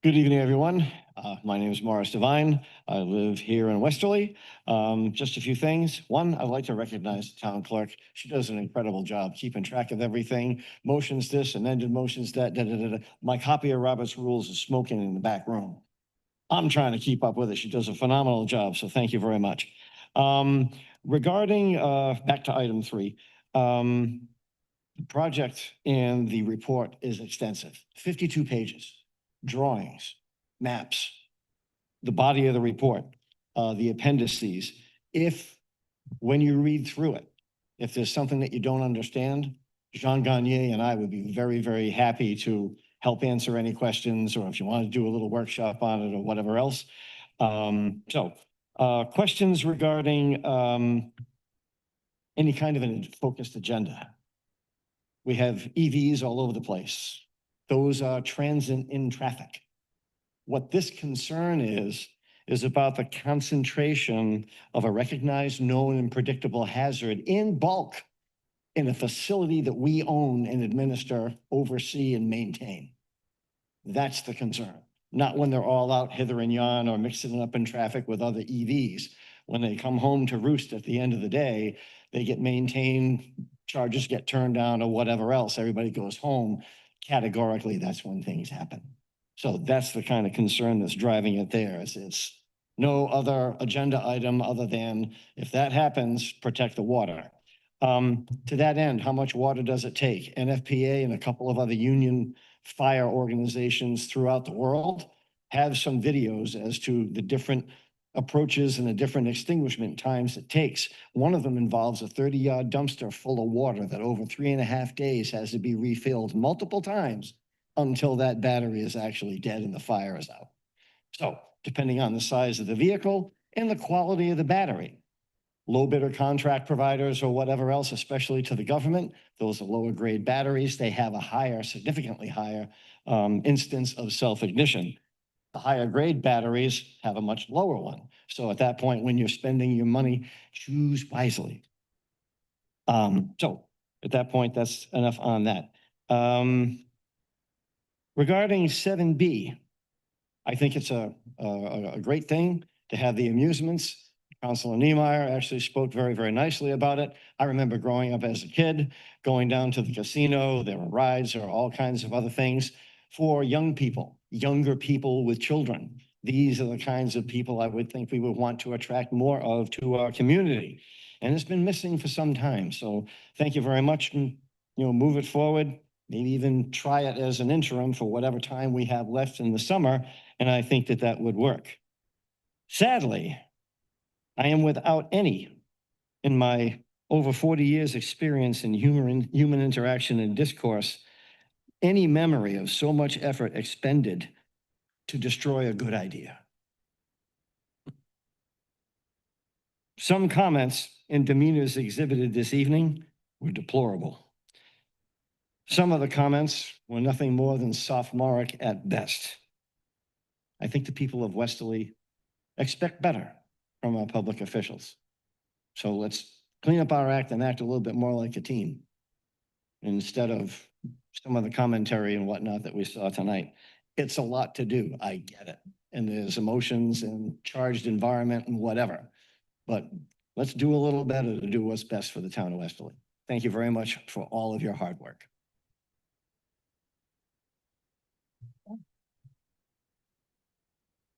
Good evening, everyone. My name is Morris Devine. I live here in Westerly. Just a few things. One, I'd like to recognize the town clerk. She does an incredible job keeping track of everything. Motions this, amended motions that, da, da, da, da. My copy of Robert's Rules is smoking in the back room. I'm trying to keep up with it. She does a phenomenal job, so thank you very much. Regarding, back to item 3, the project and the report is extensive, 52 pages, drawings, maps, the body of the report, the appendices. If, when you read through it, if there's something that you don't understand, Jean Gagné and I would be very, very happy to help answer any questions, or if you want to do a little workshop on it or whatever else. Questions regarding any kind of a focused agenda. We have EVs all over the place. Those are transit in traffic. What this concern is about the concentration of a recognized, known, and predictable hazard in bulk in a facility that we own and administer, oversee, and maintain. That's the concern, not when they're all out hither and yon or mixing it up in traffic with other EVs. When they come home to roost at the end of the day, they get maintained, charges get turned down or whatever else, everybody goes home. Categorically, that's when things happen. So that's the kind of concern that's driving it there. It's no other agenda item other than, if that happens, protect the water. To that end, how much water does it take? NFPA and a couple of other union fire organizations throughout the world have some videos as to the different approaches and the different extinguishment times it takes. One of them involves a 30-yard dumpster full of water that over 3.5 days has to be refilled multiple times until that battery is actually dead and the fire is out. So depending on the size of the vehicle and the quality of the battery, low bidder contract providers or whatever else, especially to the government, those are lower grade batteries. They have a higher, significantly higher instance of self-ignition. The higher grade batteries have a much lower one. So at that point, when you're spending your money, choose wisely. So at that point, that's enough on that. Regarding 7B, I think it's a great thing to have the amusements. Councilor Niemeyer actually spoke very, very nicely about it. I remember growing up as a kid, going down to the casino. There were rides, there were all kinds of other things for young people, younger people with children. These are the kinds of people I would think we would want to attract more of to our community. And it's been missing for some time. So thank you very much. And, move it forward. Maybe even try it as an interim for whatever time we have left in the summer. And I think that that would work. Sadly, I am without any, in my over 40 years experience in human interaction and discourse, any memory of so much effort expended to destroy a good idea. Some comments and demeanors exhibited this evening were deplorable. Some of the comments were nothing more than sophomoric at best. I think the people of Westerly expect better from our public officials. So let's clean up our act and act a little bit more like a team instead of some of the commentary and whatnot that we saw tonight. It's a lot to do, I get it. And there's emotions and charged environment and whatever. But let's do a little better to do what's best for the town of Westerly. Thank you very much for all of your hard work.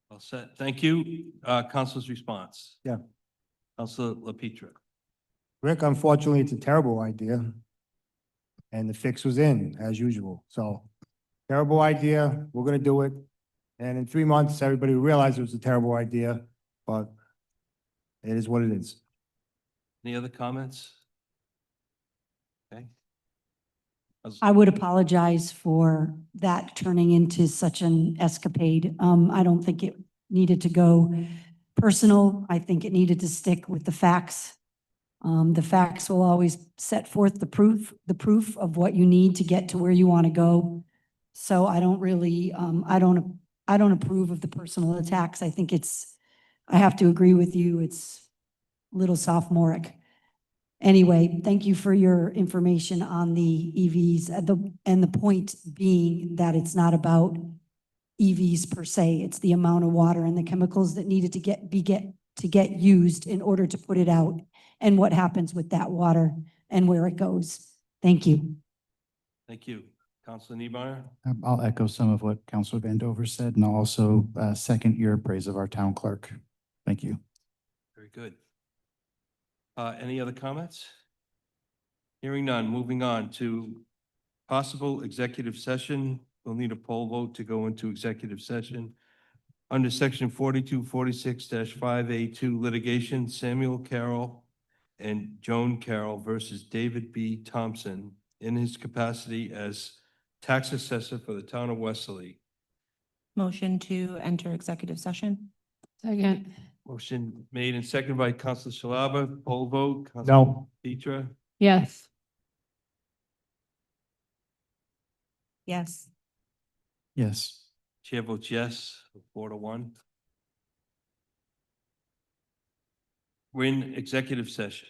Well said. Thank you. Council's response. Yeah. Councilor LaPetra. Rick, unfortunately, it's a terrible idea. And the fix was in, as usual. So, terrible idea, we're gonna do it. And in 3 months, everybody will realize it was a terrible idea, but it is what it is. Any other comments? Okay. I would apologize for that turning into such an escapade. I don't think it needed to go personal. I think it needed to stick with the facts The facts will always set forth the proof of what you need to get to where you want to go. So I don't really, I don't approve of the personal attacks. I think I have to agree with you. It's a little sophomoric. Anyway, thank you for your information on the EVs. And the point being that it's not about EVs per se. It's the amount of water and the chemicals that needed to get used in order to put it out, and what happens with that water and where it goes. Thank you. Thank you. Counselor Niemeyer? I'll echo some of what Counselor Vandover said, and I'll also second your praise of our town clerk. Thank you. Very good. Any other comments? Hearing none, moving on to possible executive session. We'll need a poll vote to go into executive session. Under section 4246-5A2 litigation, Samuel Carroll and Joan Carroll versus David B. Thompson in his capacity as tax assessor for the town of Westerly. Motion to enter executive session? Second. Motion made and seconded by Councilor Shalaba. Poll vote. No. Petra? Yes. Yes. Yes. Chair votes yes, 4-1. We're in executive session.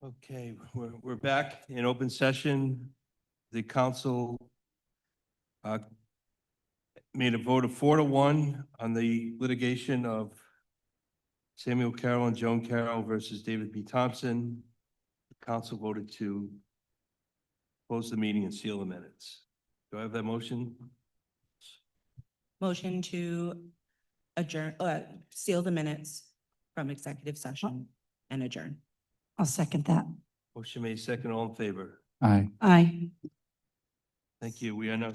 Okay, we're back in open session. The council made a vote of 4-1 on the litigation of Samuel Carroll and Joan Carroll versus David B. Thompson. The council voted to close the meeting and seal the minutes. Do I have that motion? Motion to adjourn, seal the minutes from executive session and adjourn. I'll second that. Motion made second, all in favor. Aye. Aye. Thank you. We are now.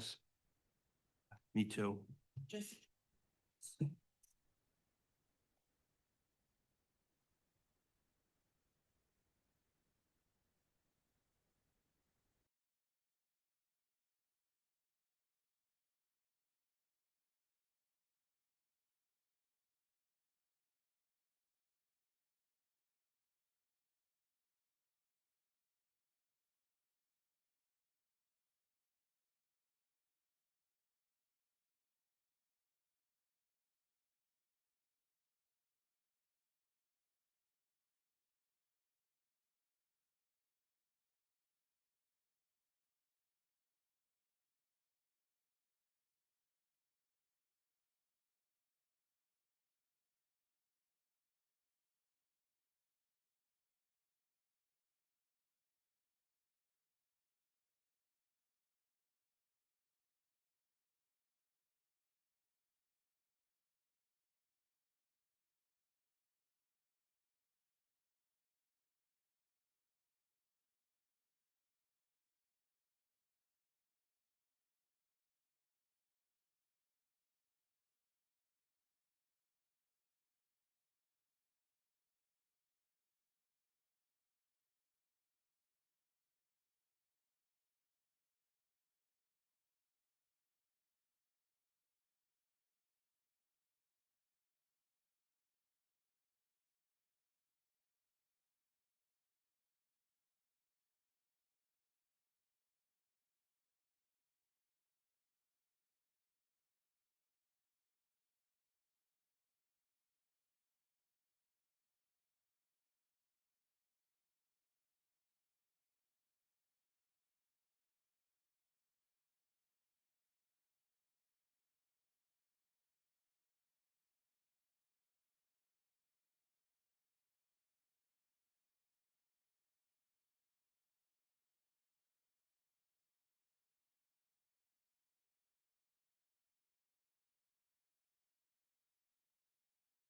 Me too. Just